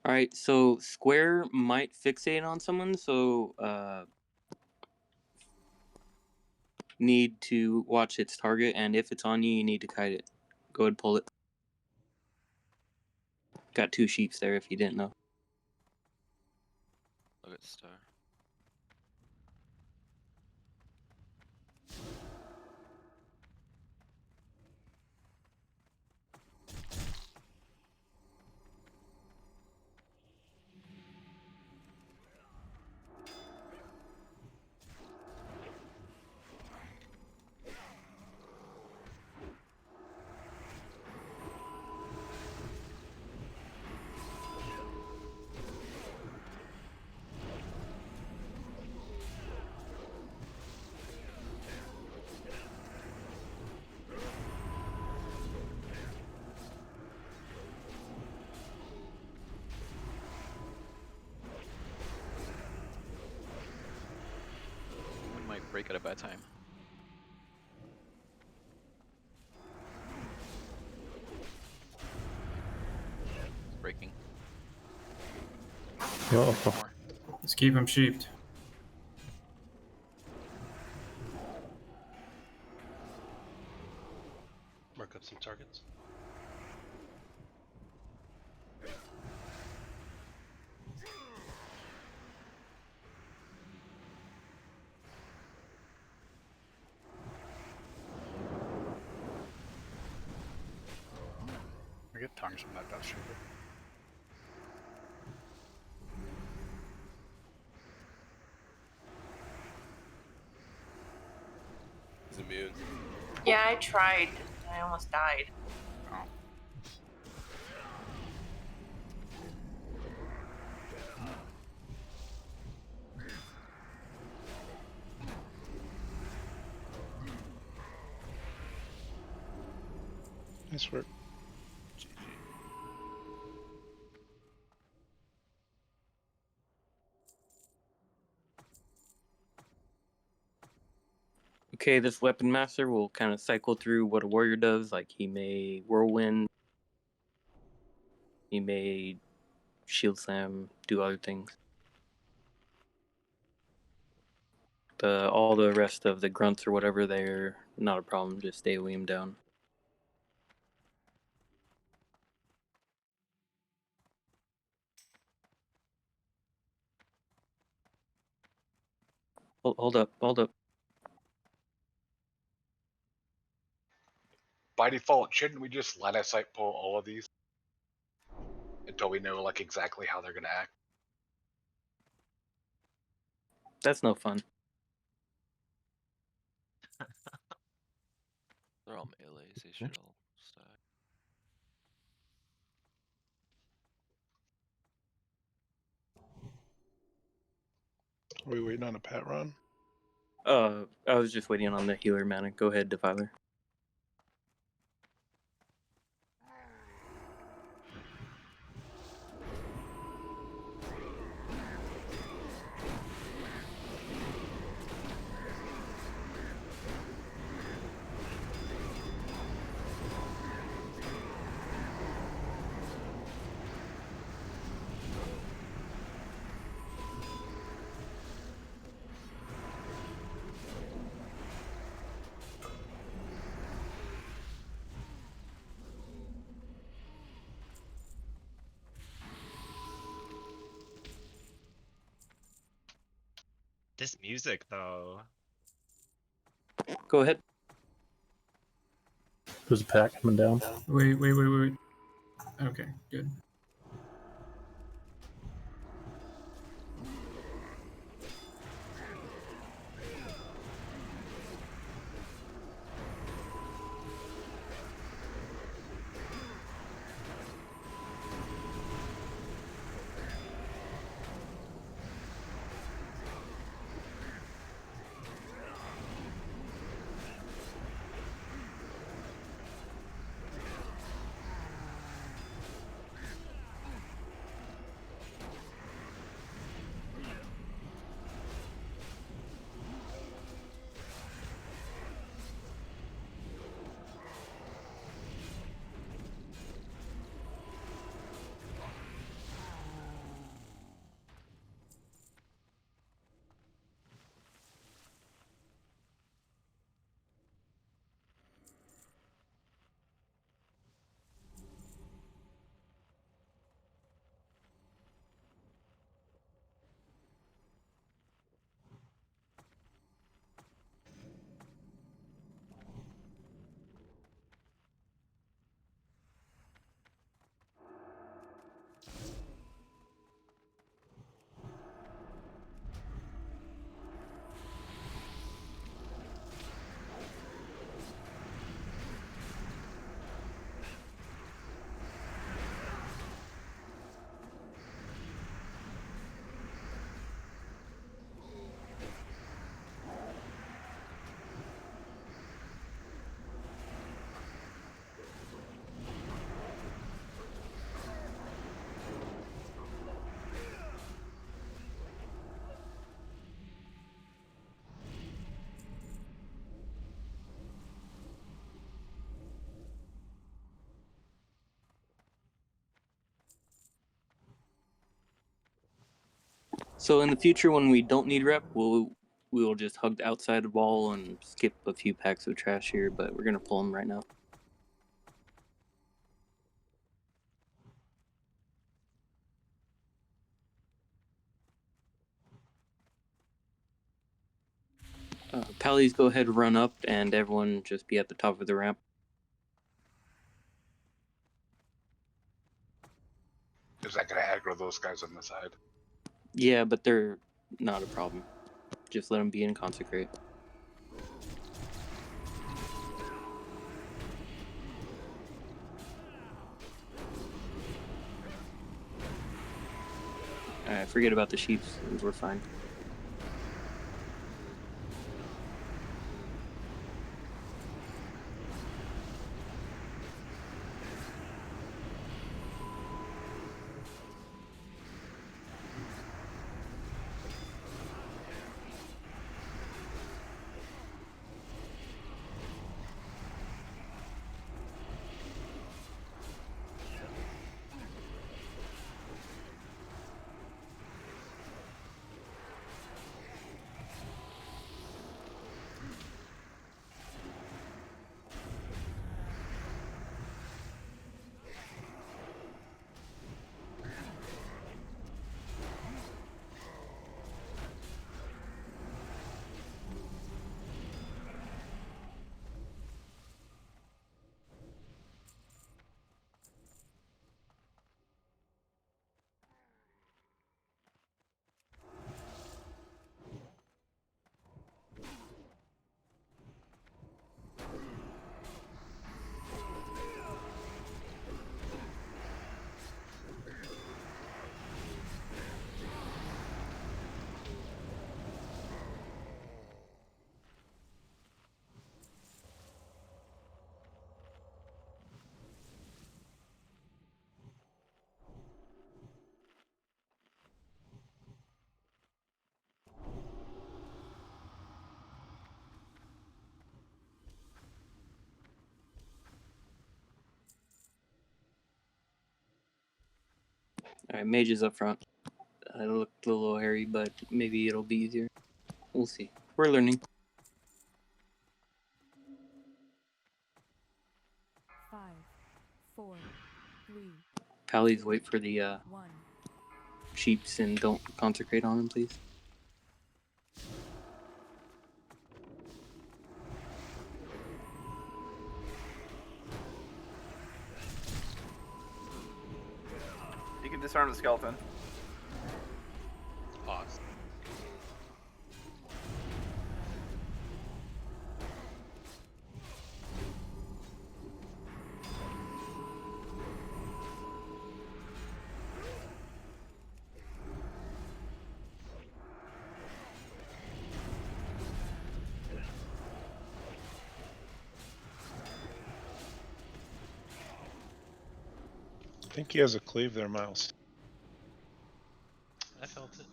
Alright, so square might fixate on someone, so need to watch its target, and if it's on you, you need to kite it. Go ahead and pull it. Got 2 sheeps there if you didn't know. Look at star. We might break at a bad time. It's breaking. Oh, More. Let's keep him sheeped. Mark up some targets. I get tongues from that Death Shaper. He's immune. Yeah, I tried. I almost died. Oh. Nice work. GG. Okay, this weapon master will kind of cycle through what a warrior does. Like, he may whirlwind, he may shield slam, do other things. All the rest of the grunts or whatever, they're not a problem. Just stay him down. Hold up. By default, shouldn't we just line of sight pull all of these until we know like exactly how they're gonna act? That's no fun. They're all melees. They should all stack. Are we waiting on a pat run? I was just waiting on the healer mana. Go ahead, Defiler. This music, though. Go ahead. there's a pack coming down. Wait. Okay, good. So in the future, when we don't need rep, we will just hug the outside wall and skip a few packs of trash here, but we're gonna pull them right now. Pallies, go ahead, run up, and everyone just be at the top of the ramp. Is that gonna aggro those guys on the side? Yeah, but they're not a problem. Just let them be in consecrate. Alright, forget about the sheeps. We're fine. Alright, mages up front. It looked a little hairy, but maybe it'll be easier. We'll see. We're learning. 5, 4, 3, Pallies, wait for the 1. sheeps and don't consecrate on them, please. You can disarm the skeleton. Pause. I think he has a cleave there, Miles. I felt it.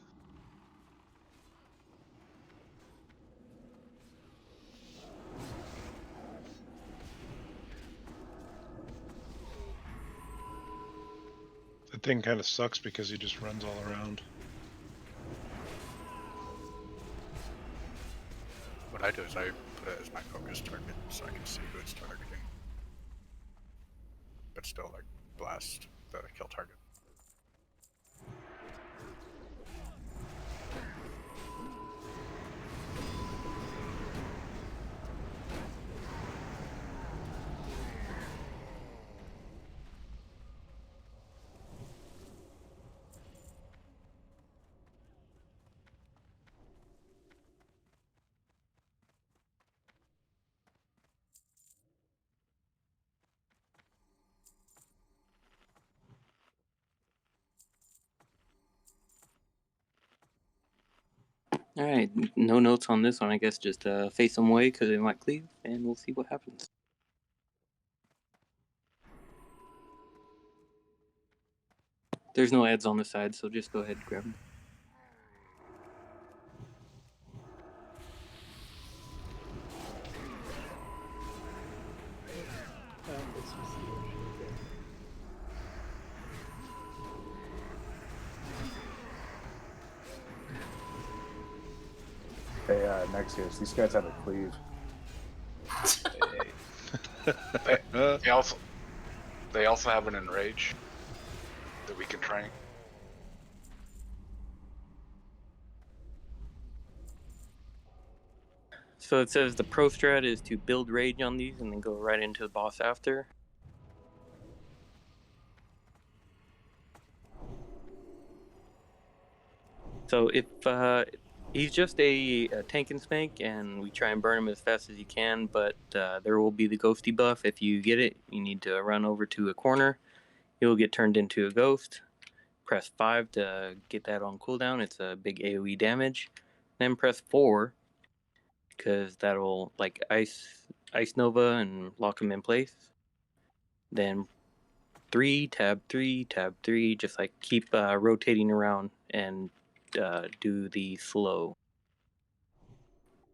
That thing kind of sucks because he just runs all around. What I do is I put it as my focus target so I can see who it's targeting. But still, like, blast the kill target. Alright, no notes on this one, I guess. Just face them away because they might cleave, and we'll see what happens. There's no ads on the side, so just go ahead and grab them. Hey, Nexius, these guys have a cleave. They also have an enrage that we can train. So it says the pro strat is to build rage on these and then go right into the boss after. So if he's just a tank and spank, and we try and burn him as fast as you can, but there will be the ghosty buff. If you get it, you need to run over to a corner. You'll get turned into a ghost. Press 5 to get that on cooldown. It's a big AoE damage. Then press 4 because that'll like ice Nova and lock him in place. Then 3, tab 3, tab 3. Just like keep rotating around and do the slow.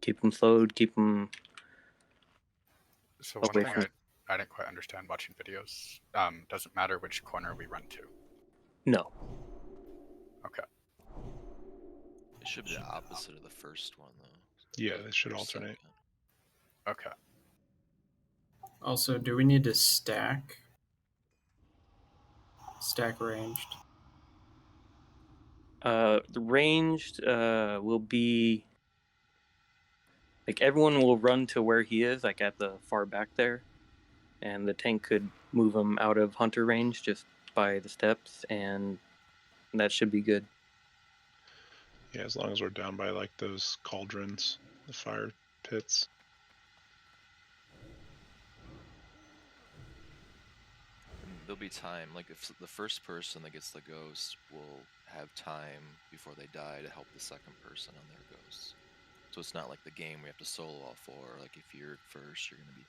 Keep them slowed. Keep them. So one thing I didn't quite understand watching videos. Doesn't matter which corner we run to. No. Okay. It should be the opposite of the first one, though. Yeah, they should alternate. Okay. Also, do we need to stack? Stack ranged. The ranged will be like everyone will run to where he is, like at the far back there, and the tank could move him out of hunter range just by the steps, and that should be good. Yeah, as long as we're down by like those cauldrons, the fire pits. And there'll be time, like if the first person that gets the ghost will have time before they die to help the second person on their ghosts. So it's not like the game we have to solo all 4. Like if you're first, you're gonna be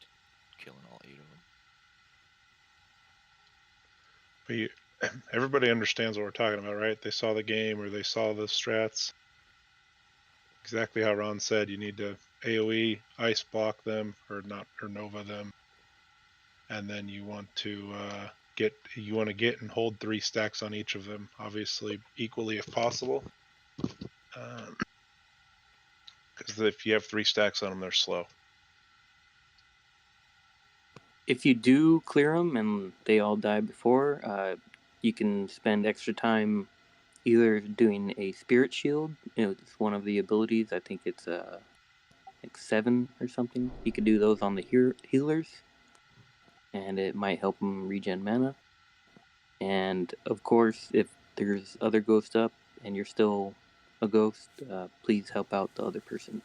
killing all 8 of them. But everybody understands what we're talking about, right? They saw the game or they saw the strats. Exactly how Ron said, you need to AoE, ice block them, or Nova them. And then you want to get and hold 3 stacks on each of them, obviously equally if possible. Because if you have 3 stacks on them, they're slow. If you do clear them and they all die before, you can spend extra time either doing a spirit shield. It's one of the abilities. I think it's like 7 or something. You could do those on the healers, and it might help them regen mana. And of course, if there's other ghosts up and you're still a ghost, please help out the other person.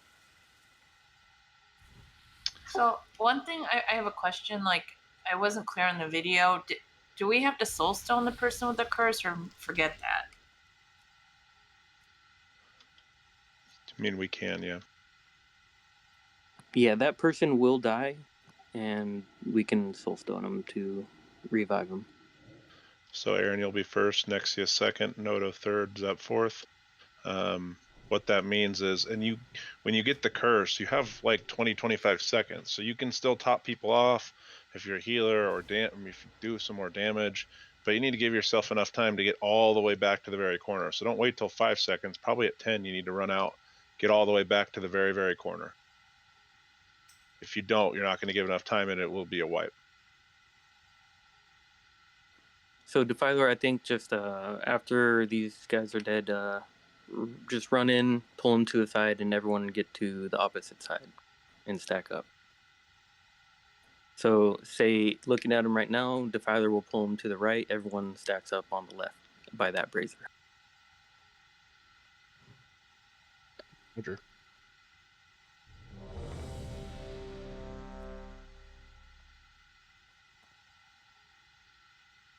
So one thing I have a question. Like I wasn't clear on the video. Do we have to soulstone the person with the curse, or forget that? I mean, we can, yeah. Yeah, that person will die, and we can soulstone them to revive them. So Aaron, you'll be first, Nexius second, Noto third, Zep fourth. What that means is, when you get the curse, you have like 20-25 seconds, so you can still top people off if you're a healer or if you do some more damage, but you need to give yourself enough time to get all the way back to the very corner. So don't wait till 5 seconds. Probably at 10, you need to run out, get all the way back to the very, very corner. If you don't, you're not going to give enough time, and it will be a wipe. So Defiler, I think just after these guys are dead, just run in, pull them to the side, and everyone get to the opposite side and stack up. So say, looking at them right now, Defiler will pull them to the right, everyone stacks up on the left by that brazier. Roger.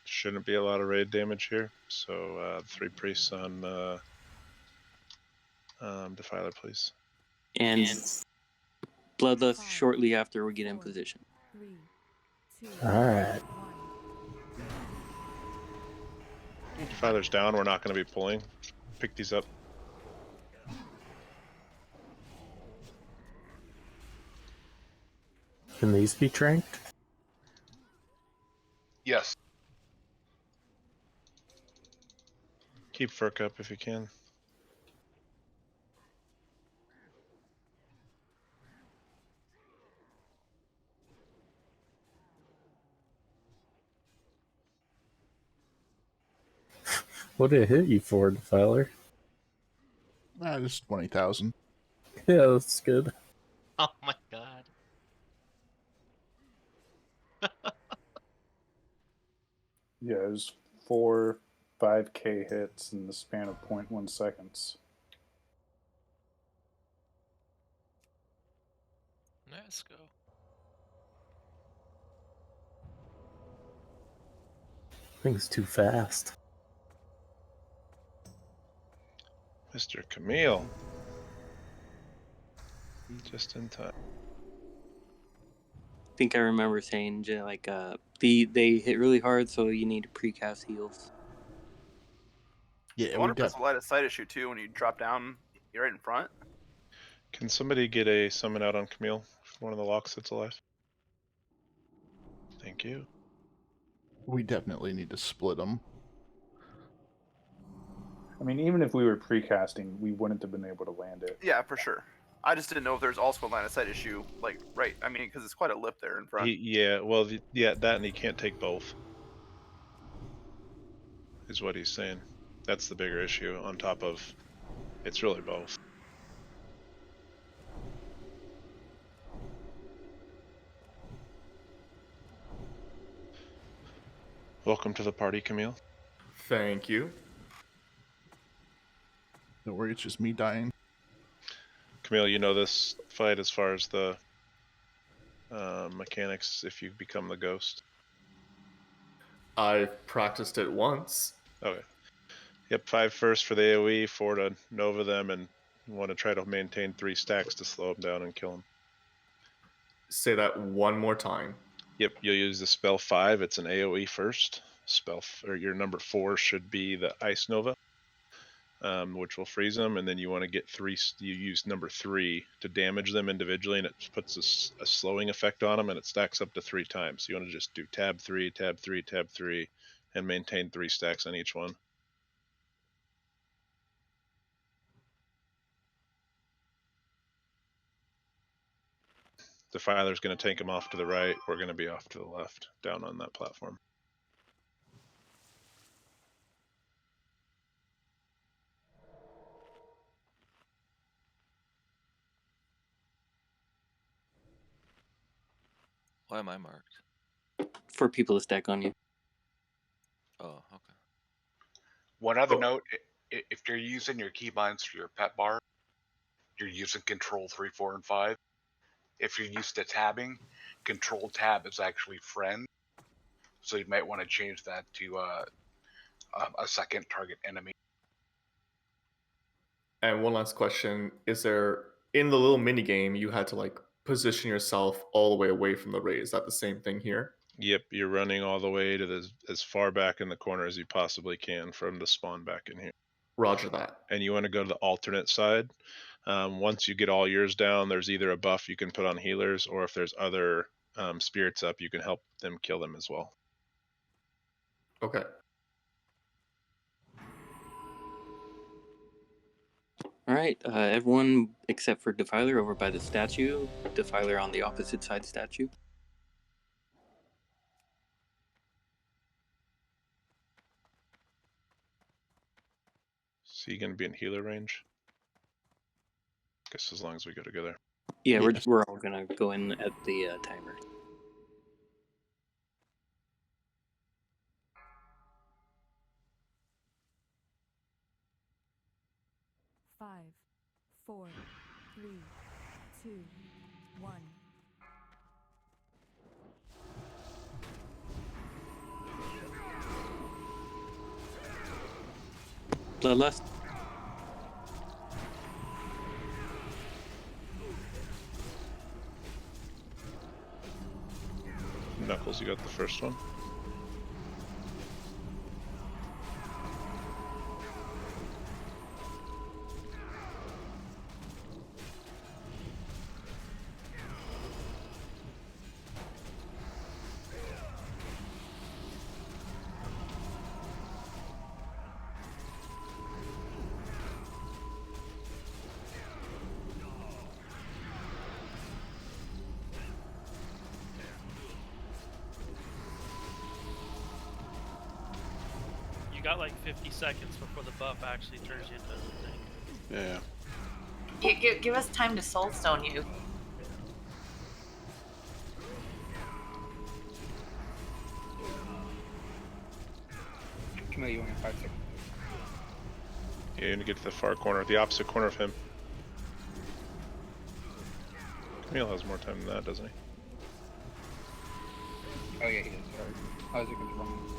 Shouldn't be a lot of raid damage here, so 3 priests on Defiler, please. And Bloodlust shortly after we get in position. 3, 2, Alright. 1. Defiler's down, we're not going to be pulling. Pick these up. Can these be tranked? Yes. Keep Furk up if you can. What did it hit you for, Defiler? Just 20,000. Yeah, that's good. Oh my god. Yeah, it was 4-5K hits in the span of 0.1 seconds. Let's go. I think it's too fast. Mr. Camille. Just in time. I think I remember saying like they hit really hard, so you need to precast heals. Yeah, I wonder if that's a line of sight issue too. When you drop down, you're right in front. Can somebody get a summon out on Camille if one of the locks that's alive? Thank you. We definitely need to split them. I mean, even if we were precasting, we wouldn't have been able to land it. Yeah, for sure. I just didn't know if there's also a line of sight issue, like right. I mean, because it's quite a lip there in front. That and he can't take both. Is what he's saying. That's the bigger issue. On top of, it's really both. Welcome to the party, Camille. Thank you. Don't worry, it's just me dying. Camille, you know this fight as far as the mechanics if you become the ghost? I've practiced it once. Okay. Yep, 5 first for the AoE, 4 to Nova them, and you want to try to maintain 3 stacks to slow them down and kill them. Say that one more time. Yep, you'll use the spell 5. It's an AoE first. Your number 4 should be the Ice Nova, which will freeze them, and then you want to get 3. You use number 3 to damage them individually, and it puts a slowing effect on them, and it stacks up to 3 times. So you want to just do tab 3, tab 3, tab 3, and maintain 3 stacks on each one. Defiler's going to take him off to the right. We're going to be off to the left, down on that platform. Why am I marked? For people to stack on you. Oh, okay. One other note, if you're using your keybinds for your pet bar, you're using control 3, 4, and 5. If you're used to tabbing, control tab is actually friend. So you might want to change that to a second target enemy. And one last question. Is there, in the little mini game, you had to like position yourself all the way away from the ray? Is that the same thing here? Yep, you're running all the way to as far back in the corner as you possibly can from the spawn back in here. Roger that. And you want to go to the alternate side. Once you get all yours down, there's either a buff you can put on healers, or if there's other spirits up, you can help them kill them as well. Okay. All right, everyone except for Defiler over by the statue. Defiler on the opposite side statue. So you going to be in healer range? Guess as long as we go together. Yeah, we're all gonna go in at the timer. Five, 4, 3, 2, 1. Bloodlust. Knuckles, you got the first one. got like 50 seconds before the buff actually turns you into a tank. Yeah. Give us time to soulstone you. Camille, you only have 5 seconds. Yeah, you're gonna get to the far corner, the opposite corner of him. Camille has more time than that, doesn't he? Oh yeah, he does. Sorry. I was looking at the wrong one.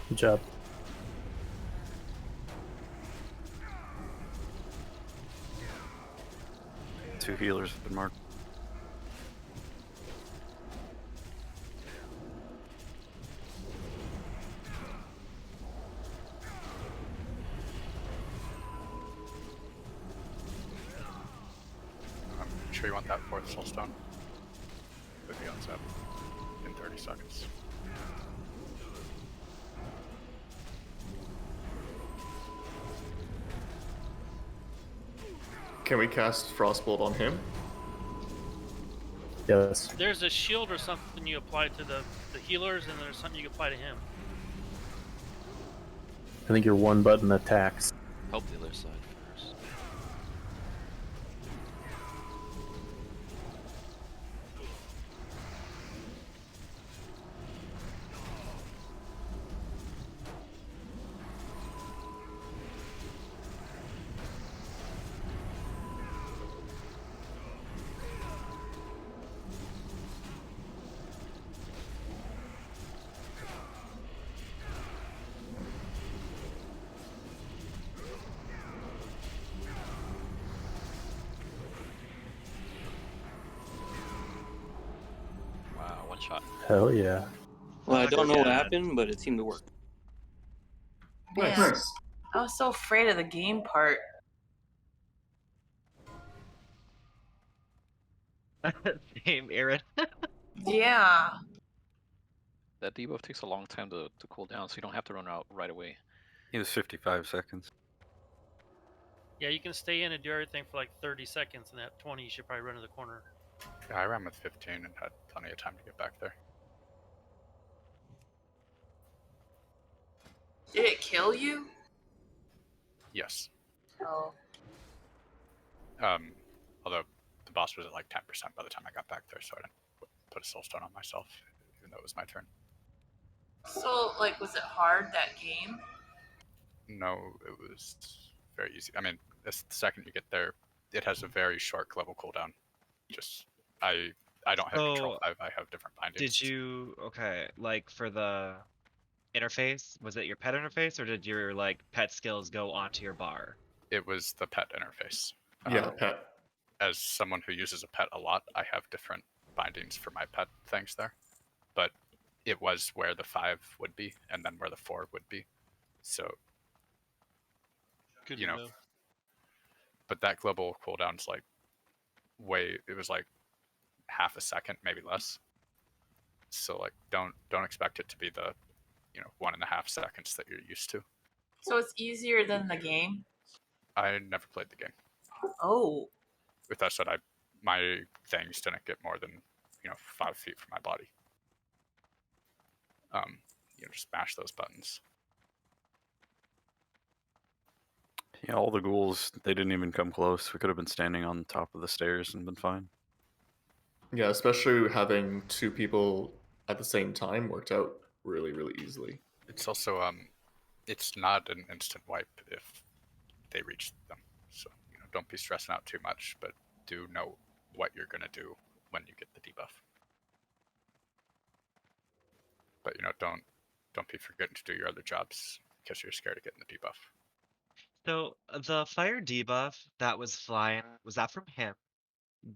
Good job. Two healers have been marked. I'm sure you want that 4th soulstone. Would be on zap in 30 seconds. Can we cast Frostbolt on him? Yes. There's a shield or something you apply to the healers, and there's something you can apply to him. I think your one button attacks. Help the other side first. Wow, one shot. Hell yeah. Well, I don't know what Yeah. happened, but it seemed to work. Man, I was so afraid of the game part. Same, Aaron. Yeah. That debuff takes a long time to cool down, so you don't have to run out right away. He was 55 seconds. Yeah, you can stay in and do everything for like 30 seconds, and at 20 you should probably run to the corner. Yeah, I ran with 15 and had plenty of time to get back there. Did it kill you? Yes. Oh. Although the boss was at like 10% by the time I got back there, so I didn't put a soulstone on myself, even though it was my turn. So, like, was it hard, that game? No, it was very easy. I mean, the second you get there, it has a very short level cooldown. Just, I don't have control. I have different bindings. Did you, okay, like for the interface, was it your pet interface, or did your like pet skills go onto your bar? It was the pet interface. Yeah, pet. As someone who uses a pet a lot, I have different bindings for my pet things there. But it was where the 5 would be, and then where the 4 would be. So, Good you to know. know. But that global cooldown's like it was like half a second, maybe less. So like don't expect it to be the 1.5 seconds that you're used to. So it's easier than the game? I never played the game. Oh. With that said, my things didn't get more than 5 feet from my body. Just mash those buttons. Yeah, all the ghouls, they didn't even come close. We could have been standing on top of the stairs and been fine. Yeah, especially having 2 people at the same time worked out really, really easily. It's also it's not an instant wipe if they reach them. So don't be stressing out too much, but do know what you're gonna do when you get the debuff. But don't be forgetting to do your other jobs because you're scared of getting the debuff. So the fire debuff that was flying, was that from him?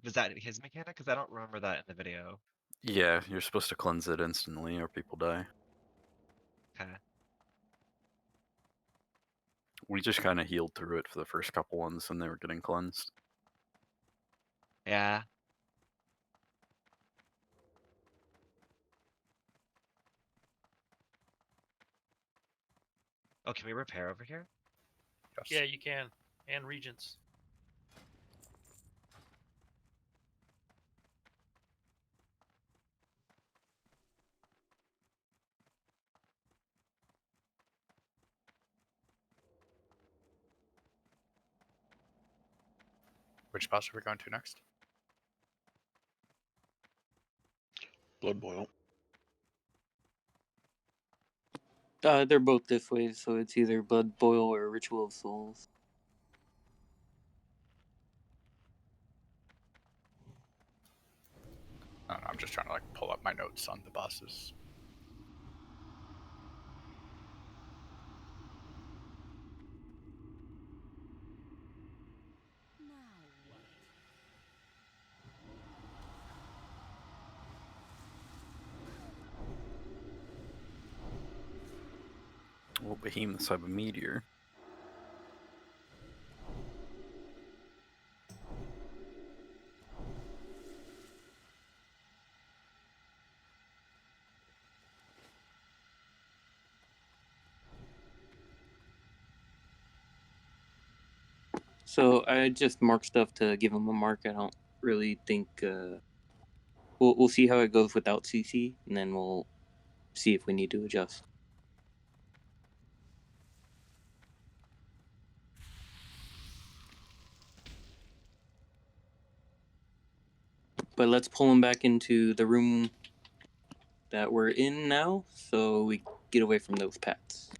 Was that his mechanic? Because I don't remember that in the video. Yeah, you're supposed to cleanse it instantly or people die. Okay. We just kind of healed through it for the first couple ones, and they were getting cleansed. Yeah. Oh, can we repair over here? Yeah, you can. And regents. Which boss are we going to next? Blood boil. They're both this way, so it's either Blood Boil or Ritual of Souls. I don't know, I'm just trying to like pull up my notes on the bosses. Well, behemoths have a meteor. So I just mark stuff to give them a mark. I don't really think we'll see how it goes without CC, and then we'll see if we need to adjust. But let's pull them back into the room that we're in now, so we get away from those pats.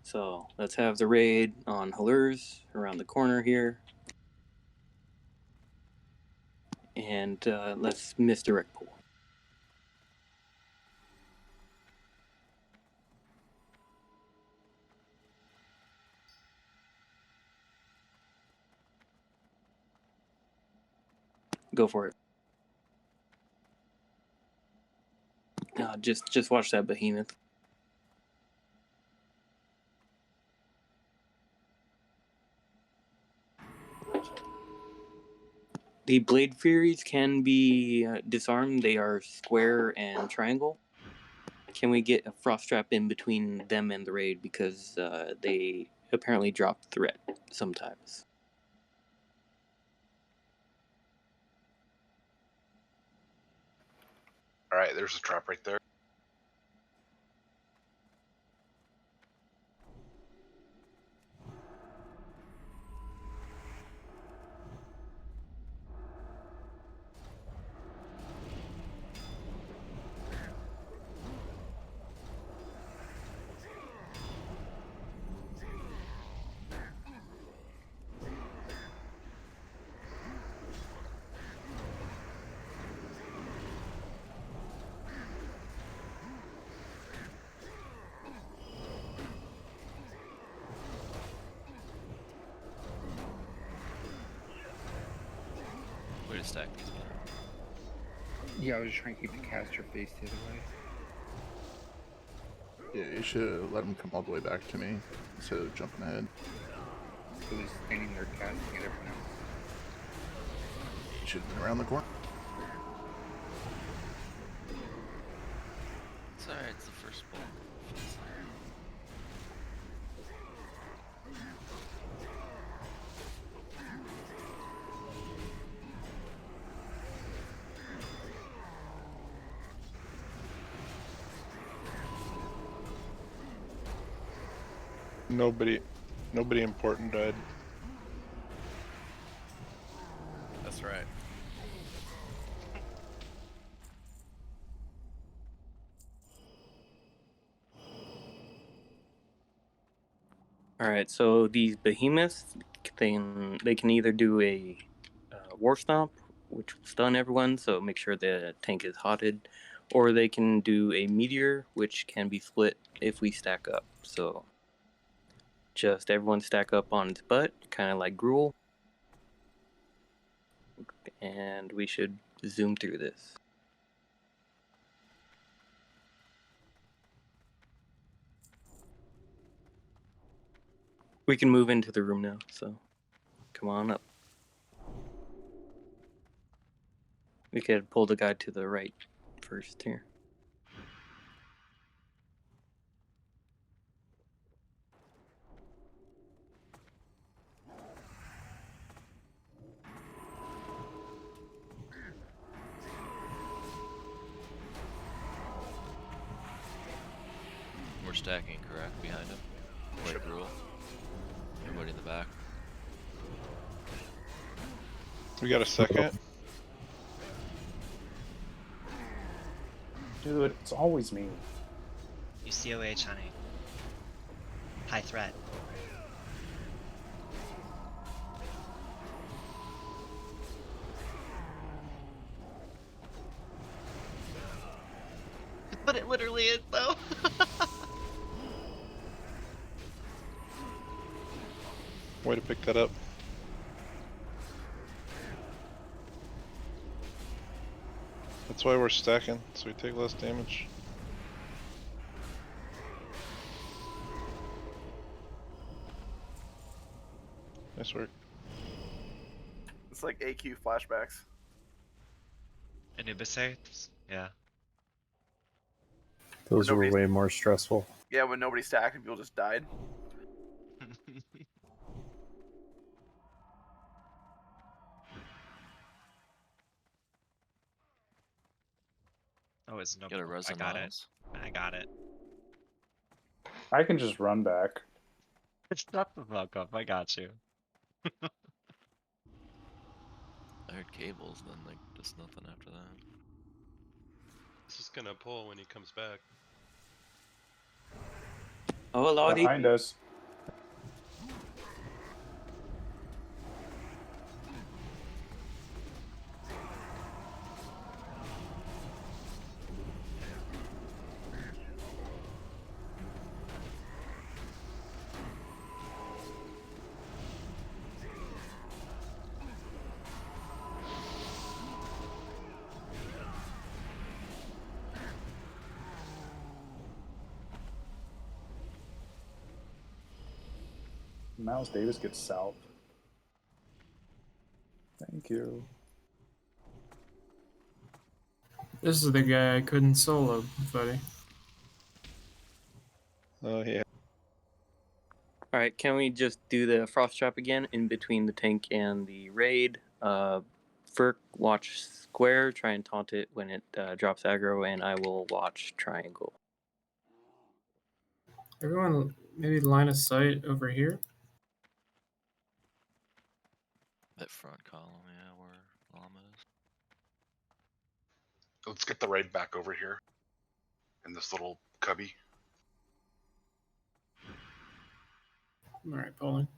So let's have the raid on Halurs around the corner here. And let's misdirect pull. Go for it. Just watch that behemoth. The Blade Furies can be disarmed. They are square and triangle. Can we get a frost trap in between them and the raid, because they apparently drop threat sometimes. All right, there's a trap right there. Way to stack these better. Yeah, I was just trying to keep the caster face the other way. Yeah, you should let him come all the way back to me instead of jumping ahead. He was standing there casting at everyone else. You should have been around the corner. It's alright, it's the first bulk. Nobody important died. That's right. All right, so these behemoths, they can either do a war stomp, which will stun everyone, so make sure the tank is hotted, or they can do a meteor, which can be split if we stack up. So just everyone stack up on its butt, kind of like Gruul, and we should zoom through this. We can move into the room now, so come on up. We could pull the guy to the right first here. We're stacking, correct? Behind him? Like rule. Everybody in the back. We got a second. Dude, it's always me. You COH, honey. High threat. But it literally is, though. Way to pick that up. That's why we're stacking, so we take less damage. Nice work. It's like AQ flashbacks. Anubis, yeah. Those were nobody's- way more stressful. Yeah, when nobody stacked and people just died. Oh, it's no. Got a I resin got miles. it. I got it. I can just run back. It's not the fuck up. I got you. I heard cables, then like just nothing after that. This is gonna pull when he comes back. Oh, Lordy. Behind us. Miles Davis gets south. Thank you. This is the guy I couldn't solo, buddy. Oh yeah. All right, can we just do the frost trap again in between the tank and the raid? Ferk, watch square, try and taunt it when it drops aggro, and I will watch triangle. Everyone, maybe line of sight over here. That front column, yeah, where Llama is. Let's get the raid back over here. In this little cubby. All right, Pauline.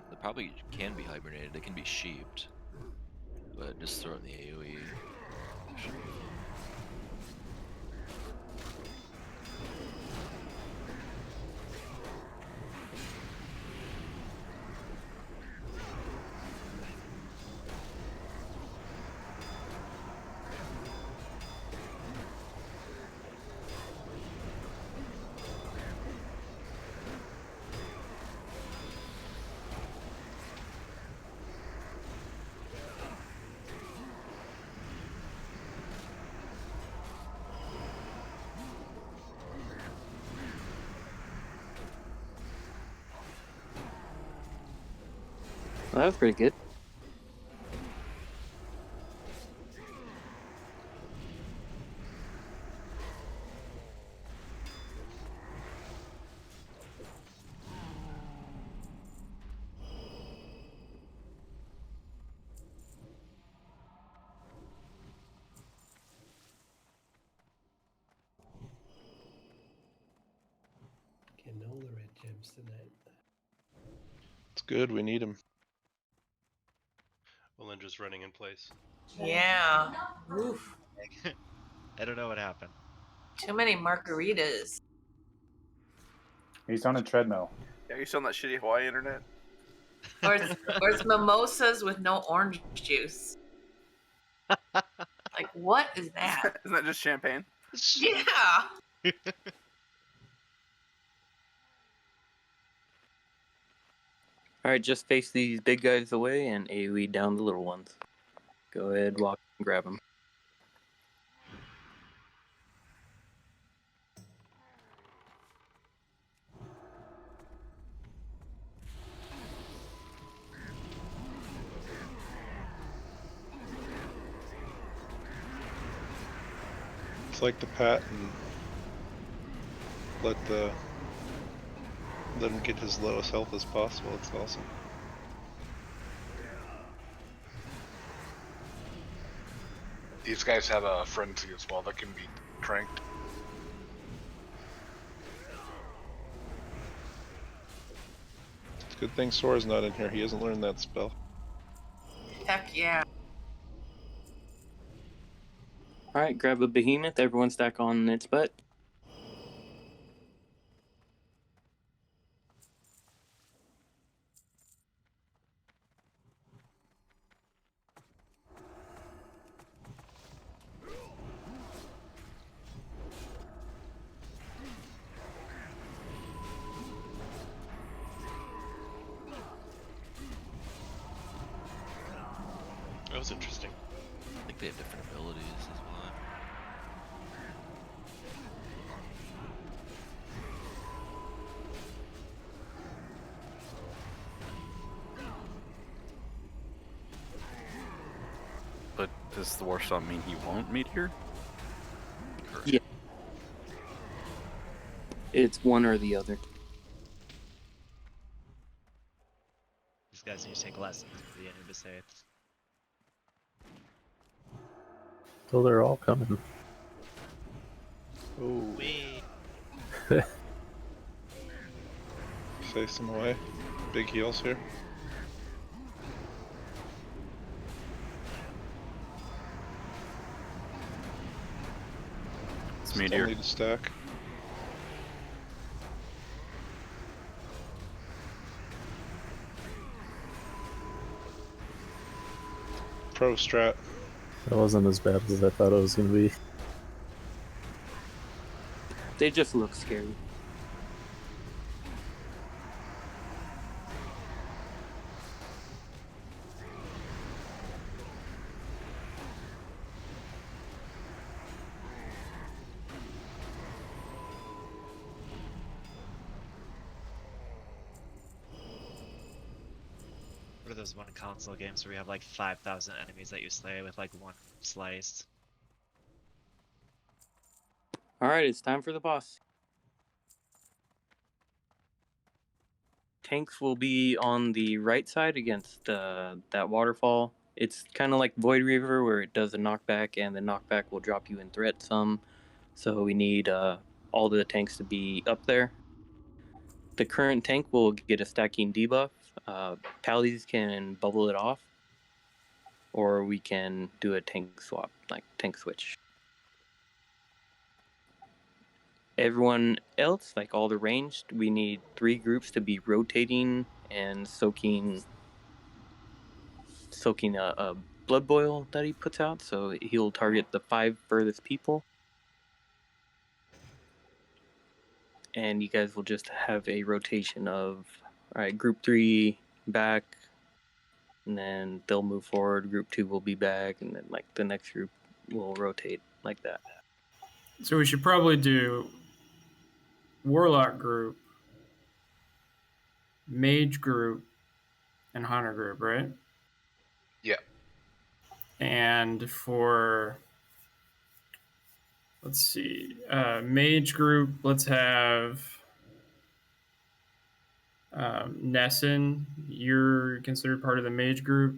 They probably can be hibernated. They can be sheeped. But just throw it in the AoE. Should be fine. Well, that was pretty good. Getting all the red gems tonight. It's good, we need him. Well, then just running in place. Yeah. Oof. I don't know what happened. Too many margaritas. He's on a treadmill. Yeah, you still on that shitty Hawaii internet? Or it's mimosas with no orange juice. Like, what is that? Isn't that just champagne? Yeah. All right, just face these big guys away and AoE down the little ones. Go ahead, walk and grab them. It's like the pat and let him get his lowest health as possible. It's awesome. These guys have a frenzy as well that can be cranked. It's a good thing Sora's not in here. He hasn't learned that spell. Heck yeah. All right, grab a behemoth. Everyone stack on its butt. That was interesting. I think they have different abilities as well. But does the Warsong mean he won't meet here? Yeah. It's one or the other. These guys need to take lessons for the Anubis Eighth. So they're all coming. Oh. Wee. Face him away. Big heals here. It's Still meteor. need to stack. Pro strat. That wasn't as bad as I thought it was going to be. They just look scary. What are those one console games where you have like 5,000 enemies that you slay with like one slice? All right, it's time for the boss. Tanks will be on the right side against that waterfall. It's kind of like Void Reaver where it does a knockback and the knockback will drop you in threat some. So we need all the tanks to be up there. The current tank will get a stacking debuff. Paladins can bubble it off. Or we can do a tank swap, like tank switch. Everyone else, like all the ranged, we need 3 groups to be rotating and soaking a blood boil that he puts out, so he'll target the 5 furthest people. And you guys will just have a rotation of, all right, group 3 back, and then they'll move forward, group 2 will be back, and then like the next group will rotate like that. So we should probably do Warlock group, Mage group, and Hunter group, right? Yeah. And for, let's see, Mage group, let's have Nessun. You're considered part of the Mage group.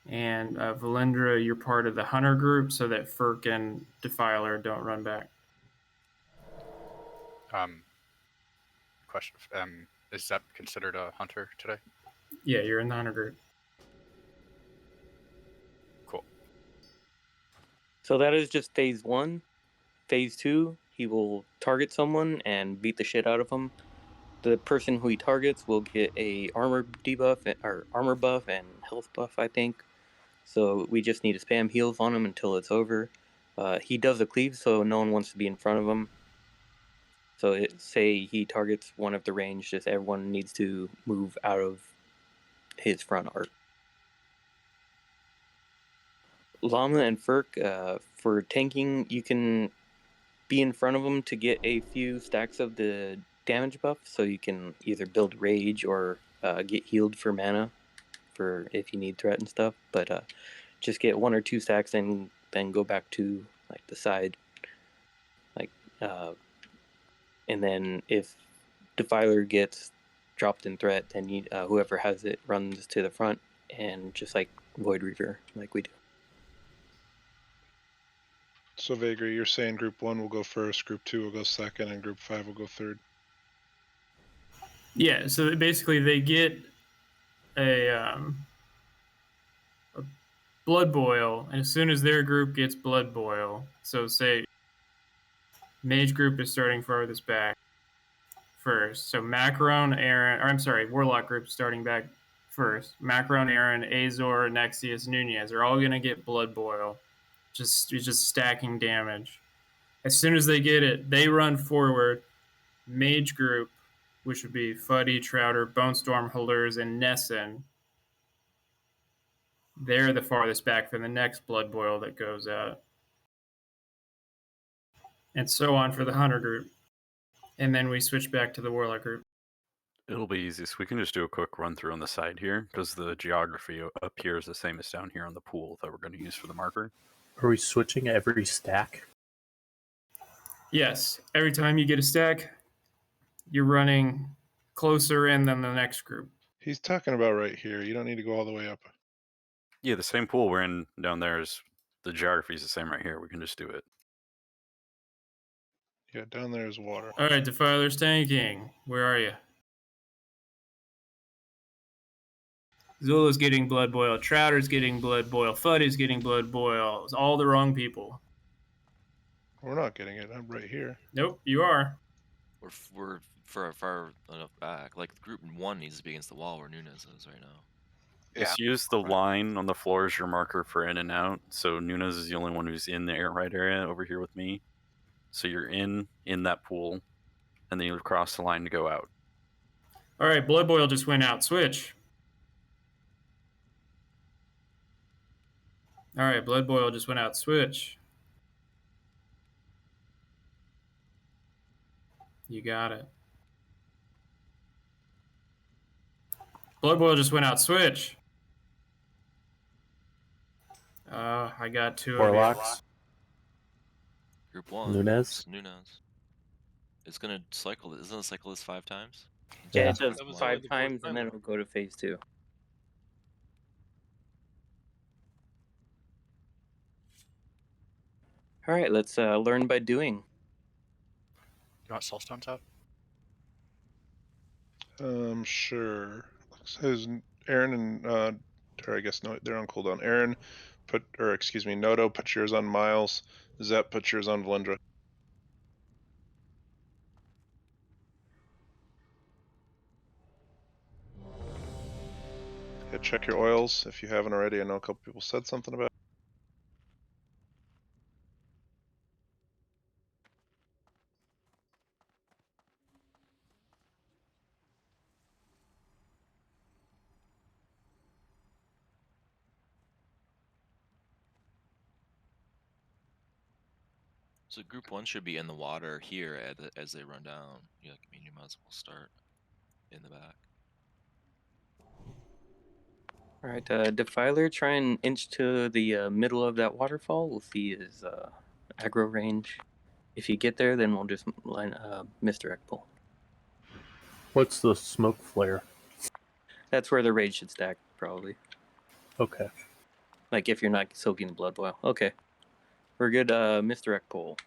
And Valendra, you're part of the Hunter group, so that Furk and Defiler don't run back. Question: is Zep considered a hunter today? Yeah, you're in the Hunter group. Cool. So that is just phase 1. Phase 2, he will target someone and beat the shit out of them. The person who he targets will get a armor debuff or armor buff and health buff, I think. So we just need to spam heals on him until it's over. He does a cleave, so no one wants to be in front of him. So say he targets one of the range, just everyone needs to move out of his front arc. Llama and Furk, for tanking, you can be in front of them to get a few stacks of the damage buff, so you can either build rage or get healed for mana for if you need threat and stuff. But just get 1 or 2 stacks and then go back to like the side, like and then if Defiler gets dropped in threat, then you, whoever has it runs to the front and just like Void Reaver like we do. So Vagri, you're saying Group 1 will go first, Group 2 will go second, and Group 5 will go third. Yeah, so basically they get a Blood Boil, and as soon as their group gets Blood Boil, so say Mage group is starting farthest back first. So Macron, Aaron, or I'm sorry, Warlock group starting back first. Macron, Aaron, Azor, Nexius, Nunez are all gonna get Blood Boil. Just stacking damage. As soon as they get it, they run forward. Mage group, which would be Fuddy, Trouter, Bonestorm, Halurs, and Nessun. They're the farthest back for the next Blood Boil that goes out. And so on for the Hunter group. And then we switch back to the Warlock group. It'll be easy, so we can just do a quick run through on the side here, because the geography up here is the same as down here on the pool that we're going to use for the marker. Are we switching every stack? Yes. Every time you get a stack, you're running closer in than the next group. He's talking about right here. You don't need to go all the way up. Yeah, the same pool we're in down there is, the geography is the same right here. We can just do it. Yeah, down there is water. All right, Defiler's tanking. Where are you? Zula's getting Blood Boil. Trouter's getting Blood Boil. Fuddy's getting Blood Boil. It's all the wrong people. We're not getting it. I'm right here. Nope, you are. We're far enough back. Like Group 1 needs to be against the wall where Nunez is right now. Just use the line on the floor as your marker for in and out. So Nunez is the only one who's in the right area over here with me. So you're in that pool, and then you cross the line to go out. All right, Blood Boil just went out. Switch. All right, Blood Boil just went out. Switch. You got it. Blood Boil just went out. Switch. I got 2 Warlocks. Group 1. Nunez. Nunez. It's gonna cycle. Isn't it cycle this 5 times? Yeah, it does 5 times, and then it'll go to phase 2. All right, let's learn by doing. You want Soulstones out? Sure. Says Aaron and or I guess no, they're on cooldown. Aaron, Noto, put yours on Miles. Zep, put yours on Valendra. Yeah, check your oils if you haven't already. I know a couple people said something about it. So Group 1 should be in the water here as they run down. You might as well start in the back. All right, Defiler, try and inch to the middle of that waterfall. We'll see his aggro range. If you get there, then we'll just line misdirect pull. What's the smoke flare? That's where the rage should stack, probably. Okay. Like if you're not soaking the Blood Boil. Okay. We're good. Misdirect pull.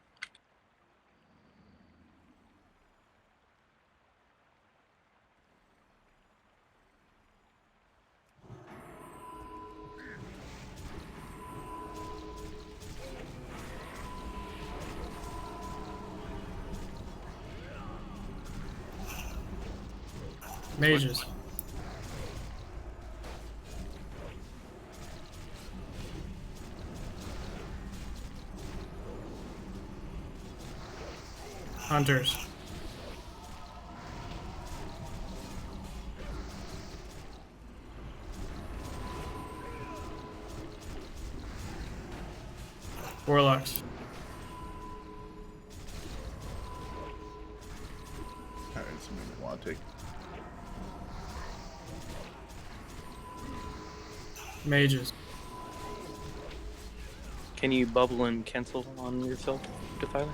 Mages. Hunters. Warlocks. Alright, something I want to take. Mages. Can you bubble and cancel on yourself, Defiler?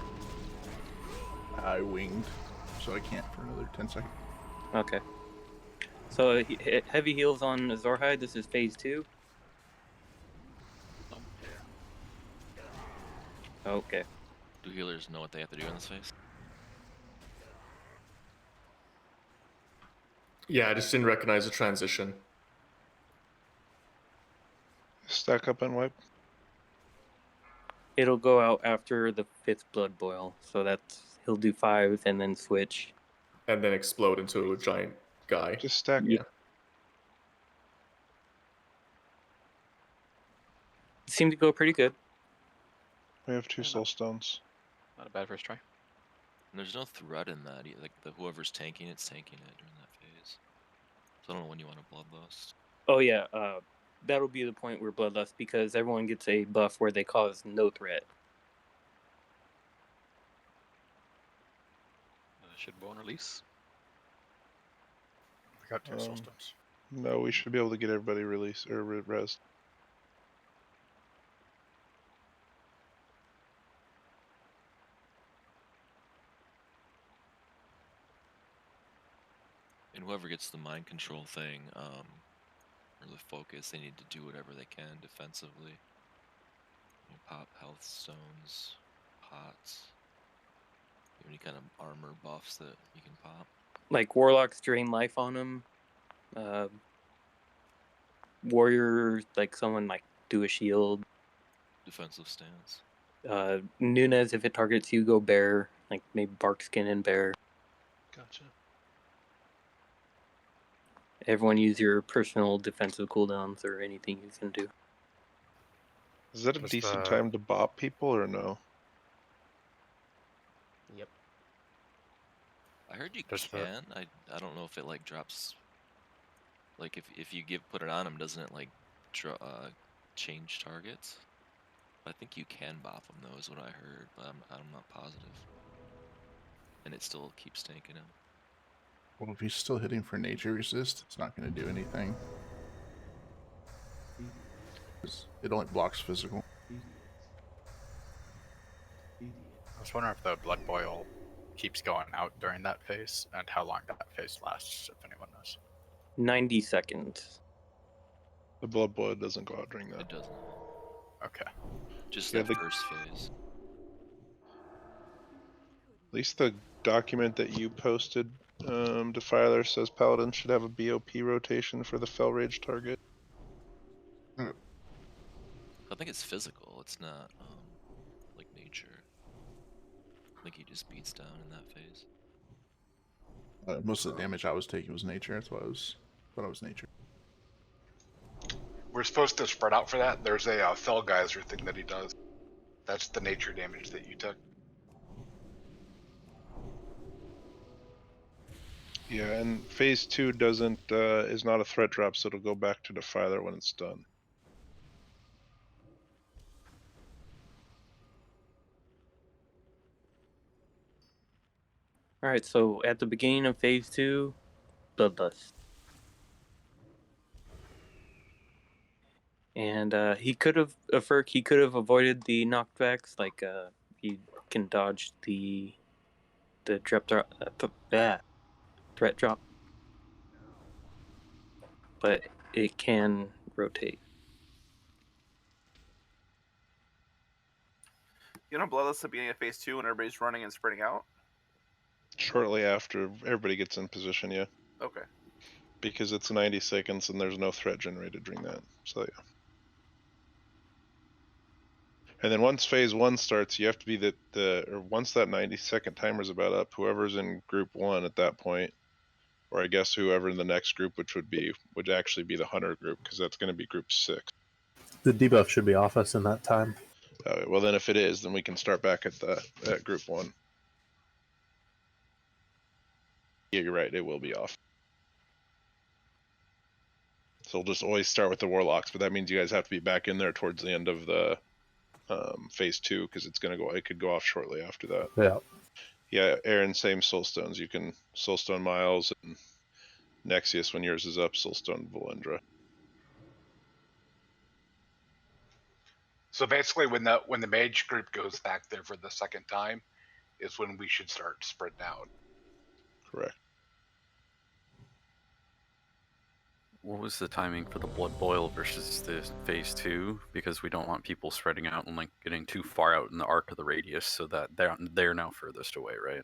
I winged, so I can't for another 10 seconds. Okay. So heavy heals on Zorhide. This is phase 2. Okay. Do healers know what they have to do in this phase? Yeah, I just didn't recognize the transition. Stack up and wipe. It'll go out after the 5th blood boil, so he'll do 5 and then switch. And then explode into a giant guy. Just stack. Yeah. Seemed to go pretty good. We have 2 soul stones. Not a bad first try. And there's no threat in that. Like whoever's tanking it's tanking it during that phase. So I don't know when you want to bloodlust. Oh yeah, that'll be the point where bloodlust, because everyone gets a buff where they cause no threat. Should bone release. We got 2 soul stones. No, we should be able to get everybody released or res. And whoever gets the mind control thing, or the focus, they need to do whatever they can defensively. You know, pop health stones, pots. Any kind of armor buffs that you can pop. Like warlocks drain life on them. Warriors, like someone like do a shield. Defensive stance. Nunez, if it targets you, go bear. Like maybe bark skin and bear. Gotcha. Everyone use your personal defensive cooldowns or anything you can do. Is that a decent time to bop people or no? Yep. I heard you can. I don't know if it like drops. Like if you put it on them, doesn't it like change targets? I think you can bop them though, is what I heard, but I'm not positive. And it still keeps tanking him. Well, if he's still hitting for nature resist, it's not going to do anything. It only blocks physical. I was wondering if the blood boil keeps going out during that phase, and how long that phase lasts, if anyone knows. 90 seconds. The blood boil doesn't go out during that. It doesn't. Okay. Just Yeah, that first phase. At least the document that you posted, Defiler, says Paladin should have a BOP rotation for the Fel Rage target. I think it's physical. It's not like nature. I think he just beats down in that phase. Most of the damage I was taking was nature. That's why I was nature. We're supposed to spread out for that. There's a Fel Geyser thing that he does. That's the nature damage that you took. Yeah, and phase 2 doesn't is not a threat drop, so it'll go back to Defiler when it's done. Alright, so at the beginning of phase 2, bloodlust. And he could have avoided the knockbacks, like he can dodge the threat drop, but it can rotate. You know, bloodlust at the beginning of phase 2 when everybody's running and spreading out. Shortly after everybody gets in position, yeah. Okay. Because it's 90 seconds and there's no threat generated during that. So yeah. And then once phase 1 starts, you have to be or once that 90-second timer is about up, whoever's in group 1 at that point, or I guess whoever in the next group, which would actually be the hunter group, because that's going to be group 6. The debuff should be off us in that time. Well, then if it is, then we can start back at group 1. Yeah, you're right. It will be off. So we'll just always start with the warlocks, but that means you guys have to be back in there towards the end of the phase 2 because it's gonna go. It could go off shortly after that. Yeah. Yeah, Aaron, same soulstones. You can soulstone Miles and Nexius when yours is up. Soulstone Valendra. So basically, when the mage group goes back there for the second time, is when we should start spreading out. Correct. What was the timing for the blood boil versus the phase 2? Because we don't want people spreading out and like getting too far out in the arc of the radius, so that they're now furthest away, right?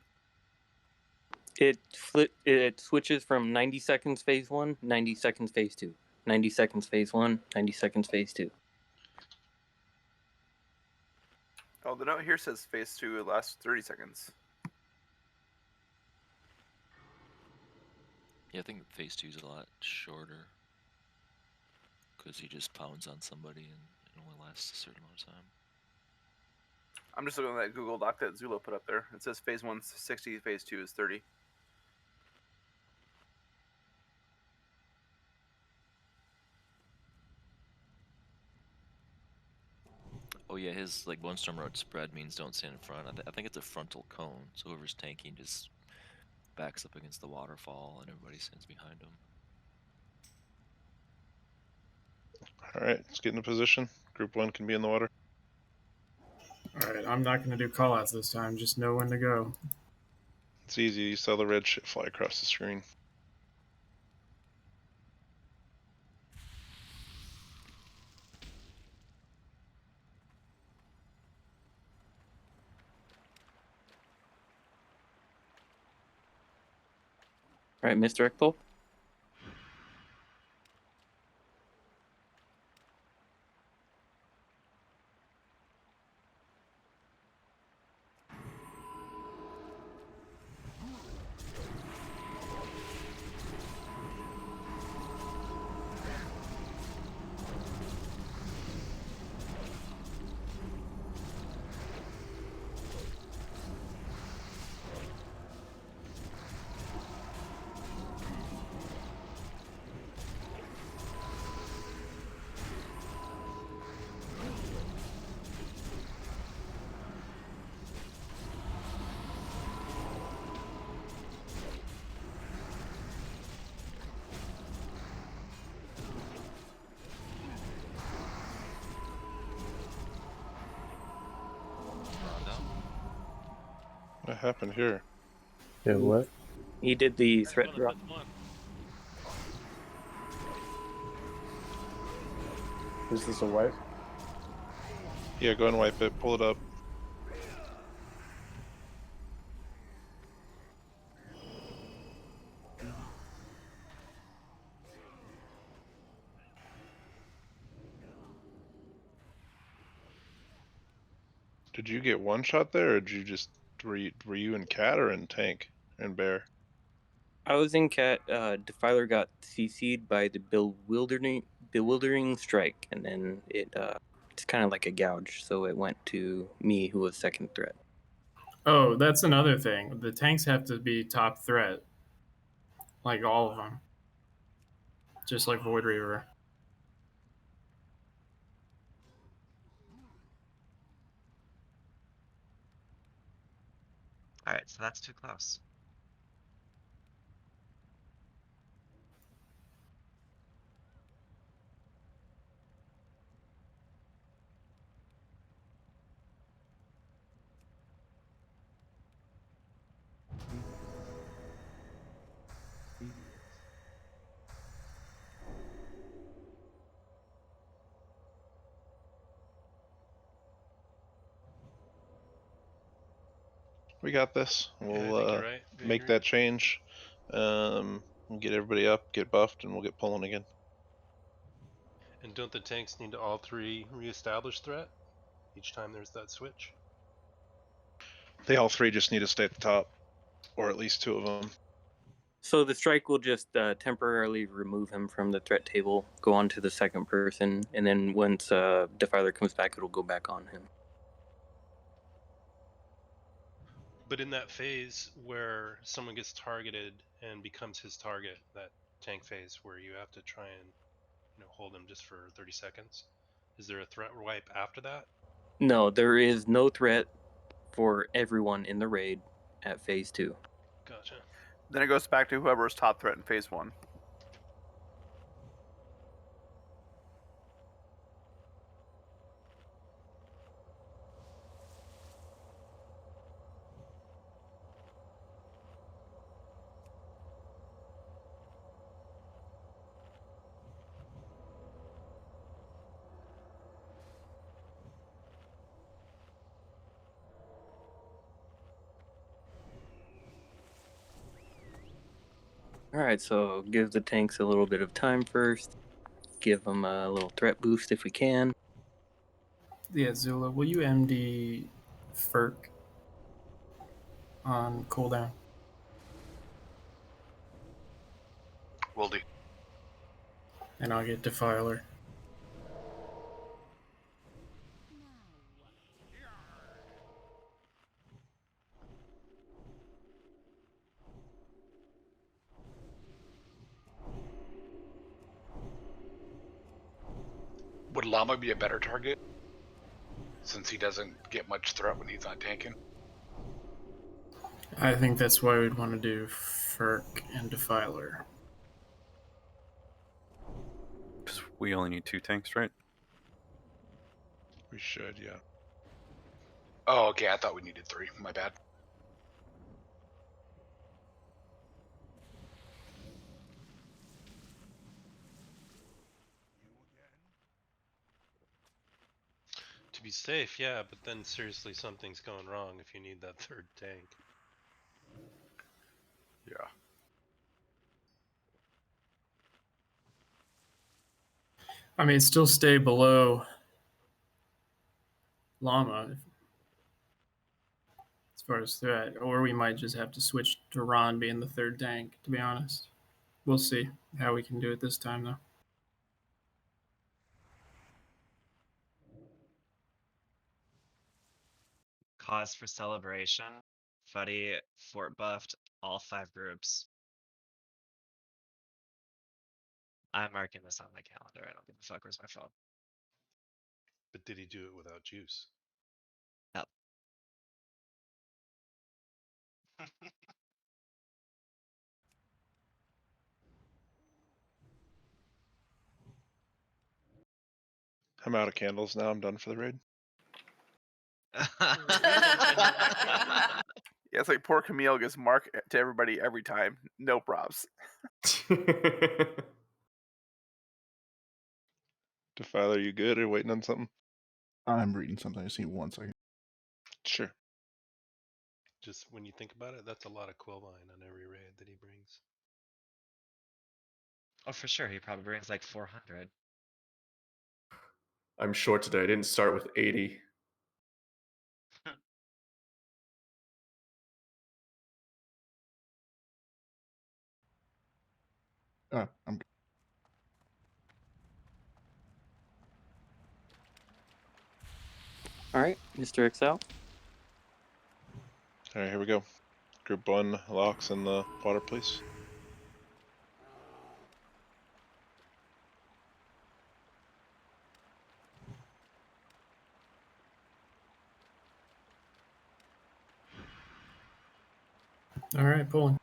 It switches from 90 seconds phase 1, 90 seconds phase 2, 90 seconds phase 1, 90 seconds phase 2. Oh, the note here says phase 2 lasts 30 seconds. Yeah, I think phase 2 is a lot shorter. Because he just pounds on somebody and it only lasts a certain amount of time. I'm just looking at that Google Doc that Zulo put up there. It says phase 1 is 60, phase 2 is 30. Oh yeah, his like one storm road spread means don't stand in front. I think it's a frontal cone, so whoever's tanking just backs up against the waterfall and everybody stands behind him. All right, let's get into position. Group 1 can be in the water. All right, I'm not going to do callouts this time. Just know when to go. It's easy. You saw the red shit fly across the screen. All right, Mr. Ekthol? What happened here? Yeah, what? He did the threat drop. Is this a wipe? Yeah, go and wipe it. Pull it up. Did you get one shot there, or did you just were you in cat or in tank and bear? I was in cat. Defiler got CC'd by the bewildering strike, and then it's kind of like a gouge, so it went to me, who was second threat. Oh, that's another thing. The tanks have to be top threat. Like all of them. Just like Void Reaver. Alright, so that's too close. We got this. Yeah, I We'll think you're right. I make agree. that change. We'll get everybody up, get buffed, and we'll get pulling again. And don't the tanks need to all three reestablish threat each time there's that switch? They all three just need to stay at the top, or at least two of them. So the strike will just temporarily remove him from the threat table, go on to the second person, and then once Defiler comes back, it'll go back on him. But in that phase where someone gets targeted and becomes his target, that tank phase where you have to try and hold him just for 30 seconds, is there a threat wipe after that? No, there is no threat for everyone in the raid at phase 2. Gotcha. Then it goes back to whoever's top threat in phase 1. Alright, so give the tanks a little bit of time first. Give them a little threat boost if we can. Yeah, Zula, will you MD Ferk on cooldown? Will do. And I'll get Defiler. Would Llama be a better target? Since he doesn't get much threat when he's not tanking? I think that's why we'd want to do Ferk and Defiler. Because we only need 2 tanks, right? We should, yeah. Oh, okay, I thought we needed 3. My bad. To be safe, yeah, but then seriously something's going wrong if you need that third tank. Yeah. I mean, still stay below Llama as far as threat, or we might just have to switch to Ron being the third tank, to be honest. We'll see how we can do it this time, though. Cause for celebration. Fuddy fort buffed all 5 groups. I'm marking this on my calendar. I don't give a fuck. Where's my phone? But did he do it without juice? Yep. I'm out of candles now. I'm done for the raid. Yeah, it's like poor Camille gets mark to everybody every time. No props. Defiler, you good or waiting on something? I'm reading something. I just need 1 second. Sure. Just when you think about it, that's a lot of Quillvine on every raid that he brings. Oh, for sure. He probably brings like 400. I'm short today. I didn't start with 80. I'm good. Alright, Mr. Excel. Alright, here we go. Group 1 locks in the water, please. All right, pulling.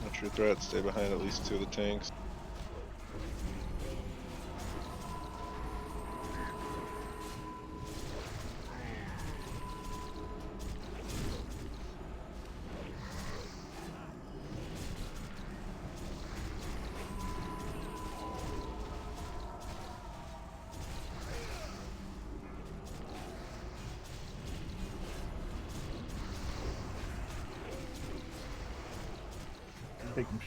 No true threat. Stay behind at least 2 of the tanks. Take him.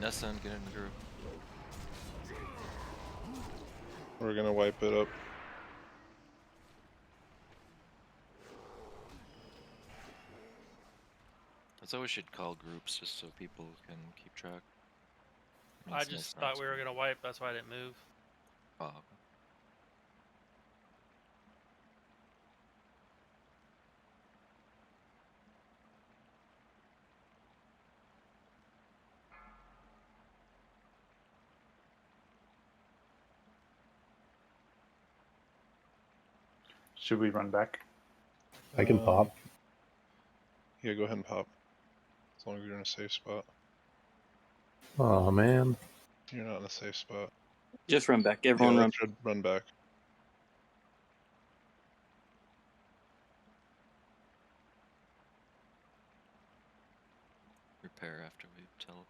Nessa, get in the group. We're gonna wipe it up. That's why we should call groups just so people can keep track. I just thought we were gonna wipe. That's why I didn't move. Oh, okay. Should we run back? I can pop. Yeah, go ahead and pop. As long as you're in a safe spot. Oh man. You're not in a safe spot. Just run back. Everyone Yeah, run. should run back. Repair after we teleport.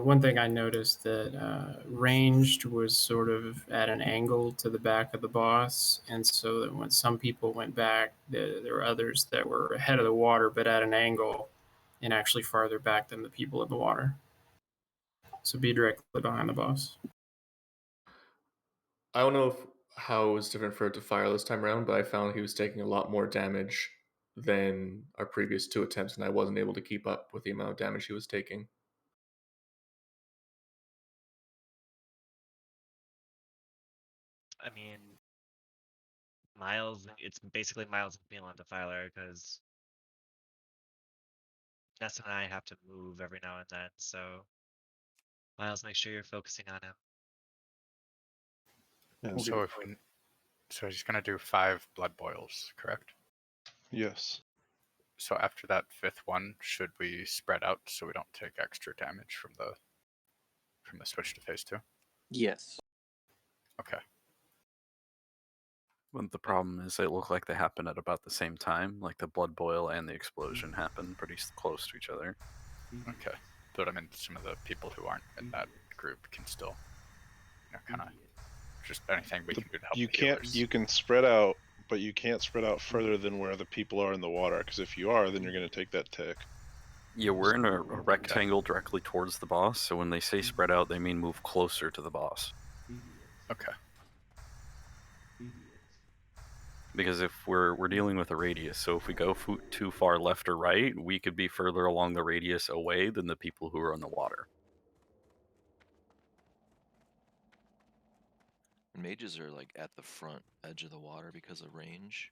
One thing I noticed that ranged was sort of at an angle to the back of the boss, and so that when some people went back, there were others that were ahead of the water but at an angle and actually farther back than the people in the water. So be directly behind the boss. I don't know how it was different for it to fire this time around, but I found he was taking a lot more damage than our previous 2 attempts, and I wasn't able to keep up with the amount of damage he was taking. I mean, Miles, it's basically Miles and Phelan Defiler because Ness and I have to move every now and then, so Miles, make sure you're focusing on him. And so so he's gonna do 5 blood boils, correct? Yes. So after that 5th one, should we spread out so we don't take extra damage from the switch to phase 2? Yes. Okay. But the problem is they look like they happen at about the same time. Like the blood boil and the explosion happen pretty close to each other. Okay. But I mean, some of the people who aren't in that group can still, kind of just anything we can do to help You the can't. healers. You can spread out, but you can't spread out further than where the people are in the water. Because if you are, then you're gonna take that tick. Yeah, we're in a rectangle directly towards the boss, so when they say spread out, they mean move closer to the boss. Okay. Because if we're dealing with a radius, so if we go too far left or right, we could be further along the radius away than the people who are in the water. Mages are like at the front edge of the water because of range,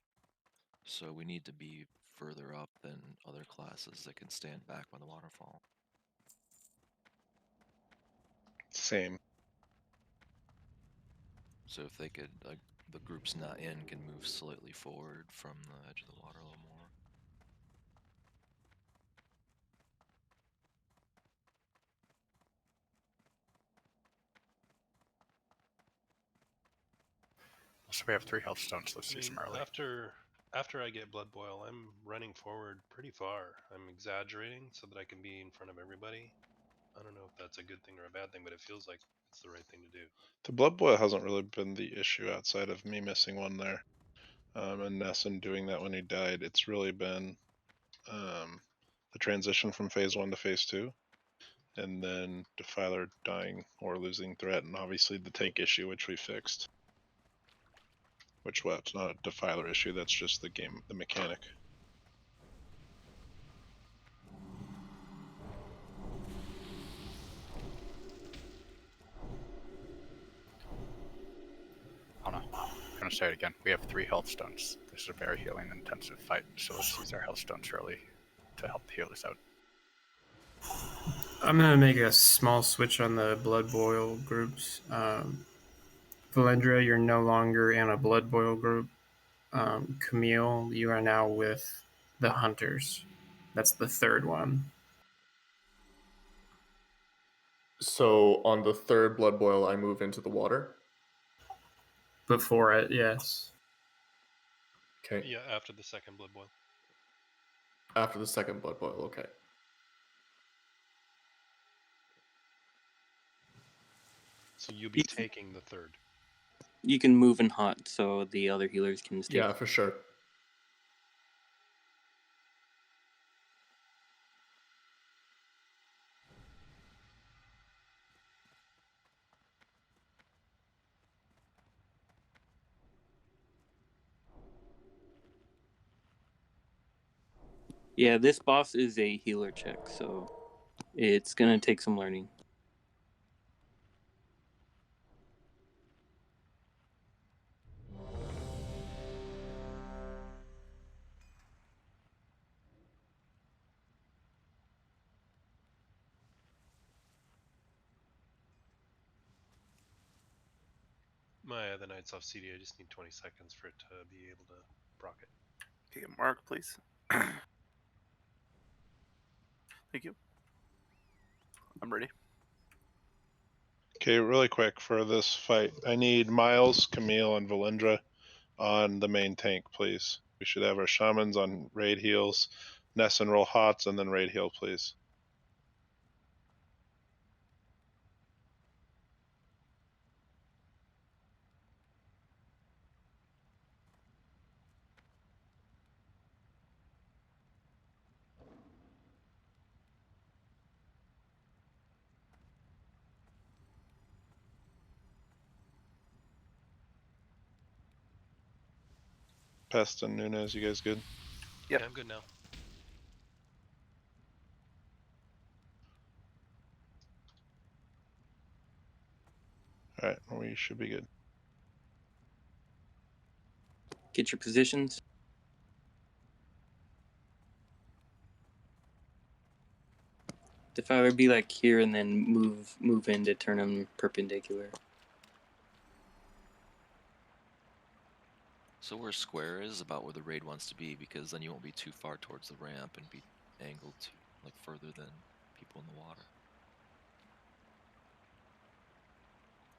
so we need to be further up than other classes that can stand back by the waterfall. Same. So if they could, like, the groups not in can move slightly forward from the edge of the water a little more. So we have 3 health stones. Let's I use mean, them early. after I get blood boil, I'm running forward pretty far. I'm exaggerating so that I can be in front of everybody. I don't know if that's a good thing or a bad thing, but it feels like it's the right thing to do. The blood boil hasn't really been the issue outside of me missing one there, and Nesson doing that when he died. It's really been the transition from phase 1 to phase 2, and then Defiler dying or losing threat, and obviously the tank issue, which we fixed. Which, well, it's not a Defiler issue. That's just the game, the mechanic. Oh no. I'm gonna say it again. We have 3 health stones. This is a very healing intensive fight, so let's use our health stones early to help the healers out. I'm gonna make a small switch on the blood boil groups. Valendra, you're no longer in a blood boil group. Camille, you are now with the hunters. That's the 3rd one. So on the 3rd blood boil, I move into the water. Before it, yes. Okay. Yeah, after the 2nd blood boil. After the 2nd blood boil, okay. So you'll be taking the 3rd. You can move in hot so the other healers can stay. Yeah, for sure. Yeah, this boss is a healer check, so it's gonna take some learning. My other knight's off CD. I just need 20 seconds for it to be able to proc it. Okay, Mark, please. Thank you. I'm ready. Okay, really quick for this fight, I need Miles, Camille, and Valindra on the main tank, please. We should have our shamans on raid heals, Ness and roll hots, and then raid heal, please. Pest and Nunez, you guys good? Yep. Yeah, I'm good now. Alright, we should be good. Get your positions. Defiler be like here and then move in to turn them perpendicular. So where square is about where the raid wants to be, because then you won't be too far towards the ramp and be angled to like further than people in the water.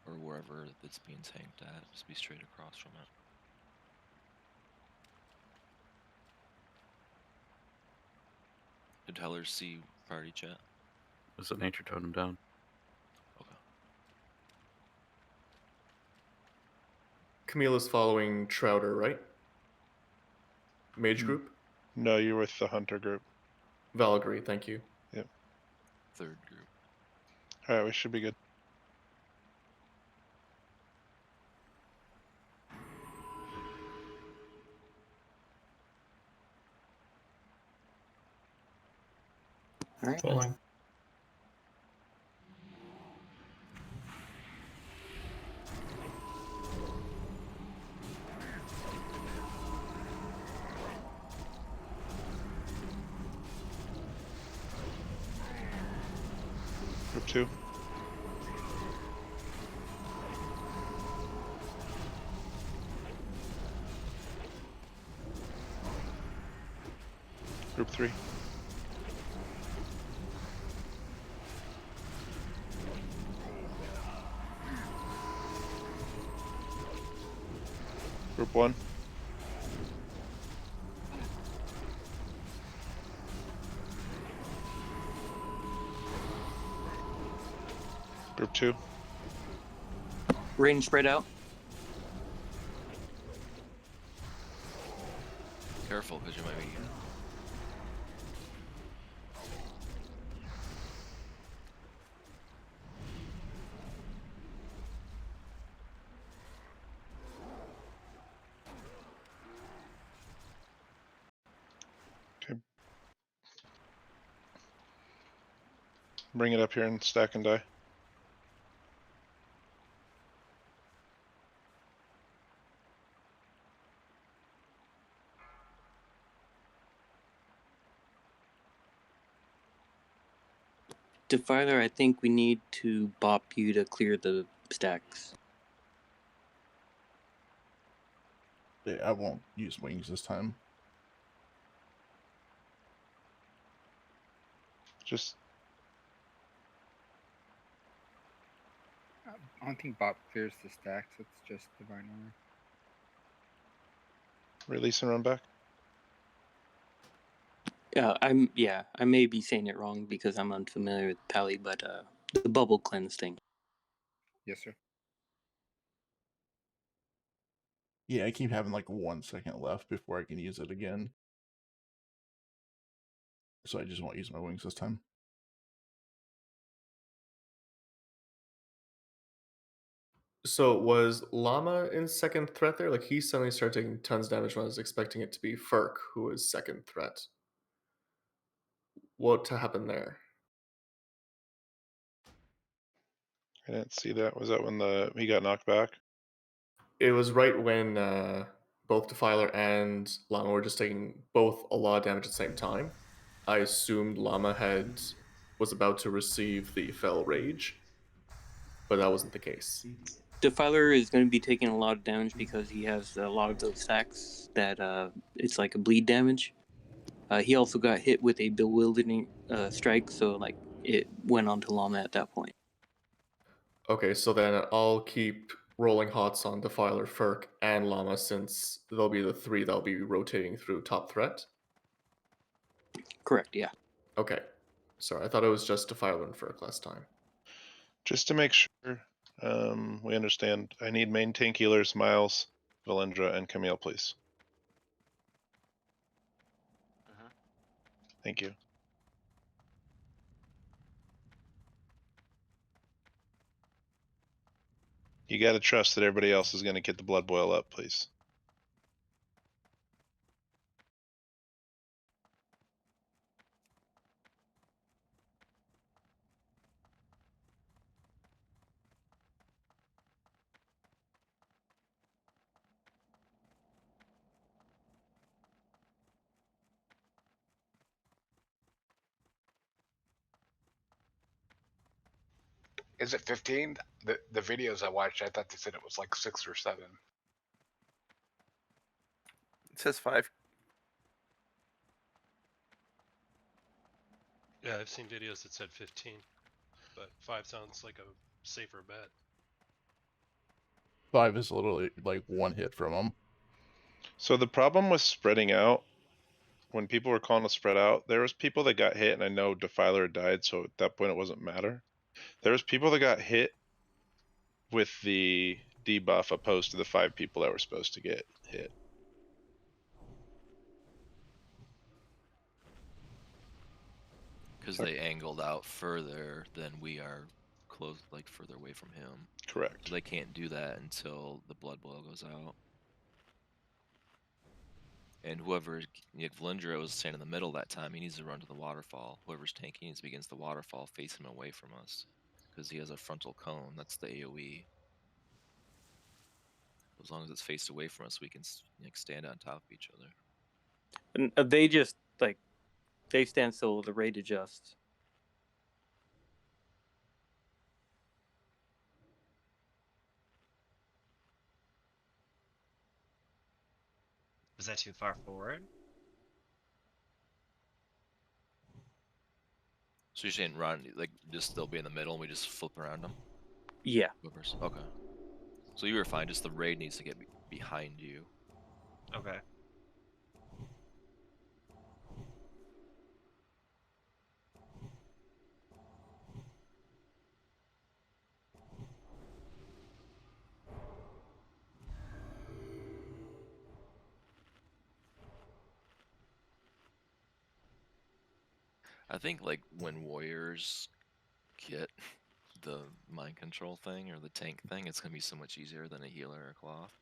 Or wherever it's being tanked at, just be straight across from it. Did Heller see party chat? There's a nature totem down. Okay. Camille is following Trouter, right? Mage group? No, you're with the hunter group. Valkyrie, thank you. Yep. Third group. Alright, we should be good. All right. Pulling. Group 2. Group 3. Group 1. Group 2. Range spread out. Careful, because you might be. Okay. Bring it up here and stack and die. Defiler, I think we need to bop you to clear the stacks. Yeah, I won't use wings this time. Just I don't think Bop clears the stacks. It's just Divine Armor. release and run back. I may be saying it wrong because I'm unfamiliar with Pally, but the bubble cleanse thing. Yes, sir. Yeah, I keep having like 1 second left before I can use it again. So I just won't use my wings this time. So was Llama in second threat there? Like he suddenly started taking tons of damage when I was expecting it to be Ferk who was second threat. What happened there? I didn't see that. Was that when he got knocked back? It was right when both Defiler and Llama were just taking both a lot of damage at the same time. I assumed Llama was about to receive the Fell Rage, but that wasn't the case. Defiler is going to be taking a lot of damage because he has a lot of those stacks that it's like a bleed damage. He also got hit with a bewildering strike, so like it went on to Llama at that point. Okay, so then I'll keep rolling hots on Defiler, Furk, and Llama since they'll be the three that'll be rotating through top threat. Correct, yeah. Okay. Sorry, I thought it was just Defiler and Furk last time. Just to make sure we understand, I need main tank healers, Miles, Valendra, and Camille, please. Thank you. You gotta trust that everybody else is gonna get the blood boil up, please. Is it 15? The videos I watched, I thought they said it was like 6 or 7. It says 5. Yeah, I've seen videos that said 15, but 5 sounds like a safer bet. 5 is literally like one hit from him. So the problem with spreading out, when people were calling to spread out, there was people that got hit, and I know Defiler died, so at that point it wasn't matter. There was people that got hit with the debuff opposed to the 5 people that were supposed to get hit. Because they angled out further than we are close, like further away from him. Correct. So they can't do that until the blood boil goes out. And whoever, like Valendra was standing in the middle that time, he needs to run to the waterfall. Whoever's tanking needs to be against the waterfall, face him away from us. Because he has a frontal cone, that's the AoE. As long as it's faced away from us, we can like stand on top of each other. And they just like they stand still. The rate adjusts. Was that too far forward? So you're saying run, like just they'll be in the middle and we just flip around them? Yeah. Okay. So you were fine, just the raid needs to get behind you. Okay. I think like when warriors get the mind control thing or the tank thing, it's gonna be so much easier than a healer or a cloth.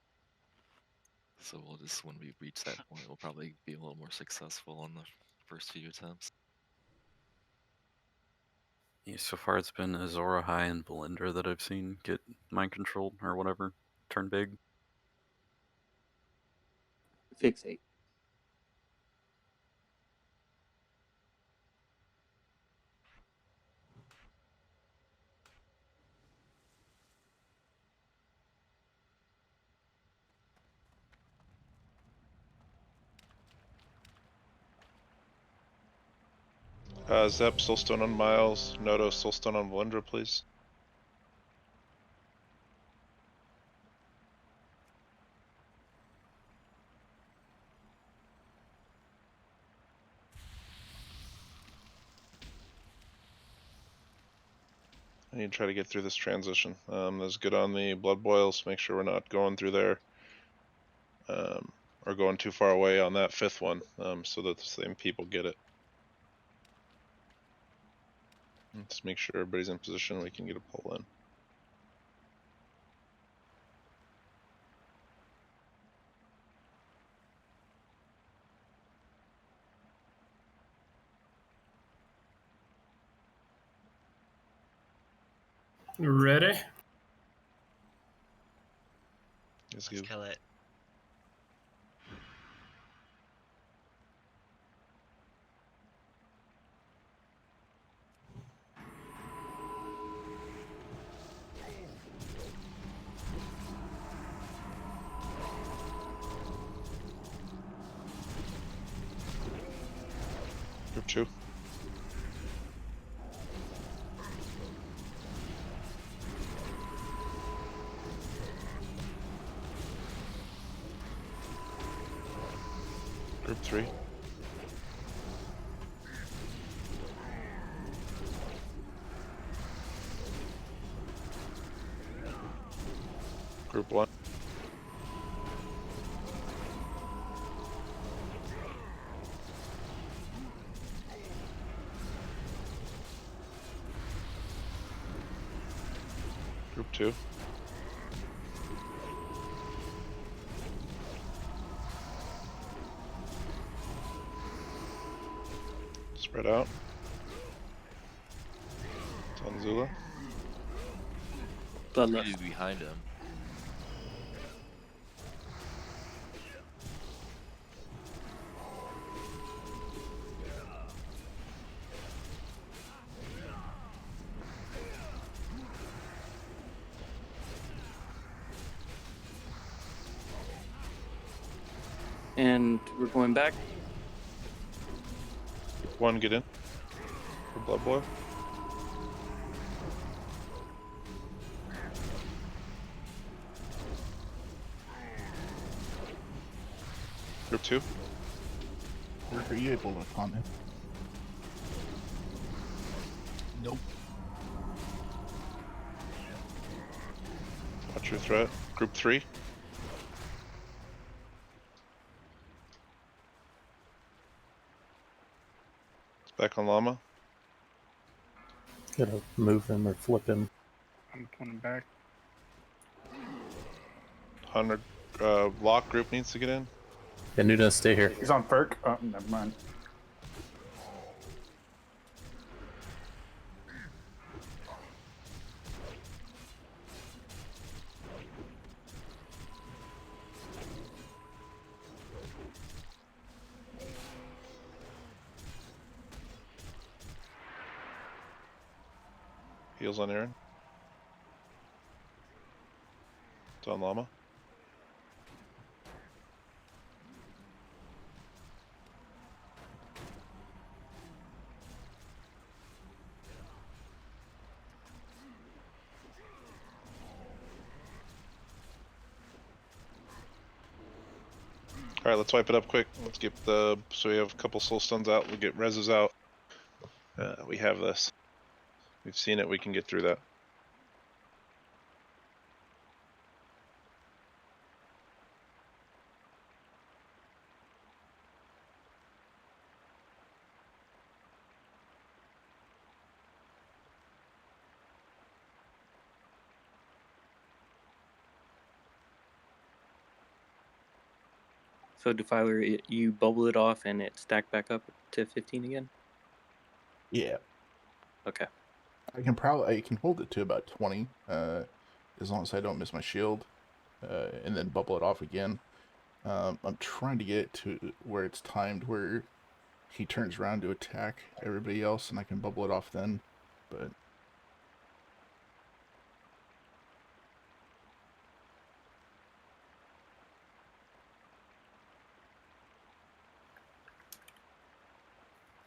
So we'll just, when we reach that point, we'll probably be a little more successful in the first few attempts. Yeah, so far it's been Azora High and Valendra that I've seen get mind controlled or whatever, turn big. Fixate. Zep, Soulstone on Miles. Noto, Soulstone on Valendra, please. I need to try to get through this transition. That's good on the blood boils. Make sure we're not going through there. Or going too far away on that 5th one, so that the same people get it. Let's make sure everybody's in position. We can get a pull in. Ready? Let's kill it. Group 2. Group 3. Group 1. Group 2. Spread out. It's on Zula. He's behind him. And we're going back. Group 1, get in. For Blood Boil. Group 2. Are you able to con him? Nope. Watch your threat. Group 3. It's back on Llama. Gotta move him or flip him. I'm pulling back. 100. Lock group needs to get in. Yeah, Nuna, stay here. He's on perk. Oh, never mind. Heals on Aaron. It's on Llama. Alright, let's wipe it up quick. Let's get the... So we have a couple soul stones out. We'll get reses out. We have this. We've seen it. We can get through that. So Defiler, you bubble it off and it stacked back up to 15 again? Yeah. Okay. I can hold it to about 20, as long as I don't miss my shield, and then bubble it off again. I'm trying to get it to where it's timed where he turns around to attack everybody else, and I can bubble it off then, but...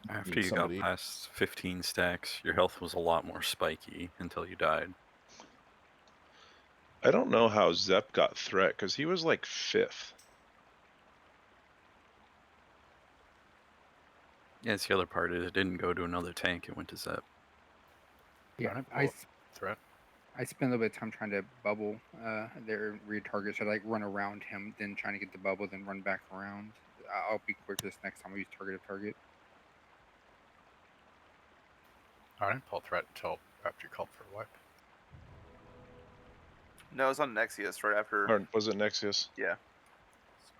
After you got past 15 stacks, your health was a lot more spiky until you died. I don't know how Zep got threat, because he was like 5th. Yeah, it's the other part is it didn't go to another tank, it went to Zep. Yeah, threat. I spent a little bit of time trying to bubble their rear target, so I like run around him, then trying to get the bubble, then run back around. I'll be quick this next time we use targeted target. I didn't pull threat until after you called for a wipe. No, it was on Nexius right after. Or was it Nexius? Yeah.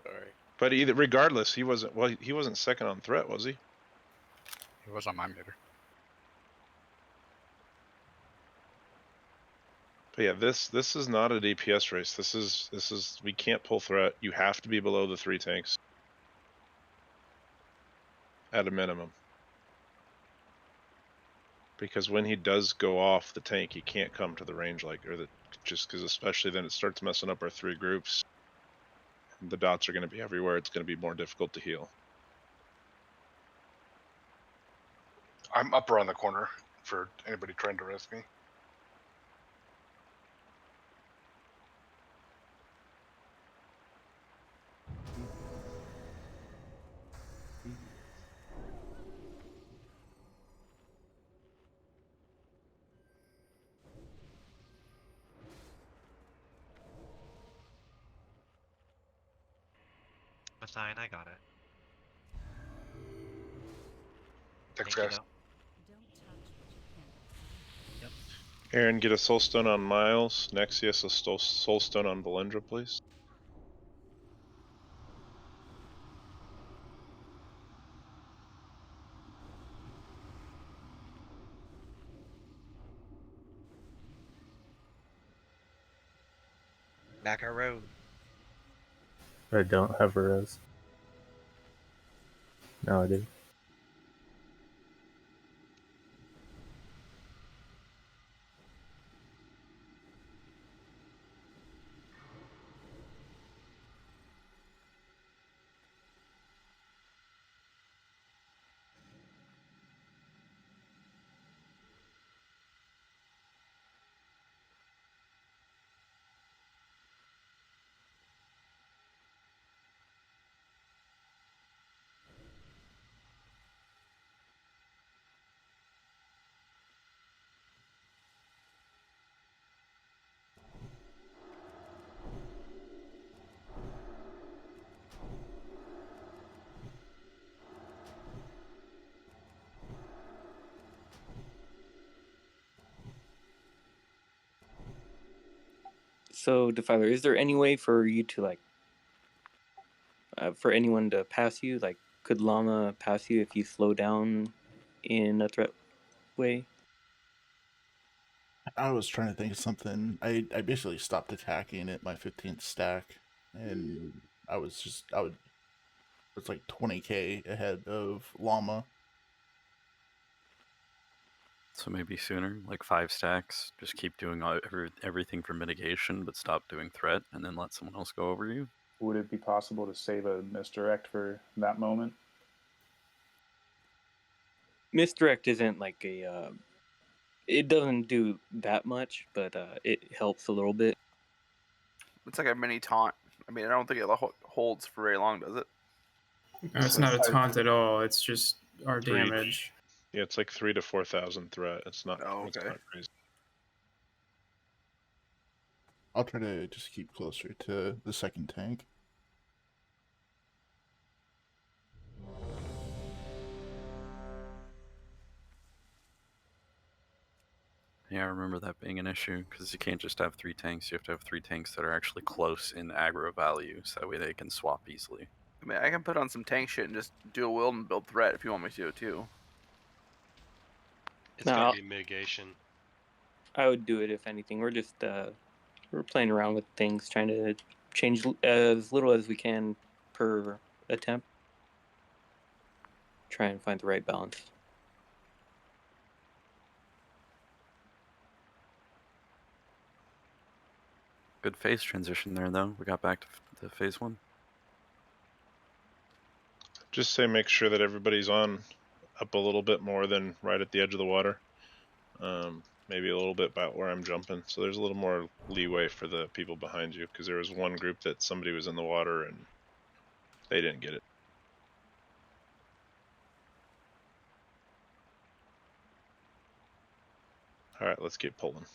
Sorry. But regardless, he wasn't. Well, he wasn't second on threat, was he? He was on my meter. But yeah, this is not a DPS race. This is we can't pull threat. You have to be below the 3 tanks at a minimum. Because when he does go off the tank, he can't come to the range just because especially then it starts messing up our 3 groups. The dots are going to be everywhere. It's going to be more difficult to heal. I'm up around the corner for anybody trying to rest me. Fine, I got it. Thanks, Thank you, guys. though. Yep. Aaron, get a soulstone on Miles. Nexius, a soulstone on Valendra, please. Macaroon. I don't have a res. No, I do. So, Defiler, is there any way for you to for anyone to pass you? Like, could Llama pass you if you slow down in a threat way? I was trying to think of something. I basically stopped attacking at my 15th stack, and I was like 20k ahead of Llama. So maybe sooner, like 5 stacks. Just keep doing everything for mitigation, but stop doing threat, and then let someone else go over you. Would it be possible to save a misdirect for that moment? Misdirect isn't like it doesn't do that much, but it helps a little bit. It's like a mini taunt. I mean, I don't think it holds for very long, does it? No, it's not a taunt at all. It's just our damage. Yeah, it's like 3,000 to 4,000 threat. It's not. Oh, It's okay. not crazy. I'll try to just keep closer to the second tank. Yeah, I remember that being an issue, because you can't just have 3 tanks, you have to have 3 tanks that are actually close in aggro value, so that way they can swap easily. I mean, I can put on some tank shit and just dual wield and build threat if you want me to, too. It's gotta be mitigation. I would do it if anything. We're just we're playing around with things, trying to change as little as we can per attempt. Try and find the right balance. Good phase transition there, though. We got back to phase 1. Just say make sure that everybody's on up a little bit more than right at the edge of the water. Maybe a little bit about where I'm jumping. So there's a little more leeway for the people behind you, because there was one group that somebody was in the water and they didn't get it. All right, let's keep pulling.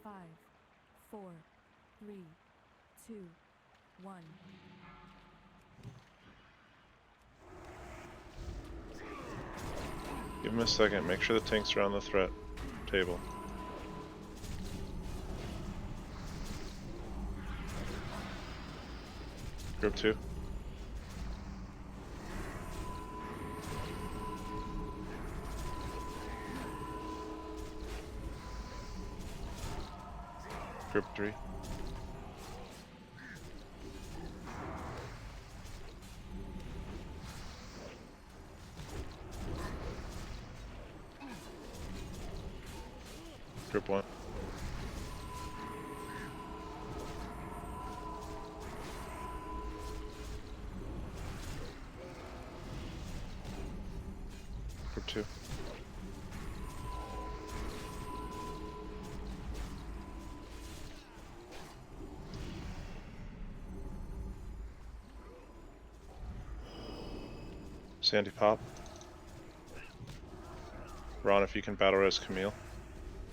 Five, 4, 3, 2, 1. Give him a second. Make sure the tanks are on the threat table. Group 2. Group 3. Group 1. Group 2. Sandy pop. Ron, if you can battle res Camille.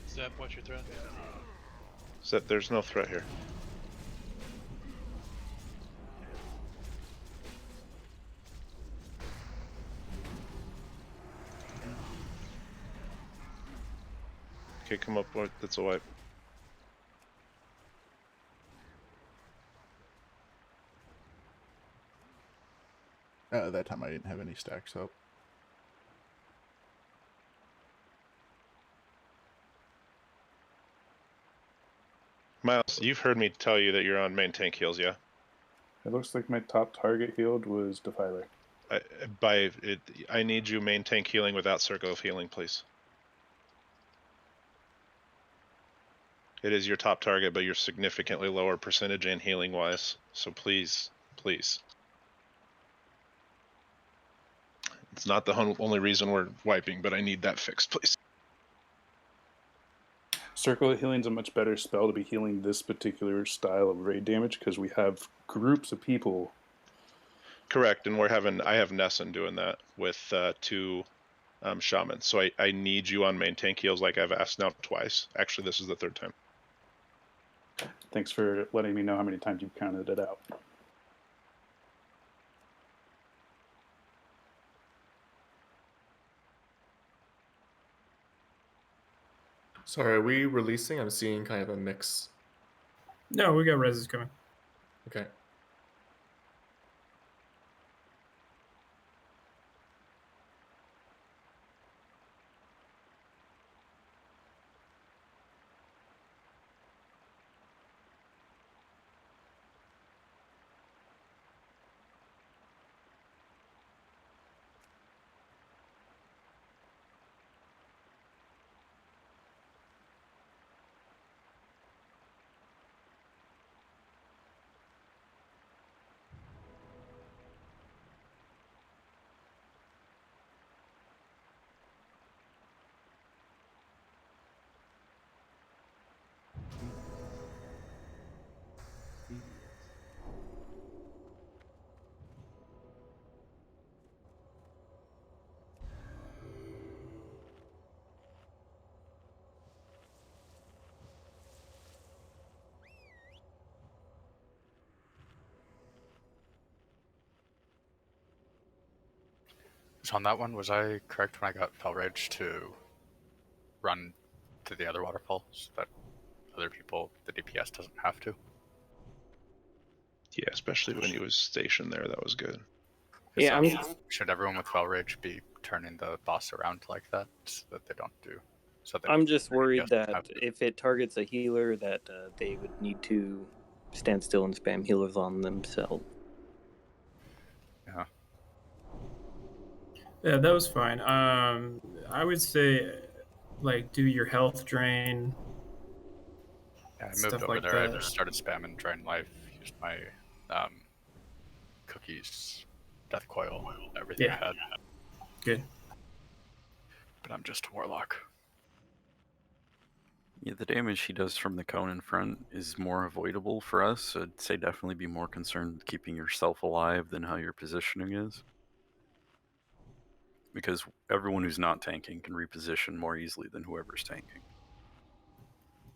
Zep, what's your threat? Zep, there's no threat here. Okay, come up, that's a wipe. That time I didn't have any stacks up. Miles, you've heard me tell you that you're on main tank heals, yeah? It looks like my top target healed was Defiler. I need you main tank healing without circle of healing, please. It is your top target, but you're significantly lower percentage and healing wise. So please, please. It's not the only reason we're wiping, but I need that fixed, please. Circle of Healing is a much better spell to be healing this particular style of raid damage because we have groups of people. Correct, and I have Nessun doing that with 2 shamans. So I need you on main tank heals like I've asked now twice. Actually, this is the 3rd time. Thanks for letting me know how many times you've counted it out. Sorry, are we releasing? I'm seeing kind of a mix. No, we got reses coming. Okay. So on that one, was I correct when I got Felridge to run to the other waterfall so that other people, the DPS doesn't have to? Yeah, especially when he was stationed there, that was good. Yeah, should everyone with Felridge be turning the boss around like that so that they don't do? So that I'm just worried DPS that have to. if it targets a healer, that they would need to stand still and spam healers on themselves. Yeah. Yeah, that was fine. I would say, like, do your health drain. Yeah, I moved Stuff over like there. that. I just started spamming Drain Life, used my cookies, Death Coil, everything Yeah. I had. Good. But I'm just a Warlock. Yeah, the damage he does from the cone in front is more avoidable for us. So I'd say definitely be more concerned with keeping yourself alive than how your positioning is. Because everyone who's not tanking can reposition more easily than whoever's tanking.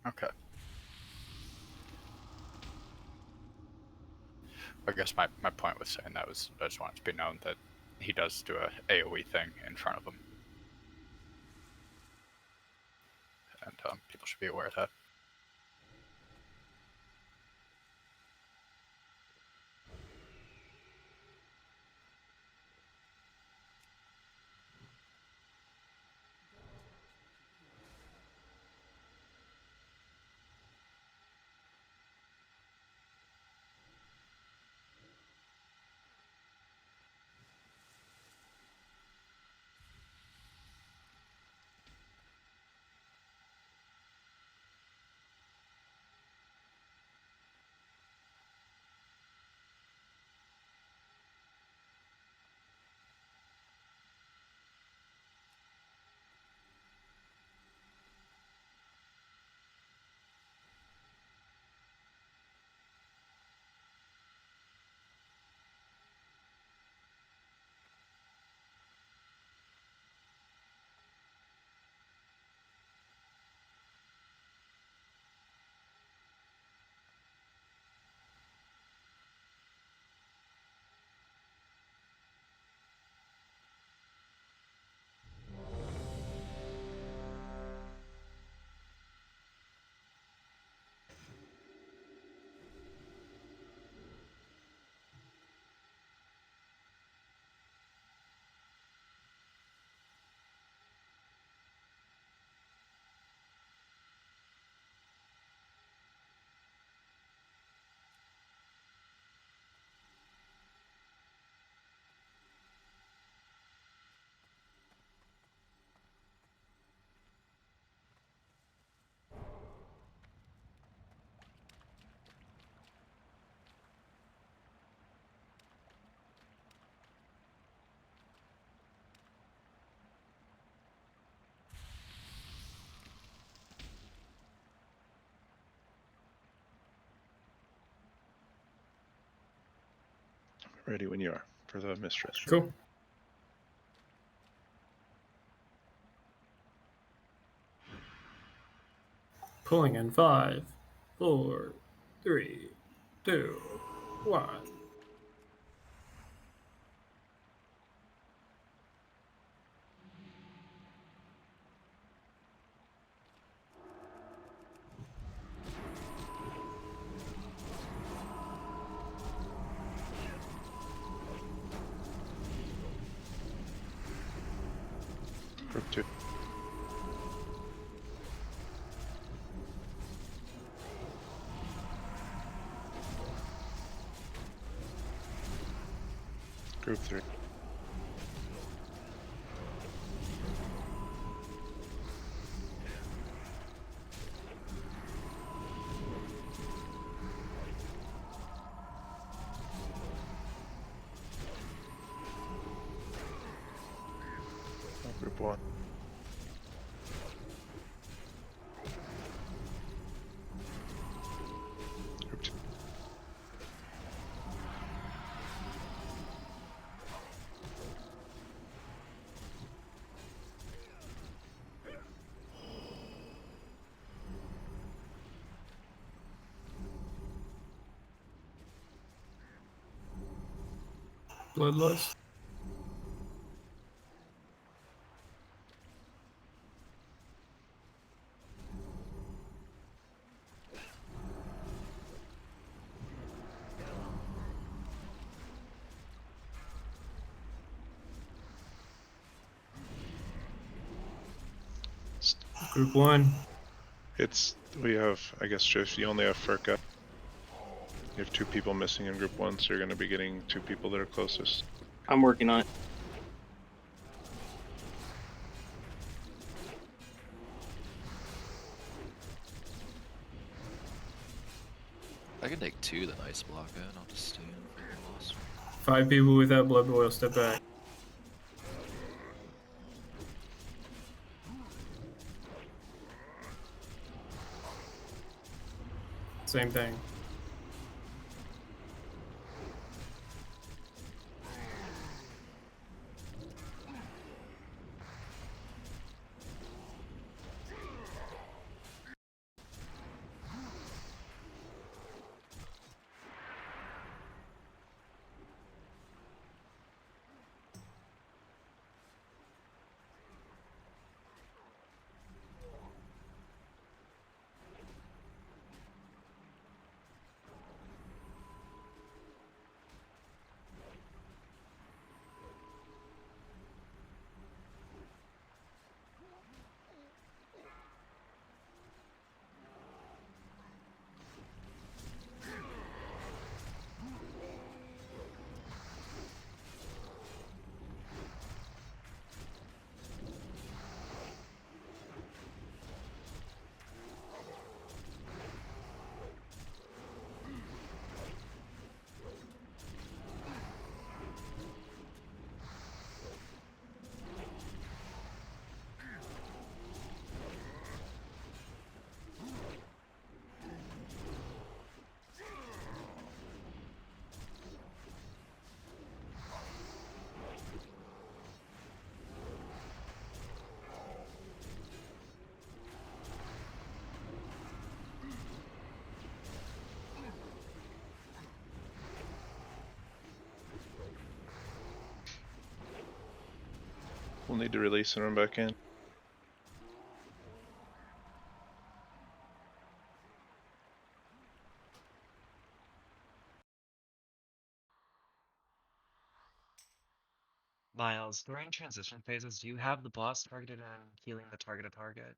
Okay. I guess my point with saying that was I just want it to be known that he does do a AoE thing in front of him. And people should be aware of that. Ready when you are for the mistress. Cool. Pulling in 5, 4, 3, 2, 1. Group 2. Group 3. Group 1. Group 2. Bloodlust. Group 1. We have, I guess, just you only have Furka. You have 2 people missing in group 1, so you're going to be getting 2 people that are closest. I'm working on it. I can take 2 the ice block in. I'll just stay in for the loss. 5 people without blood boil, step back. Same thing. We'll need to release and run back in. Miles, during transition phases, do you have the boss targeted and healing the targeted target?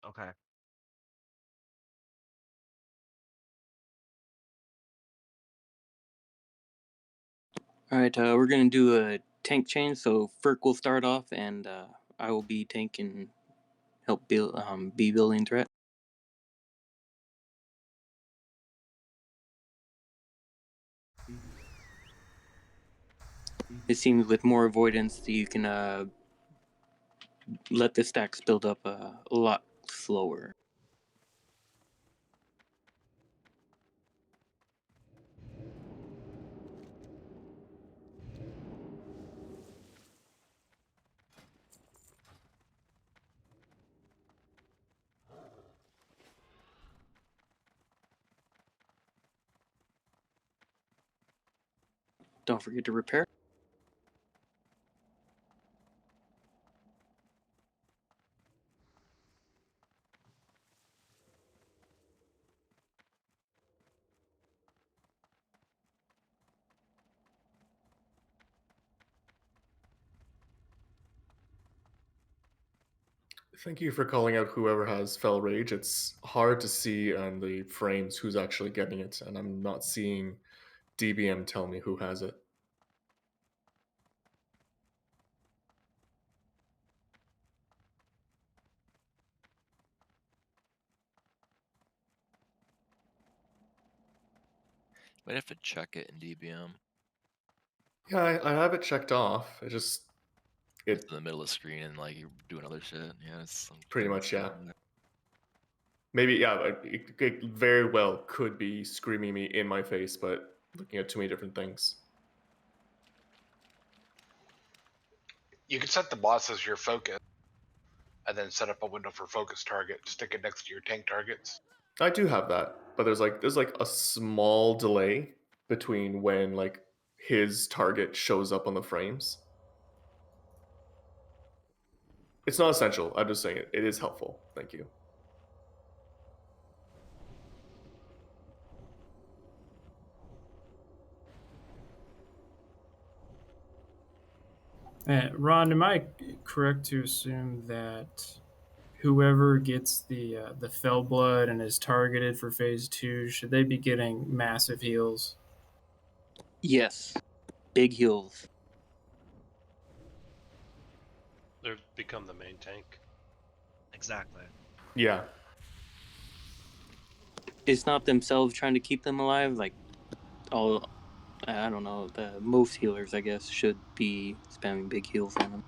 Okay. All right, we're gonna do a tank change. So Ferk will start off, and I will be tank and help build, be building threat. It seems with more avoidance, you can let the stacks build up a lot slower. Don't forget to repair. Thank you for calling out whoever has Fell Rage. It's hard to see on the frames who's actually getting it, and I'm not seeing DBM tell me who has it. Might have to check it in DBM. Yeah, I have it checked off. It just It's in the middle of the screen and like you're doing other shit. Yeah, it's pretty much, yeah. Maybe, yeah, it very well could be screaming me in my face, but looking at too many different things. You can set the boss as your focus, and then set up a window for focus target. Stick it next to your tank targets. I do have that, but there's like a small delay between when like his target shows up on the frames. It's not essential. I'm just saying it is helpful. Thank you. Ron, am I correct to assume that whoever gets the fell blood and is targeted for phase 2, should they be getting massive heals? Yes, big heals. They become the main tank. Exactly. Yeah. It's not themselves trying to keep them alive. Like all, I don't know. The most healers, I guess, should be spamming big heals on them.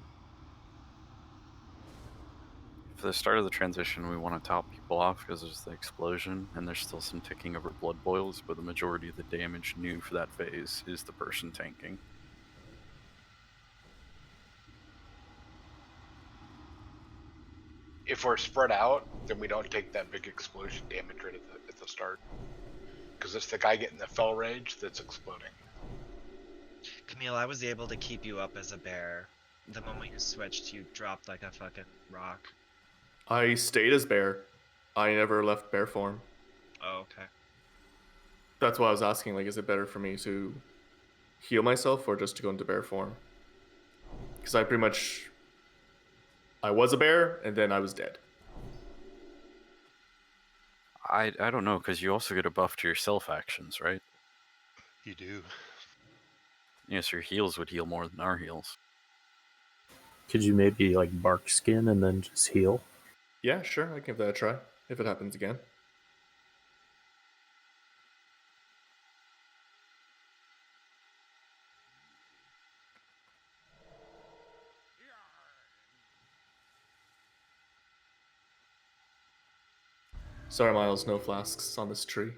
For the start of the transition, we want to top people off because there's the explosion and there's still some ticking over blood boils, but the majority of the damage new for that phase is the person tanking. If we're spread out, then we don't take that big explosion damage right at the start. Because it's the guy getting the fell rage that's exploding. Camille, I was able to keep you up as a bear. The moment you switched, you dropped like a fucking rock. I stayed as bear. I never left bear form. Oh, okay. That's why I was asking, like, is it better for me to heal myself or just to go into bear form? Because I was a bear and then I was dead. I don't know, because you also get a buff to your self actions, right? You do. Yes, your heals would heal more than our heals. Could you maybe like bark skin and then just heal? Yeah, sure, I can give that a try if it happens again. Sorry, Miles, no flasks on this tree.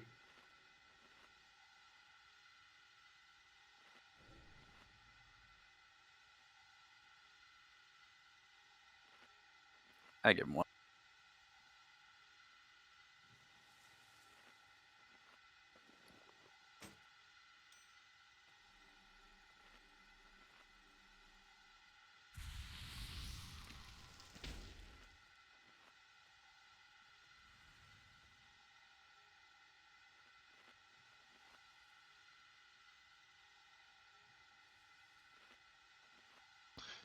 I give him one.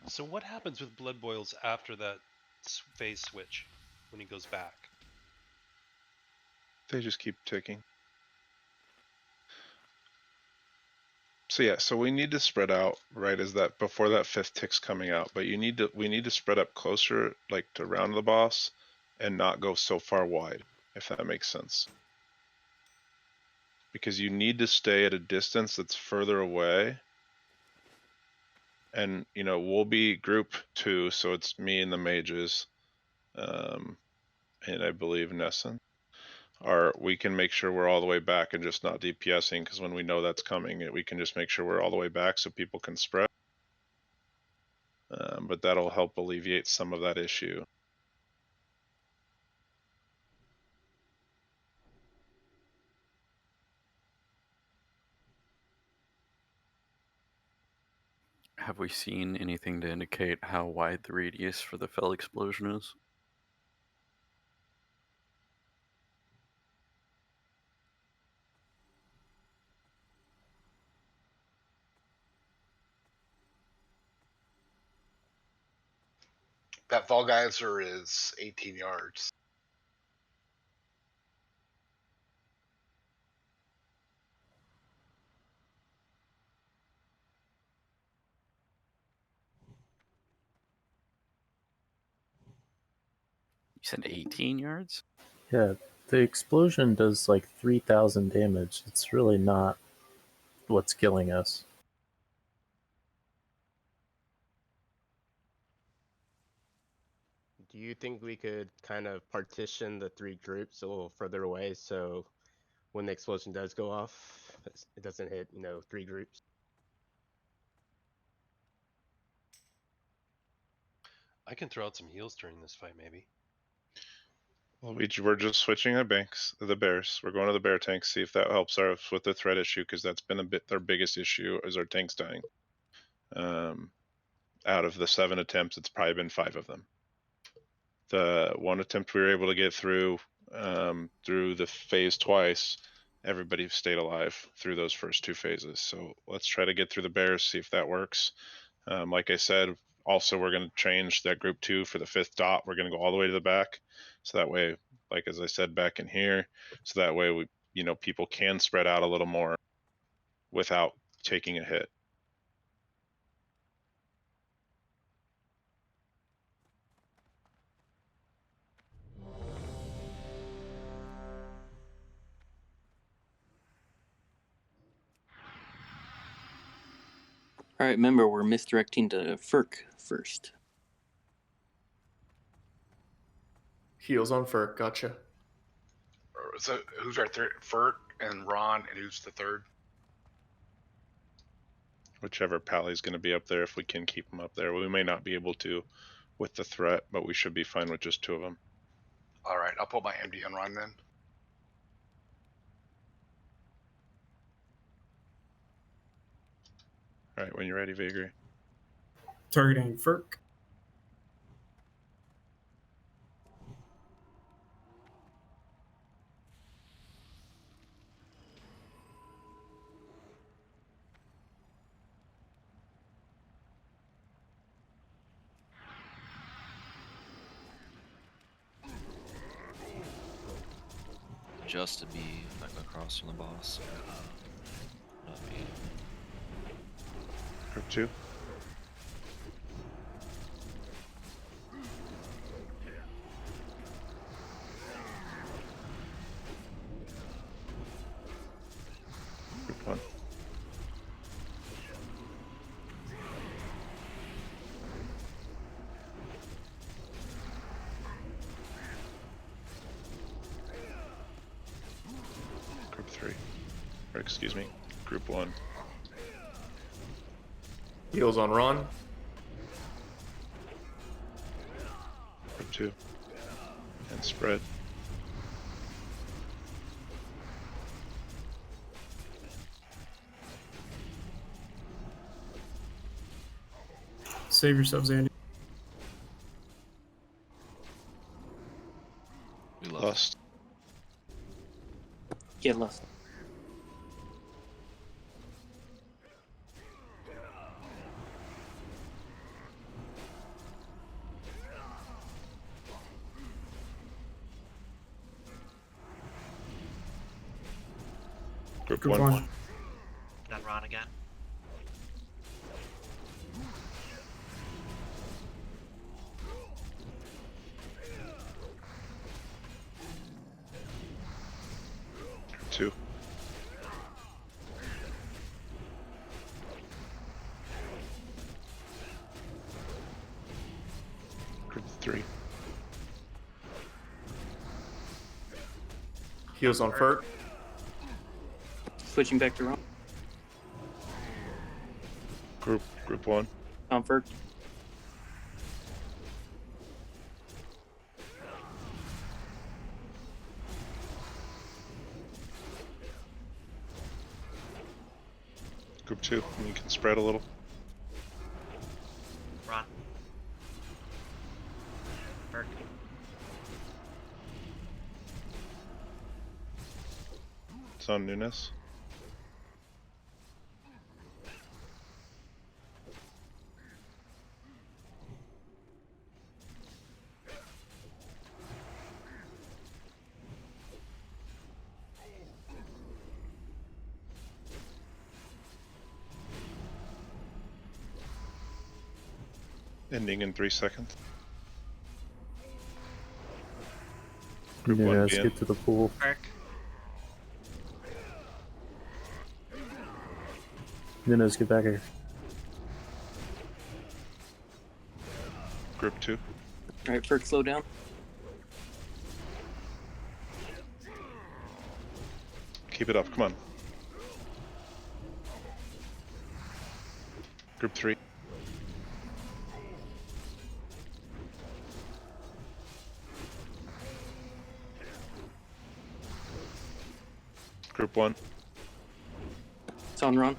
So what happens with blood boils after that phase switch when he goes back? They just keep ticking. So yeah, so we need to spread out, right, as that before that fifth tick's coming out, but we need to spread up closer, like to round the boss and not go so far wide, if that makes sense. Because you need to stay at a distance that's further away and we'll be group 2, so it's me and the mages, and I believe Nessun. We can make sure we're all the way back and just not DPSing, because when we know that's coming, we can just make sure we're all the way back so people can spread. But that'll help alleviate some of that issue. Have we seen anything to indicate how wide the radius for the fell explosion is? That Fall Geyser is 18 yards. You said 18 yards? Yeah, the explosion does like 3,000 damage. It's really not what's killing us. Do you think we could kind of partition the 3 groups a little further away so when the explosion does go off, it doesn't hit, 3 groups? I can throw out some heals during this fight, maybe. Well, we're just switching the bears. We're going to the bear tanks, see if that helps us with the threat issue, because that's been their biggest issue is our tanks dying. Out of the 7 attempts, it's probably been 5 of them. The 1 attempt we were able to get through the phase twice, everybody stayed alive through those first 2 phases. So let's try to get through the bears, see if that works. Like I said, also we're going to change that group 2 for the 5th dot. We're going to go all the way to the back, so that way, like as I said, back in here, so that way we, people can spread out a little more without taking a hit. All right, remember we're misdirecting to Ferk first. Heals on Ferk, gotcha. So who's our third? Fert and Ron, and who's the third? Whichever Pally's going to be up there, if we can keep them up there. We may not be able to with the threat, but we should be fine with just 2 of them. All right, I'll put my MD on Ron then. All right, when you're ready, Vigri. Targeting Ferk. Just to be back across from the boss. Not be. Group 2. Group 1. Group 3. Or excuse me, Group 1. Heals on Ron. Group 2. And spread. Save yourselves, Andy. We lost. Get lost. Group Group 1. 1. That Ron again. Group 2. 3. Heals on Fert. Switching back to Ron. Group 1. Comfort. Group 2. And you can spread a little. Ron. Berk. It's on Nunes. Ending in 3 seconds. Group Yeah, 1 let's begin. get to the pool. Berk. Nunes, get back here. Group 2. Alright, Ferk, slow down. Keep it up, come on. Group 3. Group 1. It's on Ron.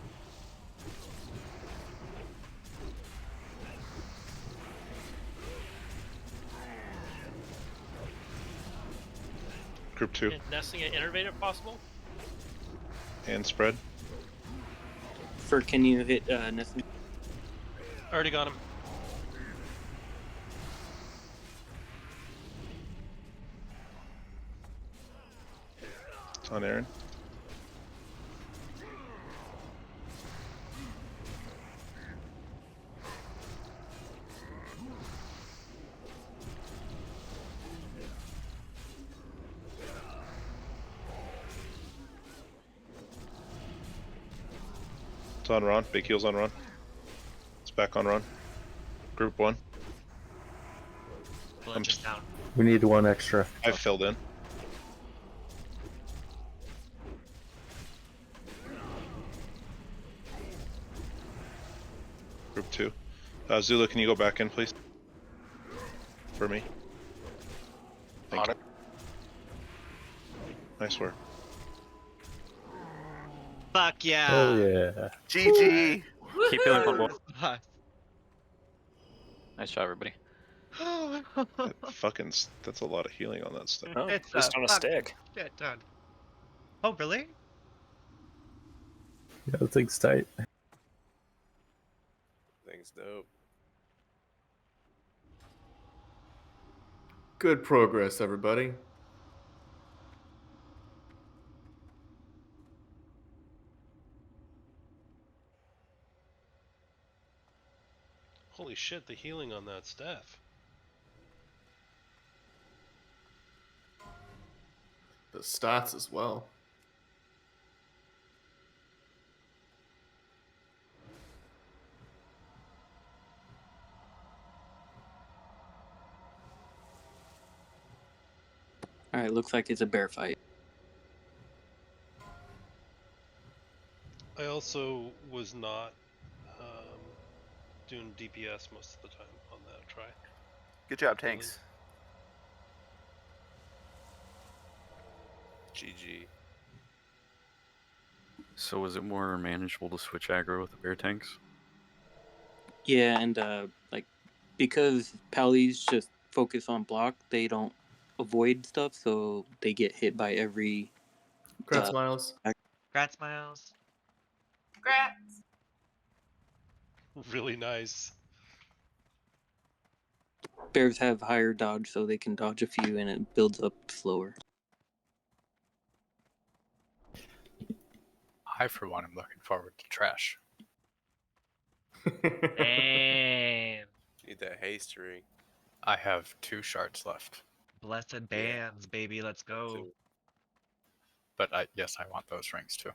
Group 2. Nesting an innervate if possible. And spread. Ferk, can you hit Nesting? Already got him. It's on Aaron. It's on Ron. Big heals on Ron. It's back on Ron. Group 1. Blood just down. We need one extra. I've filled in. Group 2. Zula, can you go back in, please? For me. Thank you. Nice work. Fuck yeah. Oh yeah. GG. Keep feeling football. Fuck. Nice job, everybody. That's a lot of healing on that stuff. Oh, it's just on a fuck stick. Shit done. Oh, really? Yeah, that thing's tight. Thing's dope. Good progress, everybody. Holy shit, the healing on that staff. The stats as well. Alright, looks like it's a bear fight. I also was not doing DPS most of the time on that try. Good job, tanks. GG. So was it more manageable to switch aggro with the bear tanks? Yeah, and like because Pallies just focus on block, they don't avoid stuff, so they get hit by every. Congrats, Miles. Congrats, Miles. Congrats. Really nice. Bears have higher dodge, so they can dodge a few, and it builds up slower. I, for one, am looking forward to trash. Damn. Need that haste ring. I have 2 shards left. Blessed bands, baby. Let's go. But yes, I want those rings too.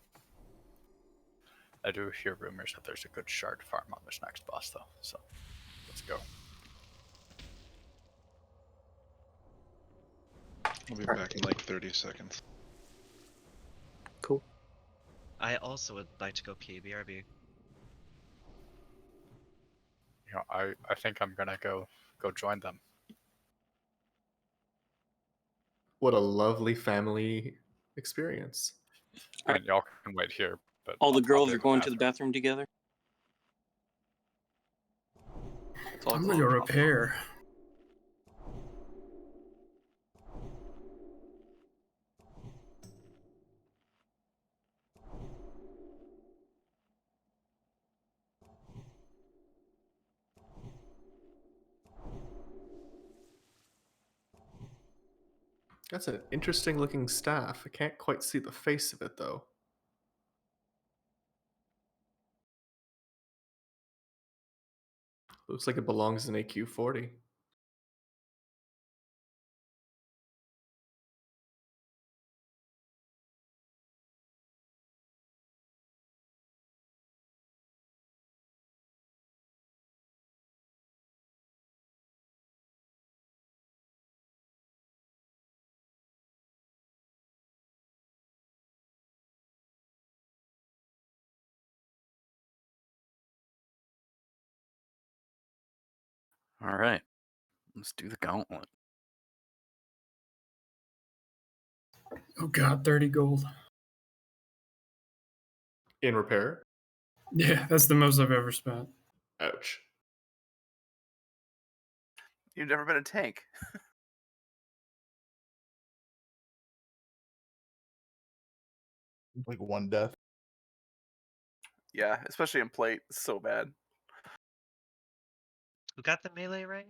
I do hear rumors that there's a good shard farm on this next boss, though. So let's go. I'll be back in like 30 seconds. Cool. I also would like to go pee. BRB. I think I'm gonna go join them. What a lovely family experience. I mean, y'all can wait here, but All the I'll girls be are in going to the bathroom together. all I'm gonna go repair. That's an interesting looking staff. I can't quite see the face of it though. Looks like it belongs in AQ40. All right, let's do the gauntlet. Oh god, 30 gold. In repair? Yeah, that's the most I've ever spent. Ouch. You've never been a tank. Like one death. Yeah, especially in plate. It's so bad. Who got the melee ring?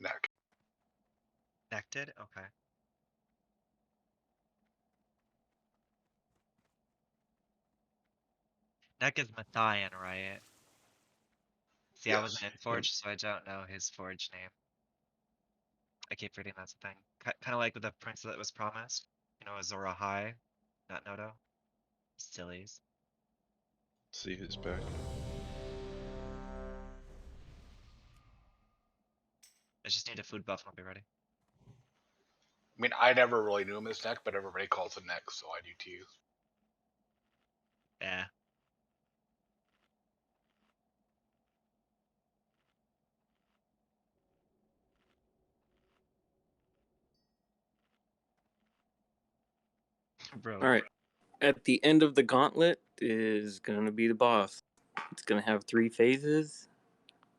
Neck. Neck did? Okay. Neck is Mathian, right? See, I wasn't in Forge, so I don't know his Forge name. I keep forgetting that's a thing. Kind of like with the prince that was promised. You know, Azora High, not Noto. Sillies. See who's back. I just need a food buff and I'll be ready. I mean, I never really knew him as Neck, but everybody calls him Neck, so I do too. Yeah. Bro. All right. At the end of the gauntlet is going to be the boss. It's going to have 3 phases.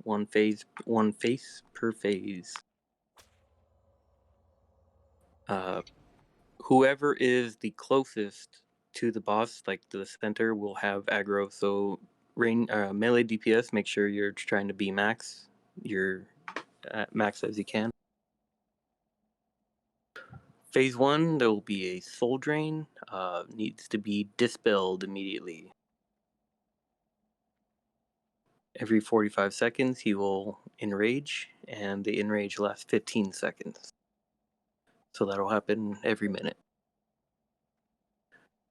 One face per phase. Whoever is the closest to the boss, like the center, will have aggro. So melee DPS, make sure you're trying to be max. You're max as you can. Phase 1, there will be a soul drain. Needs to be dispelled immediately. Every 45 seconds, he will enrage, and the enrage lasts 15 seconds. So that'll happen every minute.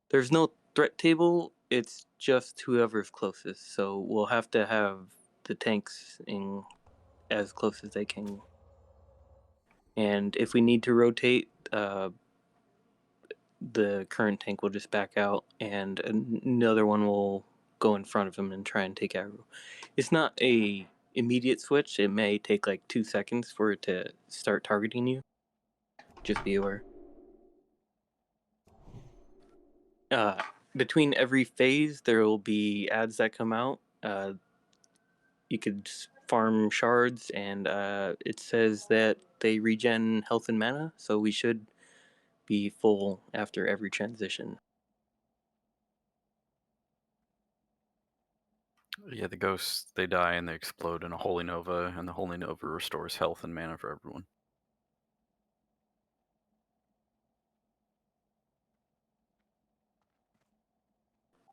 There's no threat table, it's just whoever's closest. So we'll have to have the tanks in as close as they can. And if we need to rotate, the current tank will just back out, and another one will go in front of him and try and take aggro. It's not a immediate switch. It may take like 2 seconds for it to start targeting you. Just be aware. Between every phase, there will be ads that come out. You could farm shards, and it says that they regen health and mana, so we should be full after every transition. Yeah, the ghosts, they die and they explode in a Holy Nova, and the Holy Nova restores health and mana for everyone.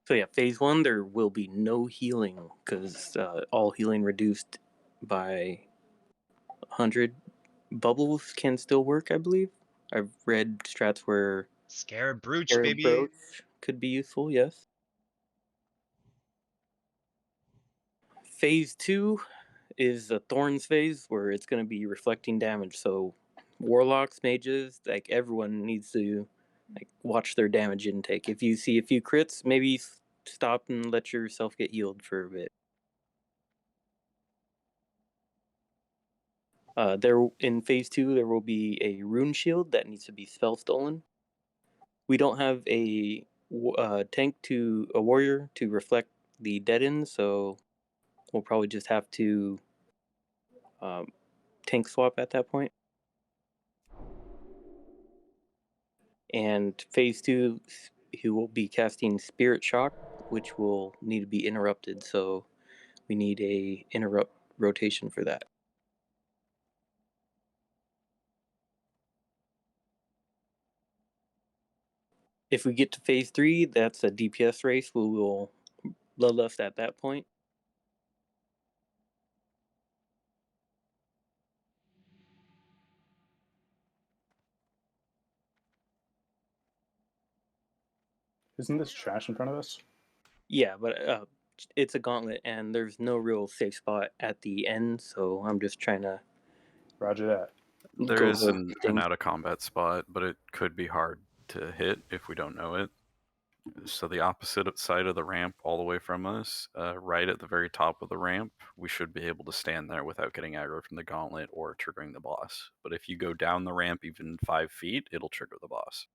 So yeah, phase 1, there will be no healing, because all healing reduced by 100. Bubbles can still work, I believe. I've read strats where Scarab Brooch, Scarab baby. Brooch could be useful, yes. Phase 2 is a Thorns phase where it's going to be reflecting damage. So warlocks, mages, like everyone needs to like watch their damage intake. If you see a few crits, maybe stop and let yourself get healed for a bit. There in phase 2, there will be a rune shield that needs to be spell stolen. We don't have a tank to a warrior to reflect the dead end, so we'll probably just have to tank swap at that point. And phase 2, he will be casting Spirit Shock, which will need to be interrupted, so we need a interrupt rotation for that. If we get to phase 3, that's a DPS race. We will bloodlust at that point. Isn't this trash in front of us? Yeah, but it's a gauntlet, and there's no real safe spot at the end, so I'm just trying to. Roger that. There is an out of combat spot, but it could be hard to hit if we don't know it. So the opposite side of the ramp, all the way from us, right at the very top of the ramp, we should be able to stand there without getting aggro from the gauntlet or triggering the boss. But if you go down the ramp even 5 feet, it'll trigger the boss.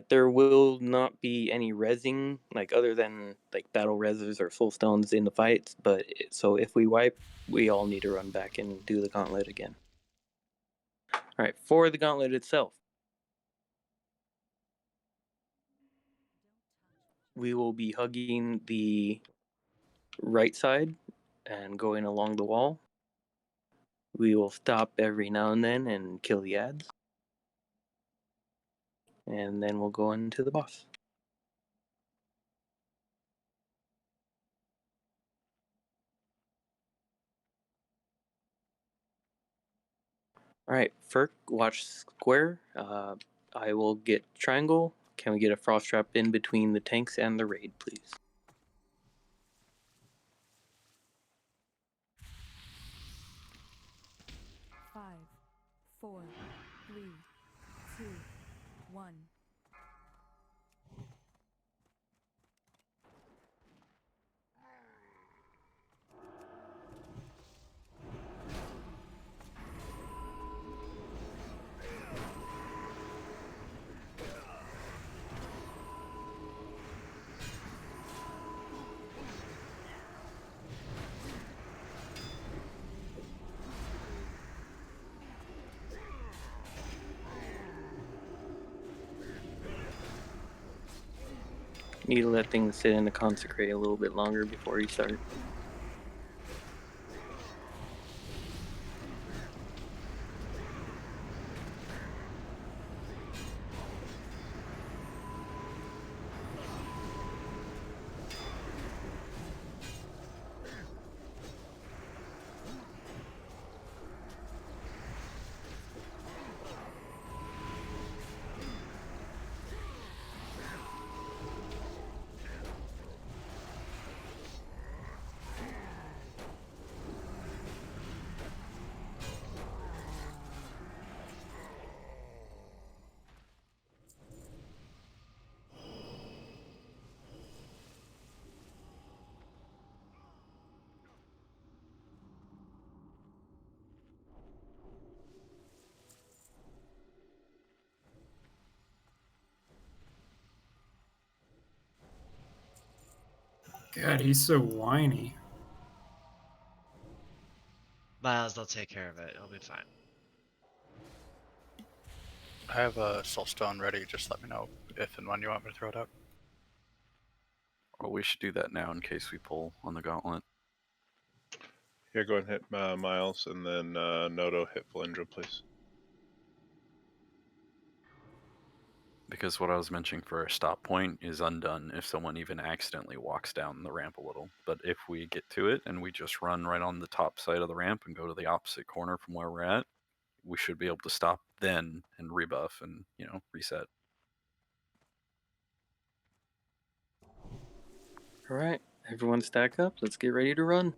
There will not be any rezzing, like other than like battle rezzers or soul stones in the fights. But so if we wipe, we all need to run back and do the gauntlet again. All right, for the gauntlet itself, we will be hugging the right side and going along the wall. We will stop every now and then and kill the ads. And then we'll go into the boss. All right, Ferk, watch square. I will get triangle. Can we get a frost trap in between the tanks and the raid, please? Five, 4, 3, 2, 1. Need to let things sit in the consecrate a little bit longer before you start. God, he's so whiny. Miles, they'll take care of it. It'll be fine. I have a soulstone ready. Just let me know if and when you want me to throw it out. Well, we should do that now in case we pull on the gauntlet. Yeah, go ahead and hit Miles, and then Noto hit Valindra, please. Because what I was mentioning for a stop point is undone if someone even accidentally walks down the ramp a little. But if we get to it and we just run right on the top side of the ramp and go to the opposite corner from where we're at, we should be able to stop then and rebuff and, reset. All right, Everyone stack up. Let's get ready to run.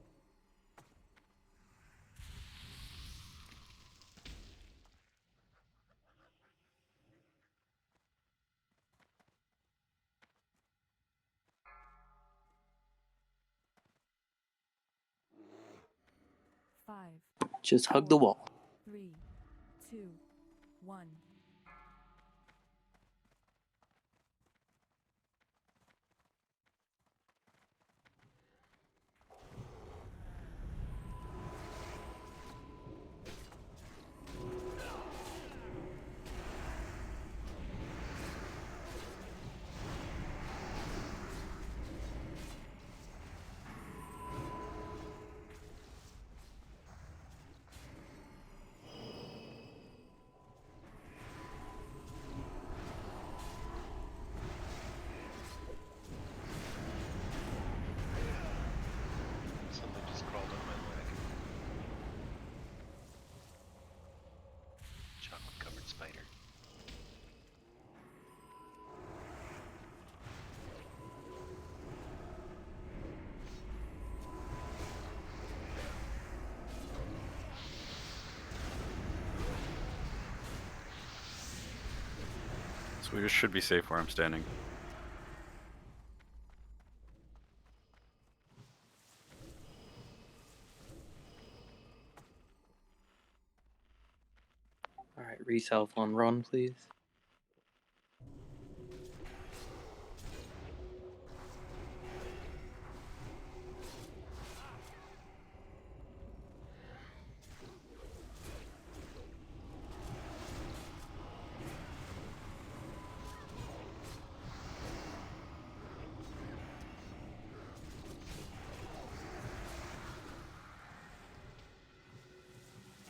Five, Just hug the wall. 3, 2, 1. Something just crawled on my leg. Chocolate covered spider. So we just should be safe where I'm standing. Alright, reself on run, please.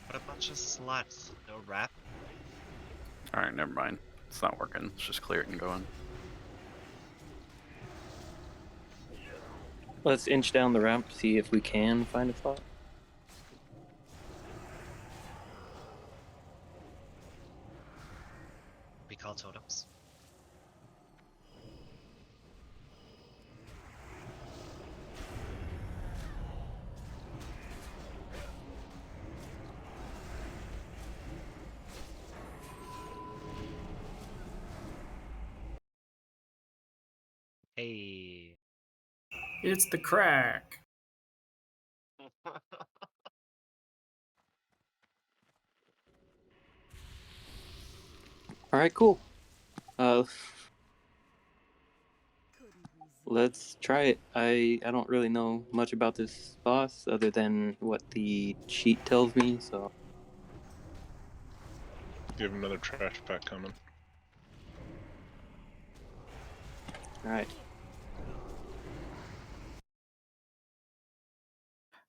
What a bunch of sluts. No rep. Alright, never mind. It's not working. Let's just clear it and go in. Let's inch down the ramp, see if we can find a spot. We call totems. Hey. It's the crack. Alright, cool. Let's try it. I don't really know much about this boss other than what the sheet tells me, so You have another trash pack coming. alright.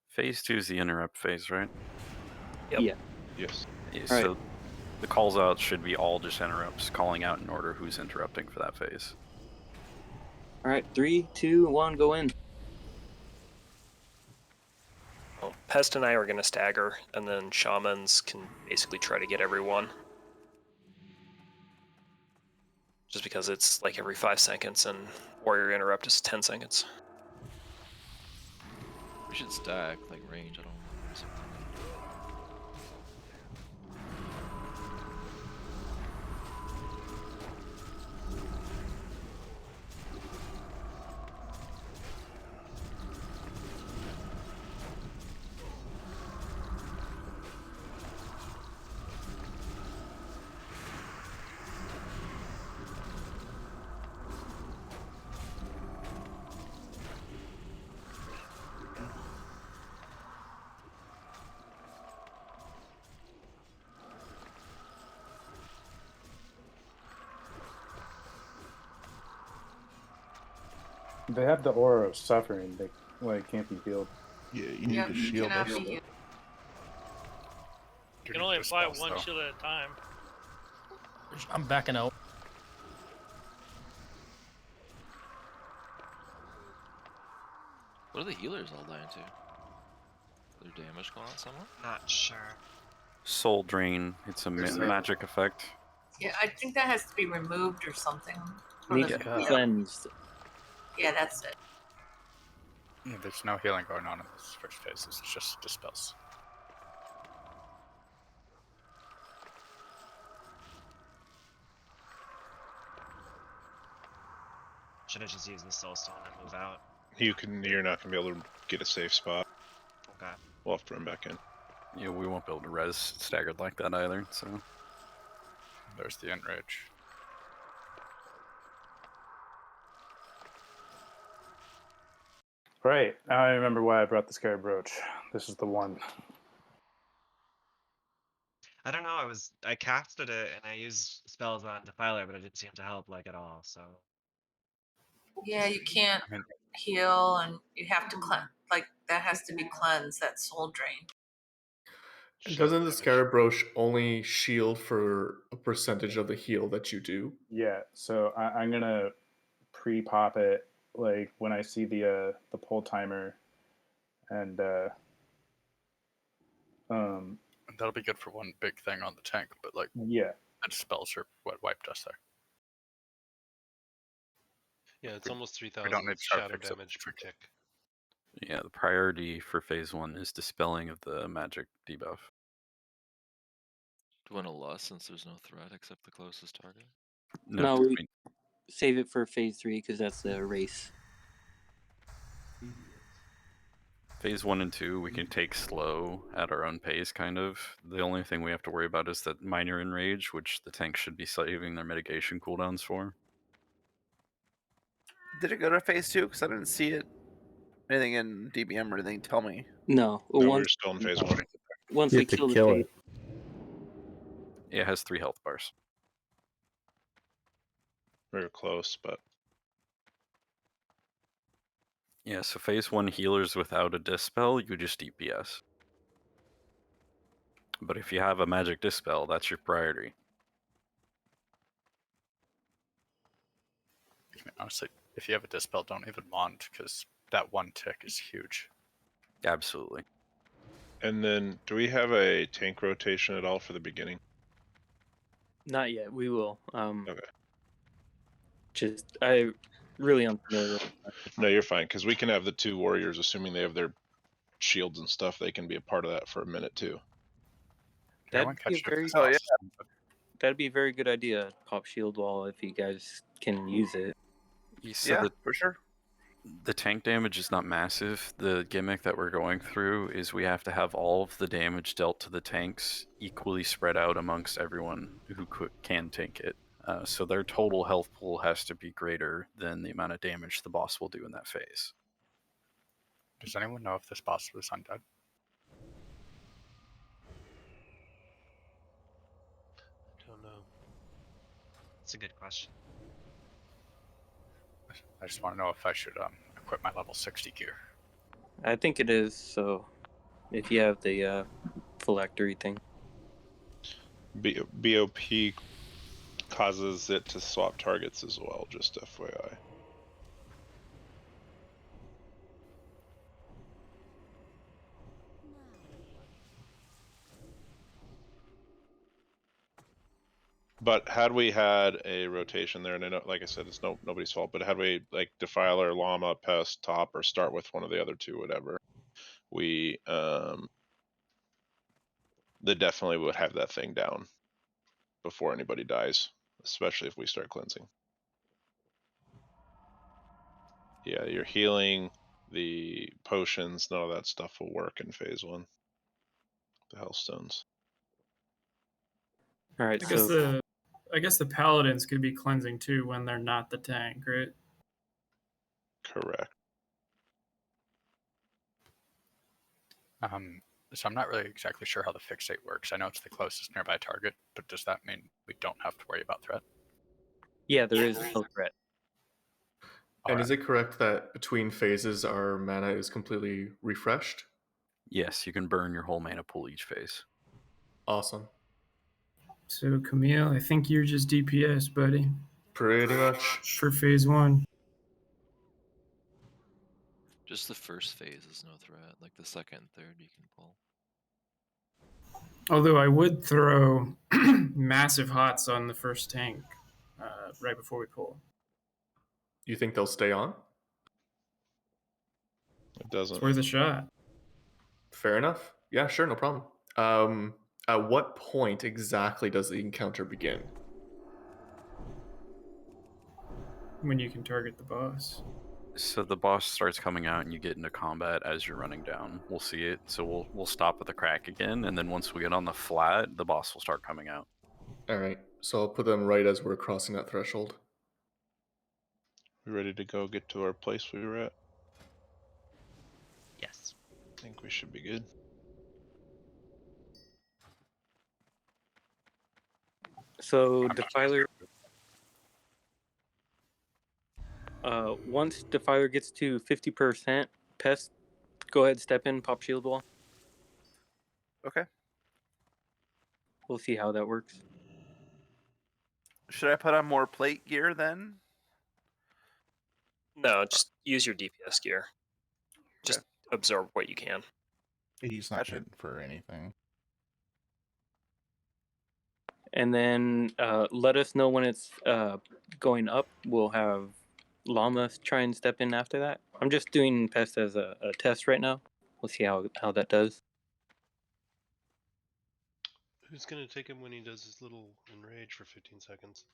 Phase 2 is the interrupt phase, right? Yep. Yeah. Yes. Yeah, Alright. so the calls out should be all just interrupts, calling out in order who's interrupting for that phase. Alright, 3, 2, 1, go in. Well, Pest and I are going to stagger, and then Shamans can basically try to get everyone. Just because it's like every 5 seconds, and Warrior Interrupt is 10 seconds. We should stack, like range, I don't know, or something. They have the aura of suffering. They can't be healed. Yeah, you need to shield us. You can only apply one shield at a time. I'm backing out. What are the healers all dying to? Is there damage going on somewhere? Not sure. Soul Drain, it's a magic effect. Yeah, I think that has to be removed or something. Need to cleanse. Yeah, that's it. Yeah, there's no healing going on in this first phase. It's just dispels. Should I just use the soulstone and move out? You're not gonna be able to get a safe spot. Okay. We'll have to run back in. Yeah, we won't be able to res staggered like that either. So there's the enrage. Right. Now I remember why I brought the Scarab Brooch. This is the one. I don't know. I casted it and I used spells on Defiler, but it didn't seem to help like at all. So Yeah, you can't heal, and you have to cleanse. Like that has to be cleansed. That soul drain. And doesn't the Scarab Brooch only shield for a percentage of the heal that you do? Yeah, so I'm gonna pre-pop it like when I see the pull timer, and that'll be good for one big thing on the tank, but like yeah, that spells are what wiped us there. Yeah, it's almost 3,000 don't need shadow fix it. damage per tick. yeah, the priority for phase 1 is dispelling of the magic debuff. Do you want to loss since there's no threat except the closest target? No, we save it for phase 3 because that's the race. Phase 1 and 2 we can take slow at our own pace, kind of. The only thing we have to worry about is that minor enrage, which the tank should be saving their mitigation cooldowns for. Did it go to phase 2? Because I didn't see it. Anything in DBM or anything tell me. No, we're still in phase 1. Once You we have to kill the kill phase, it. Yeah, it has 3 health bars. We're close, but Yeah, so phase 1 healers without a dispel, you just DPS. But if you have a magic dispel, that's your priority. I mean, honestly, if you have a dispel, don't even wand, because that one tick is huge. Absolutely. And then, do we have a tank rotation at all for the beginning? not yet. We will. Okay. Just I really unfamiliar. No, you're fine, because we can have the 2 warriors, assuming they have their shields and stuff. They can be a part of that for a minute too. That'd be a very that'd be a very good idea. Pop shield wall if you guys can use it. You said that for sure. The tank damage is not massive. The gimmick that we're going through is we have to have all of the damage dealt to the tanks equally spread out amongst everyone who can tank it. So their total health pool has to be greater than the amount of damage the boss will do in that phase. Does anyone know if this boss was undead? Don't know. That's a good question. I just want to know if I should equip my level 60 gear. I think it is. So, if you have the phylactery thing, BOP causes it to swap targets as well. Just FYI. But had we had a rotation there, and I know, like I said, it's nobody's fault, but had we like Defiler, Llama, Pest, Top, or start with one of the other 2, whatever, we they definitely would have that thing down before anybody dies, especially if we start cleansing. Yeah, your healing, the potions, none of that stuff will work in phase 1. The Hellstones. all right. I guess the paladins could be cleansing too when they're not the tank, right? Correct. So I'm not really exactly sure how the fixate works. I know it's the closest nearby target, but does that mean we don't have to worry about threat? Yeah, there is no threat. And is it correct that between phases our mana is completely refreshed? Yes, you can burn your whole mana pool each phase. Awesome. So Camille, I think you're just DPS, buddy. Pretty much. For phase 1. Just the first phase is no threat. Like the second and third you can pull. Although I would throw massive hots on the first tank right before we pull. You think they'll stay on? It doesn't. It's worth a shot. Fair enough. Yeah, sure, no problem. At what point exactly does the encounter begin? When you can target the boss. So the boss starts coming out, and you get into combat as you're running down. We'll see it. So we'll stop at the crack again, and then once we get on the flat, the boss will start coming out. All right, so I'll put them right as we're crossing that threshold. We ready to go get to our place we were at? Yes. I think we should be good. So Defiler, once Defiler gets to 50%, Pest, go ahead, step in, pop shield wall. Okay. We'll see how that works. Should I put on more plate gear then? No, just use your DPS gear. Just absorb what you can. He's not hitting for anything. And then let us know when it's going up. We'll have Llama try and step in after that. I'm just doing Pest as a test right now. We'll see how that does. Who's gonna take him when he does his little enrage for 15 seconds?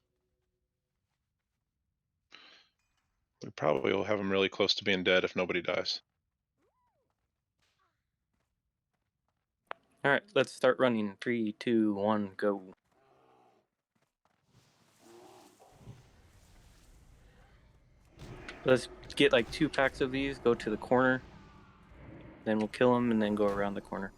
We probably will have him really close to being dead if nobody dies. All right, let's start running. 3, 2, 1, go. Let's get like 2 packs of these, go to the corner, then we'll kill them and then go around the corner.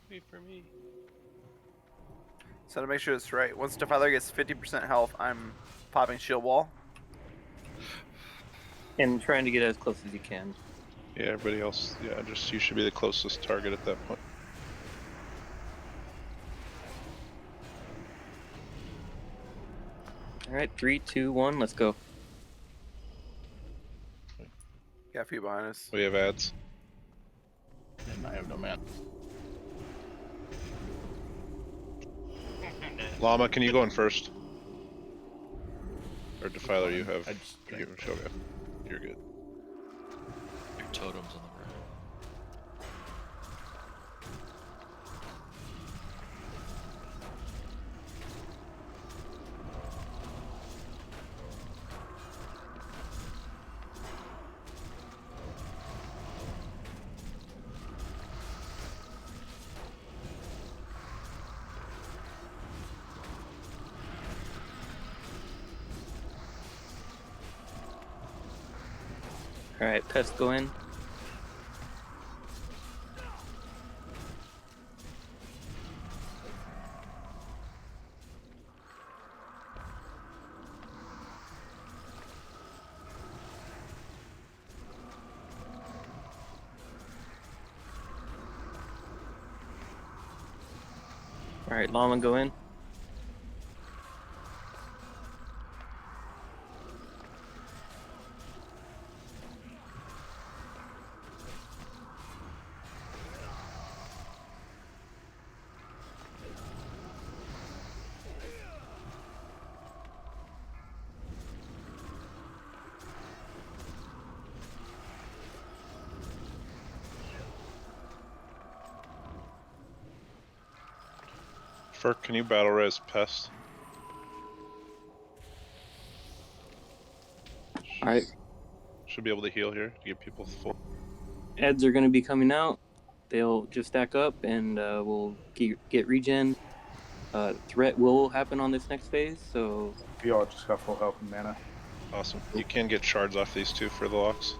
Wait for me. So to make sure it's right, once Defiler gets 50% health, I'm popping shield wall. And trying to get as close as you can. Yeah, everybody else, yeah, just you should be the closest target at that point. All right, 3, 2, 1, let's go. Got a few behind us. We have ads. And I have no man. Llama, can you go in first? Or Defiler, you have. You're good. Your totem's on the ground. All right, Pest, go in. All right, Llama, go in. Ferk, can you battle res Pest? All right. Should be able to heal here to get people full. Eds are going to be coming out. They'll just stack up and we'll get regen. Threat will happen on this next phase, so... You all just got full health and mana. Awesome. You can get shards off these two for the locks.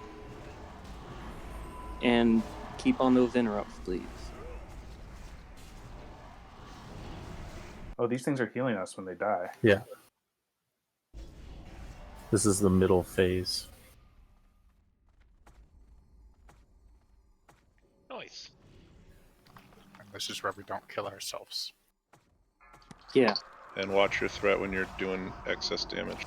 And keep on those interrupts, please. Oh, these things are healing us when they die. Yeah. This is the middle phase. This is where we don't kill ourselves. Yeah. And watch your threat when you're doing excess damage.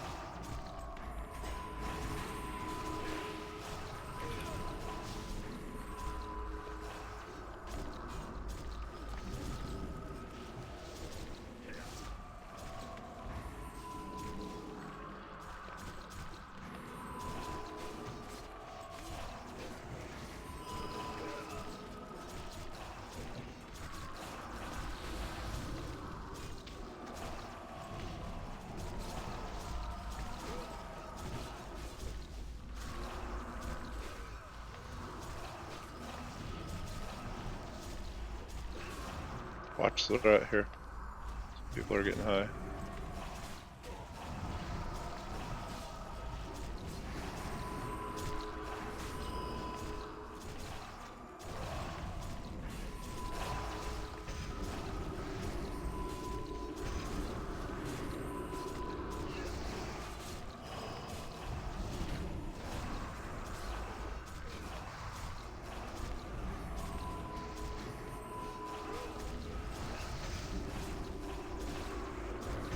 Watch the threat here. People are getting high.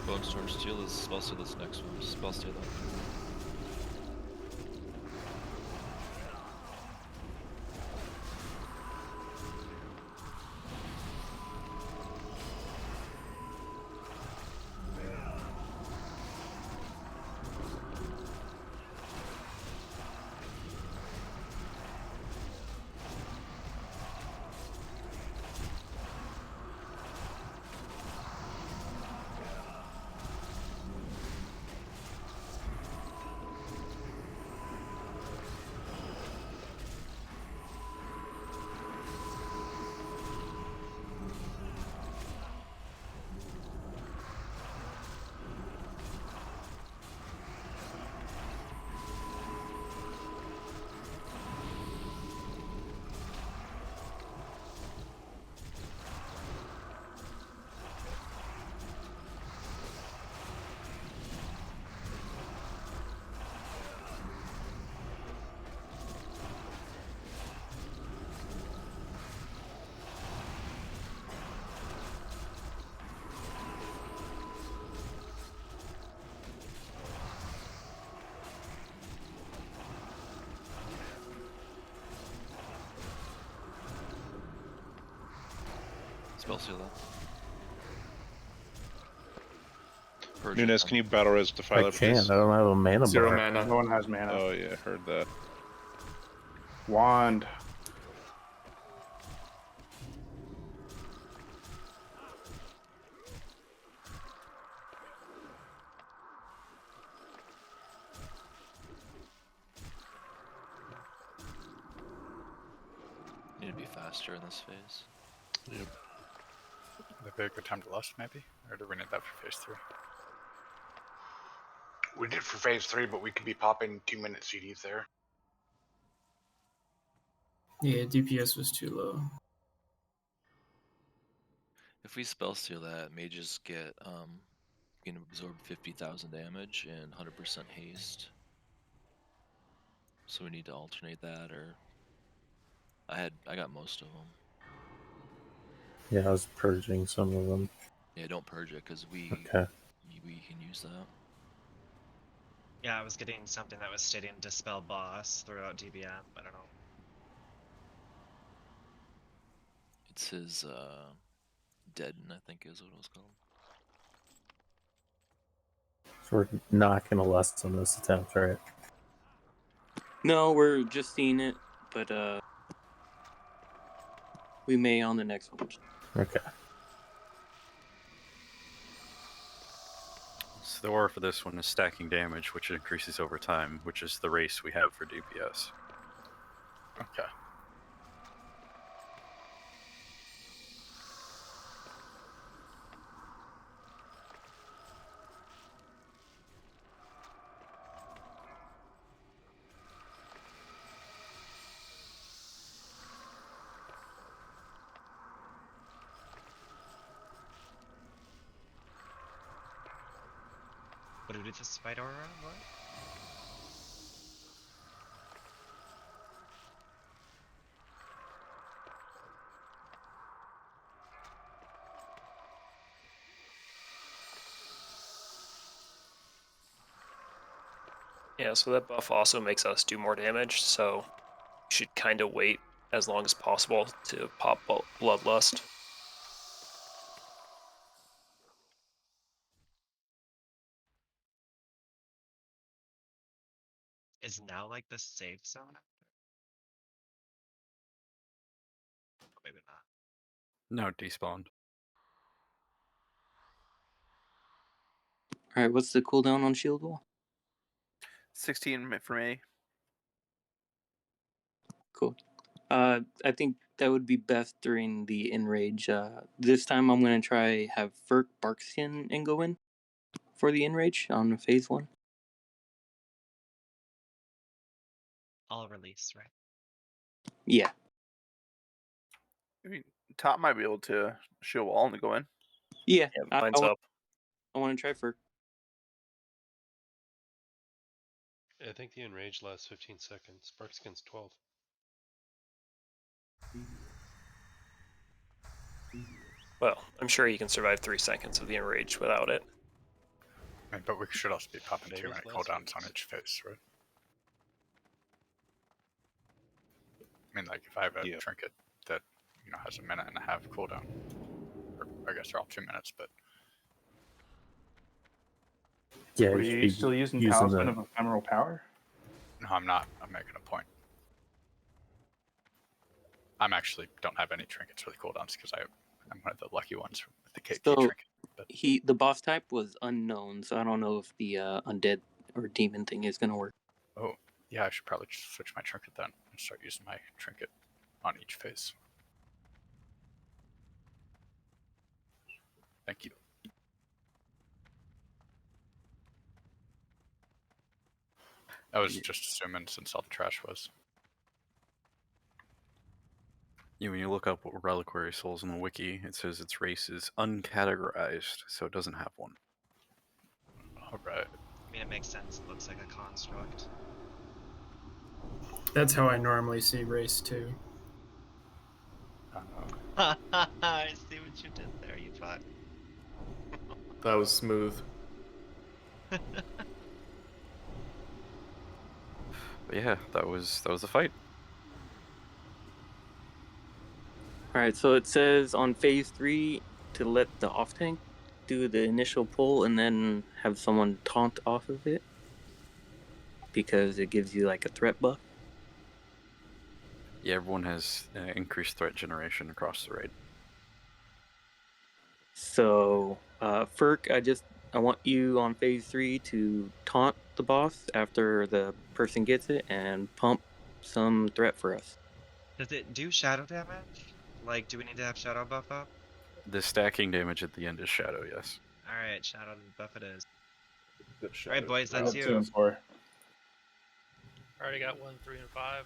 Bone Storm Steel is spell steal this next one. Spell steal that. Spell seal that. Nunez, can you battle res Defiler, I can't. please? I don't have a mana Zero bar. mana. No one has mana. Oh yeah, heard that. Wand. Need to be faster in this phase. Yep. Would be a good time to lust, maybe? Or do we need that for phase 3? We did for phase 3, but we could be popping 2-minute CDs there. Yeah, DPS was too low. If we spell steal that, mages get you can absorb 50,000 damage and 100% haste. So we need to alternate that, or I got most of them. Yeah, I was purging some of them. Yeah, don't purge it because we Okay. we can use that. Yeah, I was getting something that was stating dispel boss throughout DBM. I don't know. It's his deaden, I think is what it was called. So we're not gonna lust on this attempt, right? No, we're just seeing it, but we may on the next one. Okay. So the aura for this one is stacking damage, which increases over time, which is the race we have for DPS. Okay. What do we do with the spider aura? What? Yeah, so that buff also makes us do more damage, so you should kind of wait as long as possible to pop Bloodlust. Is now like the safe zone? Maybe not. No, it despawned. All right, what's the cooldown on shield wall? 16 for me. Cool. I think that would be best during the enrage. This time I'm gonna try have Furk, Barkskin, and go in for the enrage on phase 1. All release, right? Yeah. I mean, Top might be able to shield wall and go in. Yeah. Mine's up. I want to try Furk. I think the enrage lasts 15 seconds. Sparkskin's 12. Well, I'm sure you can survive 3 seconds of the enrage without it. I mean, but we should also be popping Same 2 as minute last cooldowns on phase. each phase, right? I mean, like if I have a trinket that has a minute and a half cooldown, or I guess they're all 2 minutes, but Yeah, Were you should you be still using using Talisman the. of Ephemeral Power? no, I'm not. I'm making a point. I'm actually don't have any trinkets with cooldowns because I'm one of the lucky ones with the KP So trinket. But the boss type was unknown, so I don't know if the undead or demon thing is gonna work. oh yeah, I should probably just switch my trinket then and start using my trinket on each phase. Thank you. I was just assuming since all the trash was. Yeah, when you look up reliquary souls in the wiki, it says its race is uncategorized, so it doesn't have one. Alright. I mean, it makes sense. It looks like a construct. That's how I normally see race 2. I see what you did there, you fuck. That was smooth. But yeah, that was the fight. All right, so it says on phase 3 to let the off tank do the initial pull and then have someone taunt off of it because it gives you like a threat buff. Yeah, everyone has increased threat generation across the raid. So, Furk, I want you on phase 3 to taunt the boss after the person gets it and pump some threat for us. Does it do shadow damage? Like, do we need to have shadow buff up? The stacking damage at the end is shadow, yes. Alright, shadow buff it is. Good Alright, boys, I that's got 2 you. and 4. I already got 1, 3, and 5.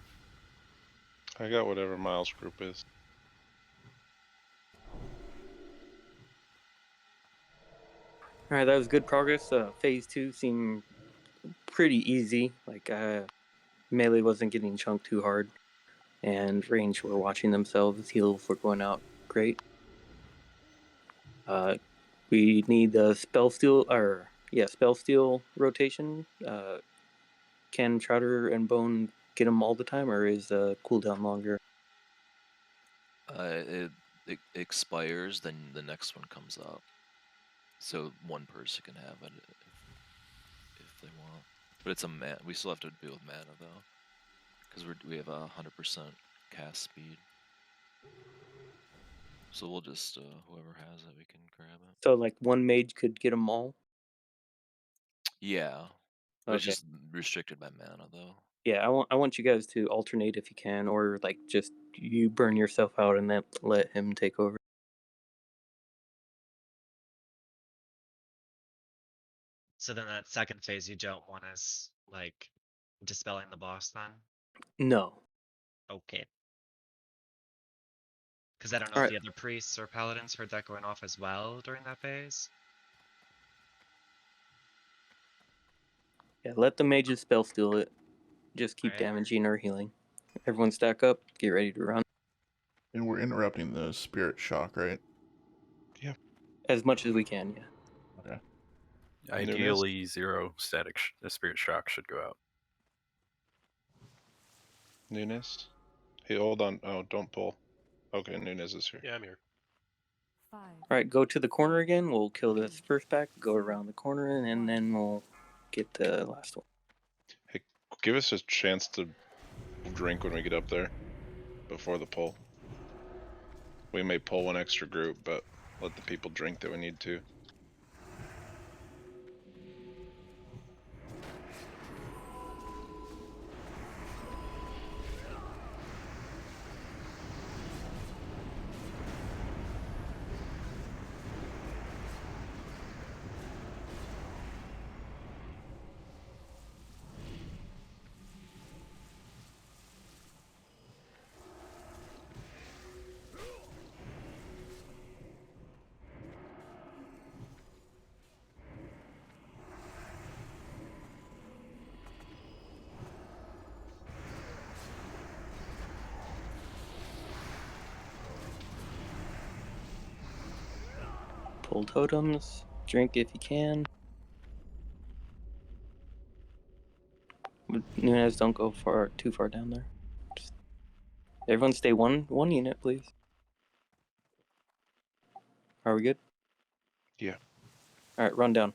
I got whatever Miles' group is. All right, that was good progress. Phase 2 seemed pretty easy. Like, melee wasn't getting chunked too hard, and range were watching themselves. Heals were going out great. We need the spell steal rotation. Can Trotter and Bone get them all the time, or is the cooldown longer? It expires, then the next one comes up. So one person can have it if they want. But it's a man. We still have to deal with mana though, because we have 100% cast speed. So we'll just whoever has it, we can grab it. So like one mage could get them all. Yeah, but it's Okay. just restricted by mana though. Yeah, I want you guys to alternate if you can, or like just you burn yourself out and then let him take over. So then that second phase you don't want us, like, dispelling the boss then? No. Okay. Because I don't know All if right. the other priests or paladins heard that going off as well during that phase. Yeah, let the mages spell steal it. Just keep Alright. damaging or healing. Everyone stack up. Get ready to run. And we're interrupting the spirit shock, right? Yeah. As much as we can, yeah. Okay. Ideally, 0 static spirit shock should go out. Nunes. Hey, hold on. Oh, don't pull. Okay, Nunes is here. Yeah, I'm here. 5. All right, go to the corner again. We'll kill this first pack, go around the corner, and then we'll get the last one. Hey, give us a chance to drink when we get up there before the pull. We may pull one extra group, but let the people drink that we need to. Pull totems. Drink if you can. Nunes, don't go too far down there. Just, everyone stay one unit, please. Are we good? Yeah. All right, run down.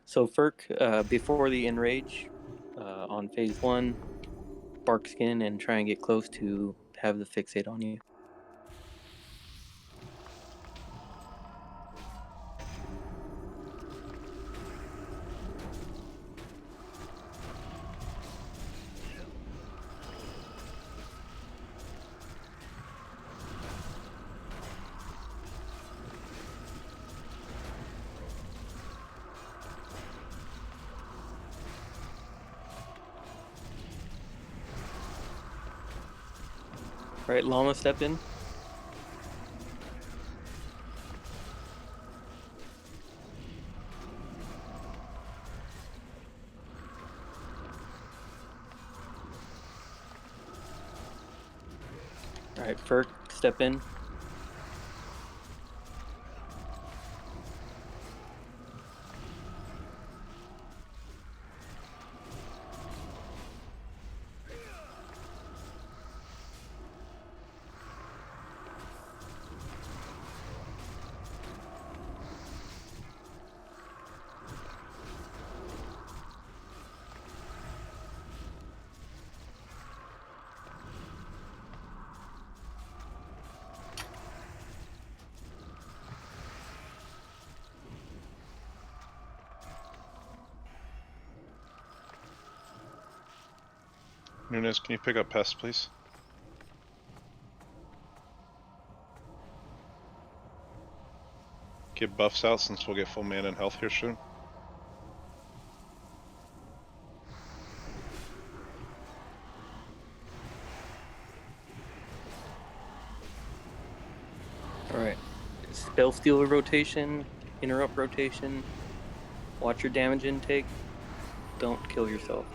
So Ferk, before the enrage, on phase 1, bark skin and try and get close to have the fixate on you. All right, Llama, step in. All right, Ferk, step in. Nunes, can you pick up Pest, please? Get buffs out since we'll get full mana and health here soon. All right, spell stealer rotation, interrupt rotation. Watch your damage intake. Don't kill yourself.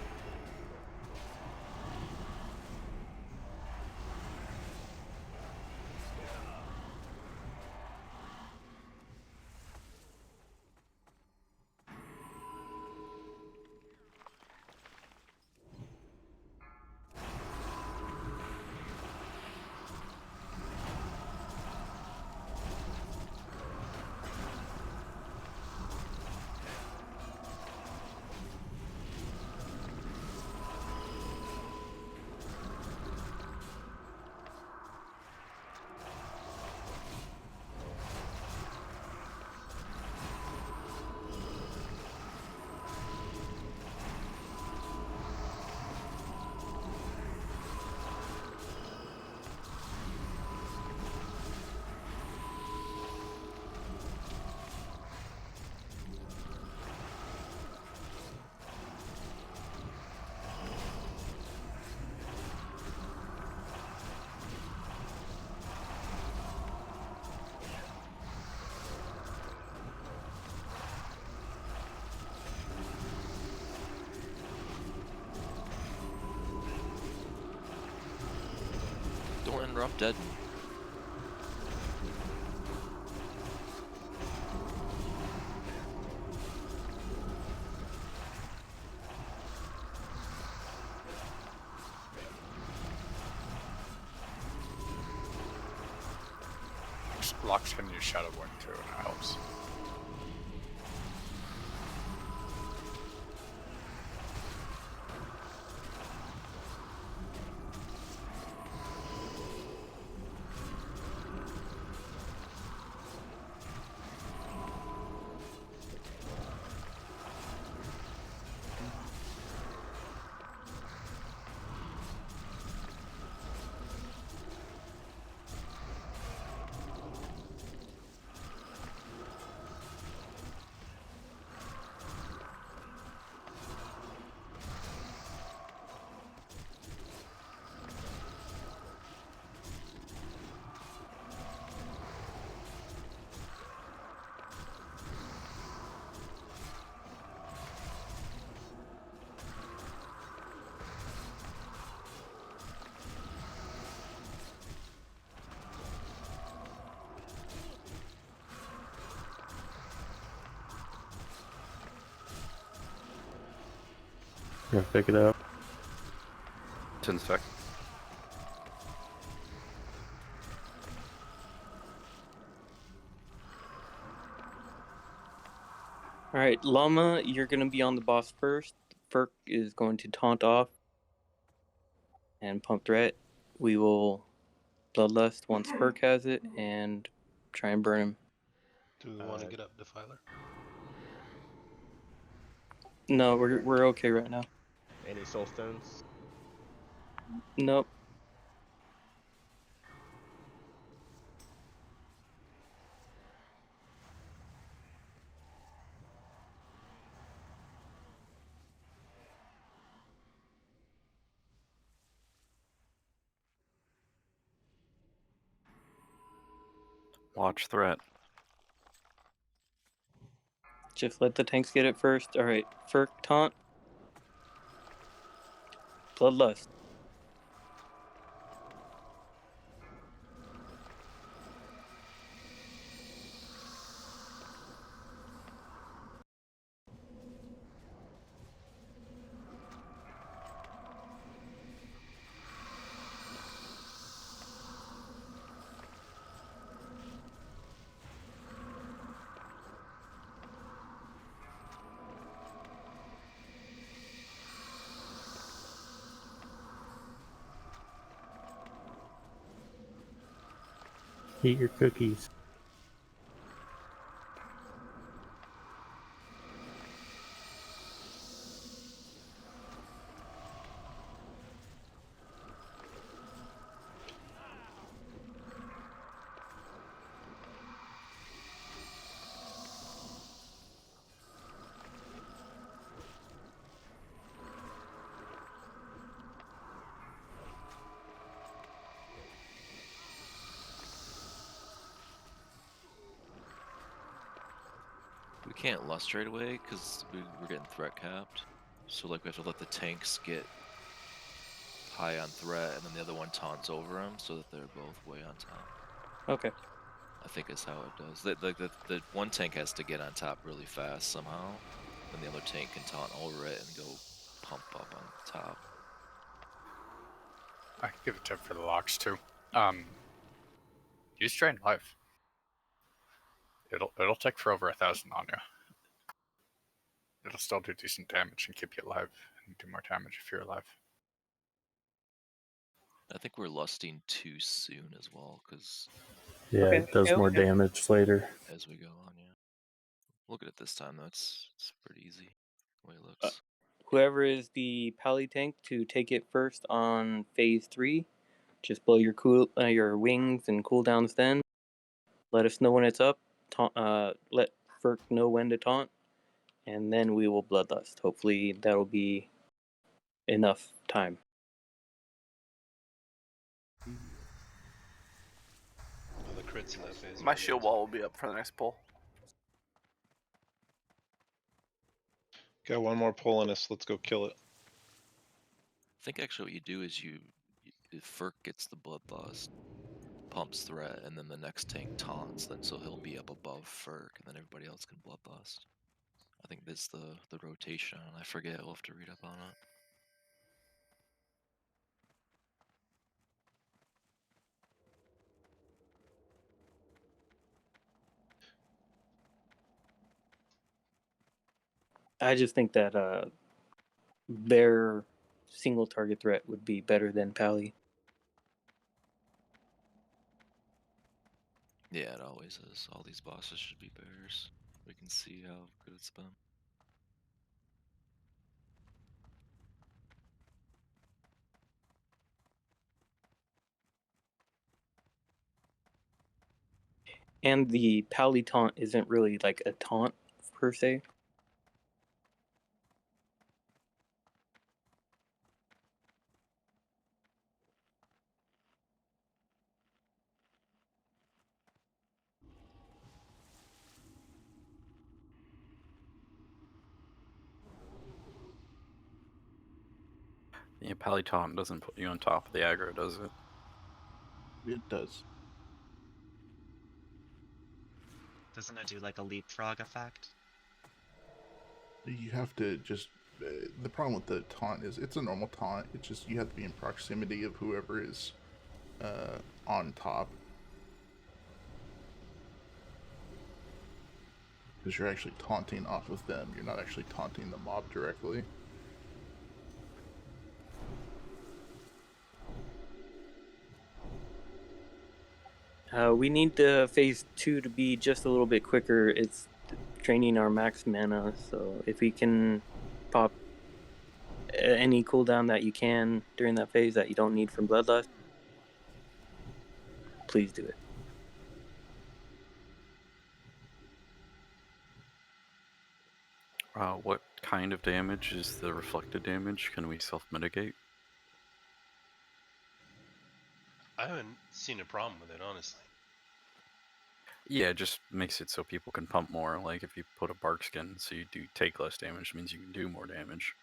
Don't interrupt Dead. Locks can use Shadow Wing too, and that helps. Yeah, pick it up. 10 sec. All right, Llama, you're going to be on the boss first. Ferk is going to taunt off and pump threat. We will bloodlust once Ferk has it and try and burn him. Do we want to get up Defiler? No, we're okay right now. Any soul stones? Nope. Watch threat. Just let the tanks get it first. All right, Ferk taunt. Bloodlust. Eat your cookies. We can't lust right away because we're getting threat capped. So like we have to let the tanks get high on threat, and then the other one taunts over them so that they're both way on top. Okay. I think is how it does. The one tank has to get on top really fast somehow, then the other tank can taunt over it and go pump up on top. I can give a tip for the locks too. Use Drain Life. It'll take for over 1,000 on you. It'll still do decent damage and keep you alive and do more damage if you're alive. I think we're lusting too soon as well, because Yeah, it does more damage later. as we go on, yeah. Look at it this time though, it's pretty easy the way it looks. Whoever is the pally tank to take it first on phase 3, just blow your wings and cooldowns then. Let us know when it's up. Let Ferk know when to taunt, and then we will bloodlust. Hopefully that'll be enough time. Oh, the crits in that phase. My shield wall will be up for the next pull. Got one more pull in us. Let's go kill it. I think actually what you do is if Ferk gets the bloodlust, pumps threat, and then the next tank taunts, then so he'll be up above Ferk, and then everybody else can bloodlust. I think this is the rotation. I forget. We'll have to read up on it. I just think that bear single target threat would be better than Pally. Yeah, it always is. All these bosses should be bears. We can see how good it's been. And the Pally taunt isn't really like a taunt per se. Yeah, Paliton doesn't put you on top of the aggro, does it? It does. Doesn't it do like a leapfrog effect? You have to just. The problem with the taunt is it's a normal taunt. It's just you have to be in proximity of whoever is on top. Because you're actually taunting off of them. You're not actually taunting the mob directly. We need the phase 2 to be just a little bit quicker. It's draining our max mana, so if we can pop any cooldown that you can during that phase that you don't need from Bloodlust, please do it. What kind of damage is the reflected damage? Can we self-mitigate? I haven't seen a problem with it, honestly. Yeah, it just makes it so people can pump more. Like if you put a bark skin, so you do take less damage, means you can do more damage.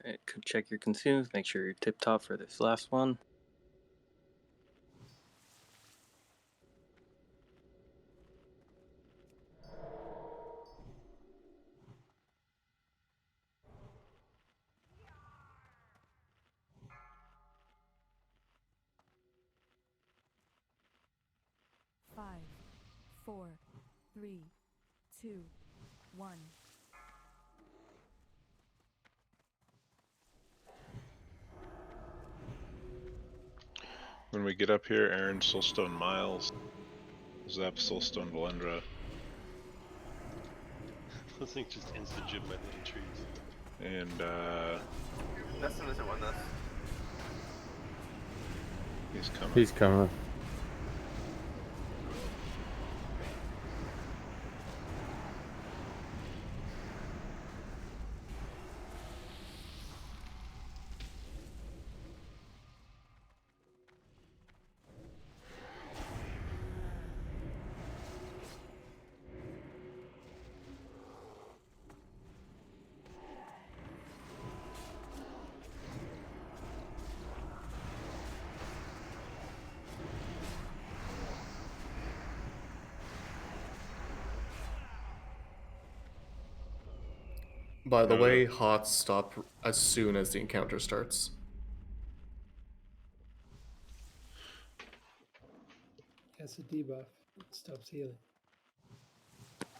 Right, check your consumes, make sure you're tip top for this last one. Five, 4, 3, 2, 1. When we get up here, Aaron Soulstone Miles, Zap Soulstone Valendra. Those things just instant jib my little trees. And Nessun isn't with us. he's coming. He's coming. By the way, HOTS stop as soon as the encounter starts. That's a debuff. It stops healing.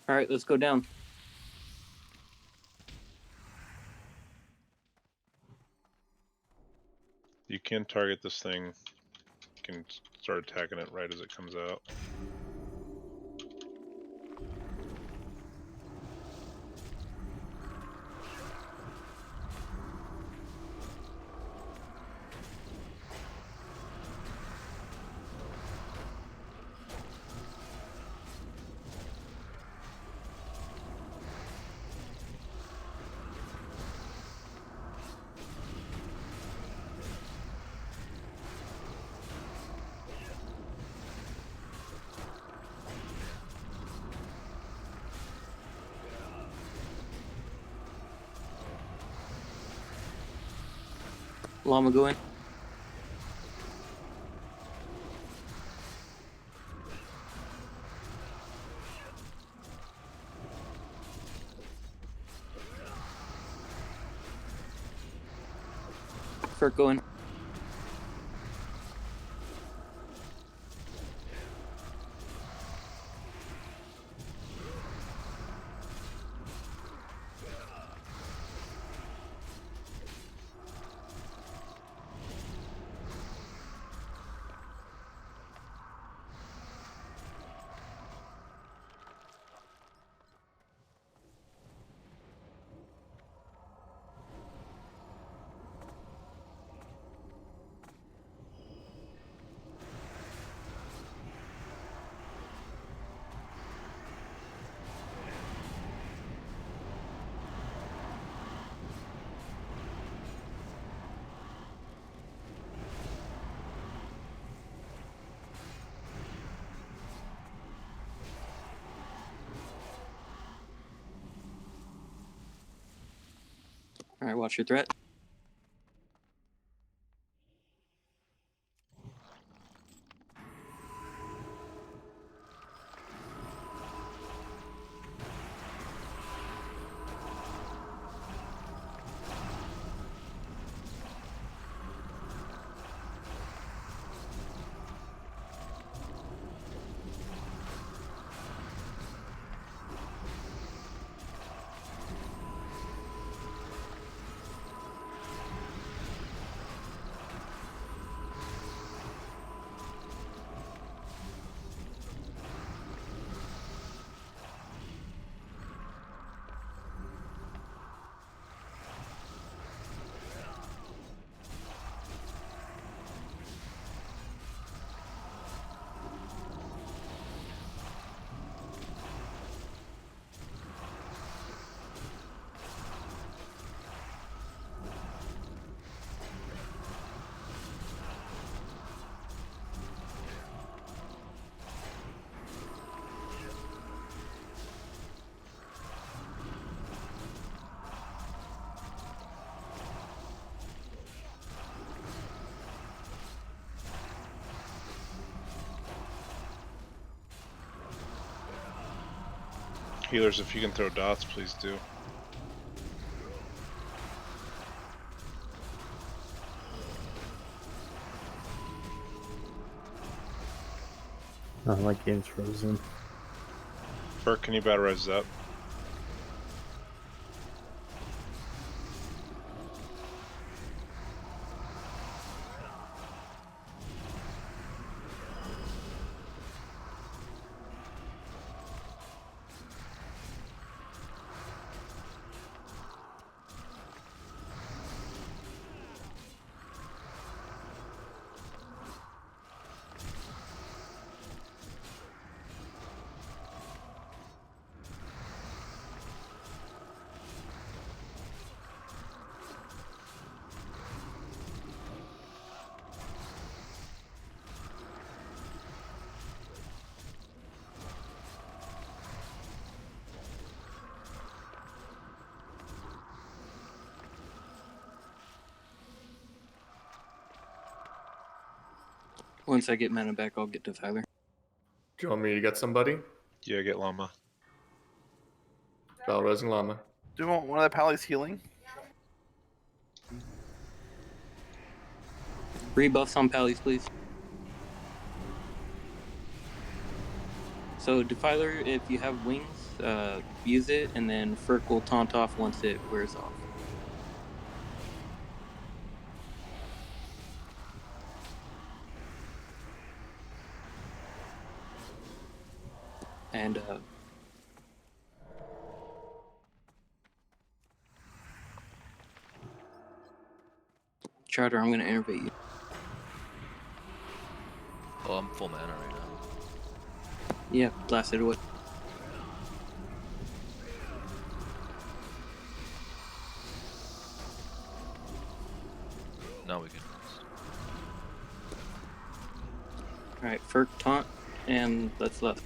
Alright, let's go down. You can target this thing. You can start attacking it right as it comes out. Llama, go in. Ferk, go in. All right, watch your threat. Healers, if you can throw dots, please do. Oh, my game's frozen. Ferk, can you battle res that? Once I get mana back, I'll get to Tyler. Do you want me to get somebody? Yeah, get Llama. Battle resing Llama. Do you want one of the Pally's healing? Rebuffs on Pallies, please. So Defiler, if you have wings, use it, and then Ferk will taunt off once it wears off. And Charter, I'm gonna innervate you. Oh, I'm full mana right now. Yeah, blast it away. Now we can rest. Alright, Ferk taunt, and that's left.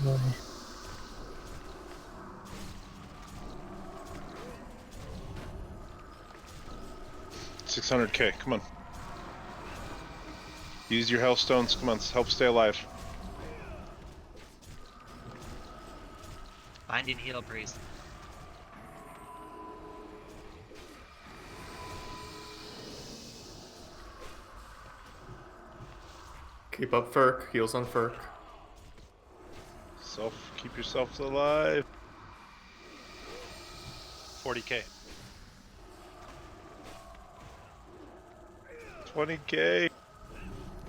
boy. 600k. Come on. Use your health stones. Come on, help stay alive. Binding heal priest. Keep up, Ferk. Heals on Ferk. Keep yourselves alive. 40k. 20k.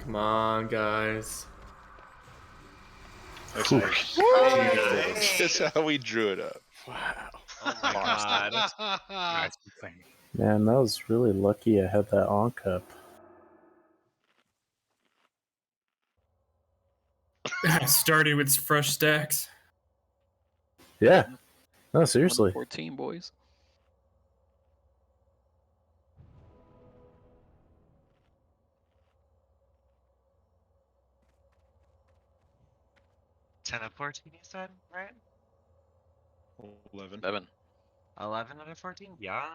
Come on, guys. That's Whew. just how we drew it up. Wow. Oh my god. Nice and clean. Man, that was really lucky I had that on cup. Starting with fresh stacks. Yeah. No, seriously. 14, boys. Ten of 14, you said, right? 11. 11 out of 14? Yeah.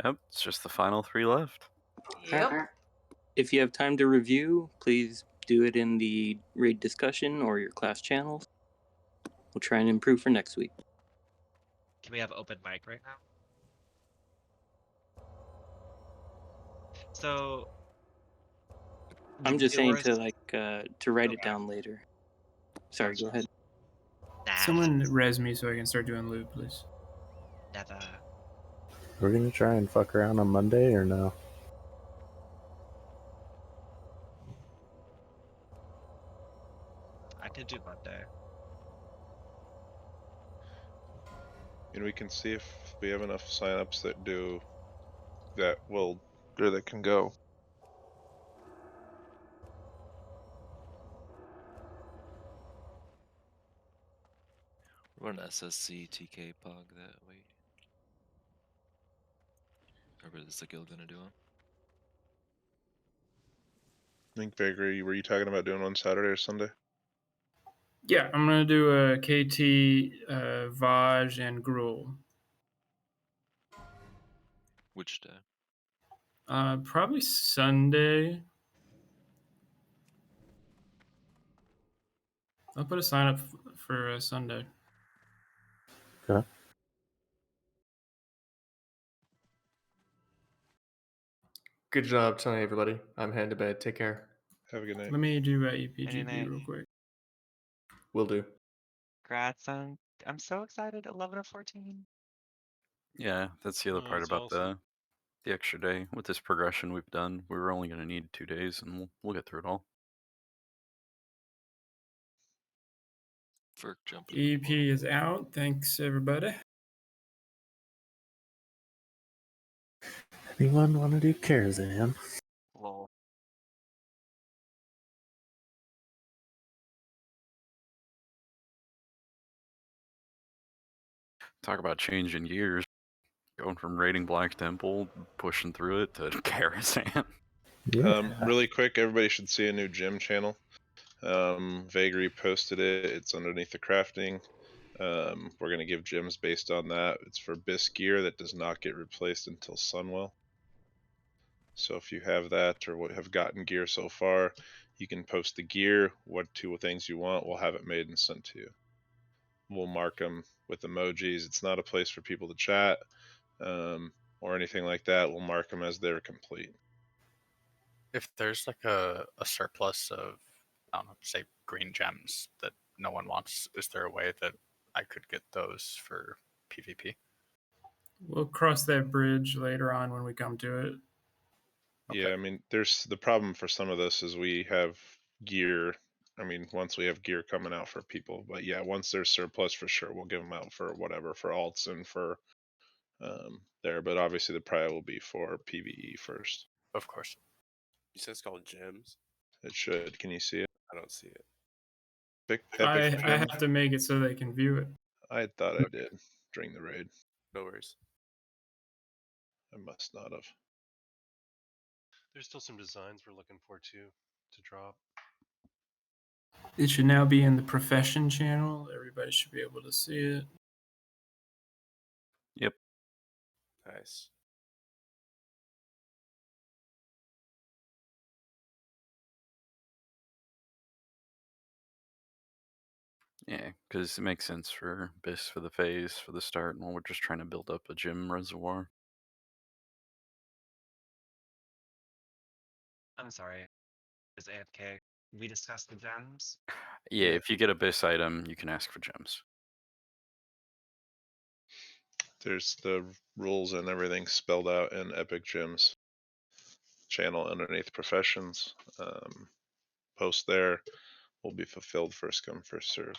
Yep, it's just the final 3 left. Yep. If you have time to review, please do it in the raid discussion or your class channels. We'll try and improve for next week. Can we have open mic right now? So I'm just saying viewers- to write it down later. Sorry, go ahead. Someone res me so I can start doing loot, please. Never. We're gonna try and fuck around on Monday or no? I could do Monday. And we can see if we have enough signups that do that will or that can go. Run SSC TK Pog that way. Or is the guild gonna do them? I think Vagary, were you talking about doing one Saturday or Sunday? Yeah, I'm gonna do a KT, Vaj, and Gruul. Which day? Probably Sunday. I'll put a sign up for Sunday. Okay. Good job tonight, everybody. I'm heading to bed. Take care. Have a good night. Let me do Good EPGP night. real quick. Will do. Congrats on. I'm so excited. 11 of 14. Yeah, that's the other Oh, part that's about awesome. the extra day. With this progression we've done, we were only going to need 2 days, and we'll get through it all. Ferk jumping. EP is out. Thanks, everybody. Anyone want to do Karazhan? Lol. Talk about changing gears. Going from raiding Black Temple, pushing through it, to Karazhan. Yeah. Really quick, everybody should see a new gym channel. Vagary posted it. It's underneath the crafting. We're gonna give gyms based on that. It's for Bisque gear that does not get replaced until Sunwell. So if you have that or have gotten gear so far, you can post the gear, what 2 things you want. We'll have it made and sent to you. We'll mark them with emojis. It's not a place for people to chat or anything like that. We'll mark them as they're complete. If there's like a surplus of, I don't know, say green gems that no one wants, is there a way that I could get those for PvP? We'll cross that bridge later on when we come to it. Yeah, I mean, there's the problem for some of this is we have gear. I mean, once we have gear coming out for people, but yeah, once there's surplus for sure, we'll give them out for whatever, for alts and for there. But obviously, the prior will be for PVE first. Of course. You said it's called gems? It should. Can you see it? I don't see it. I Epic gem? have to make it so they can view it. I thought I did during the raid. No worries. I must not have. There's still some designs we're looking for too to drop. It should now be in the profession channel. Everybody should be able to see it. Yep. Nice. Yeah, because it makes sense for Abyss for the phase for the start, while we're just trying to build up a gym reservoir. I'm sorry. Is AFK. We discussed the gems. Yeah, if you get Abyss item, you can ask for gems. There's the rules and everything spelled out in Epic Gyms channel underneath professions. Post there will be fulfilled first come, first serve.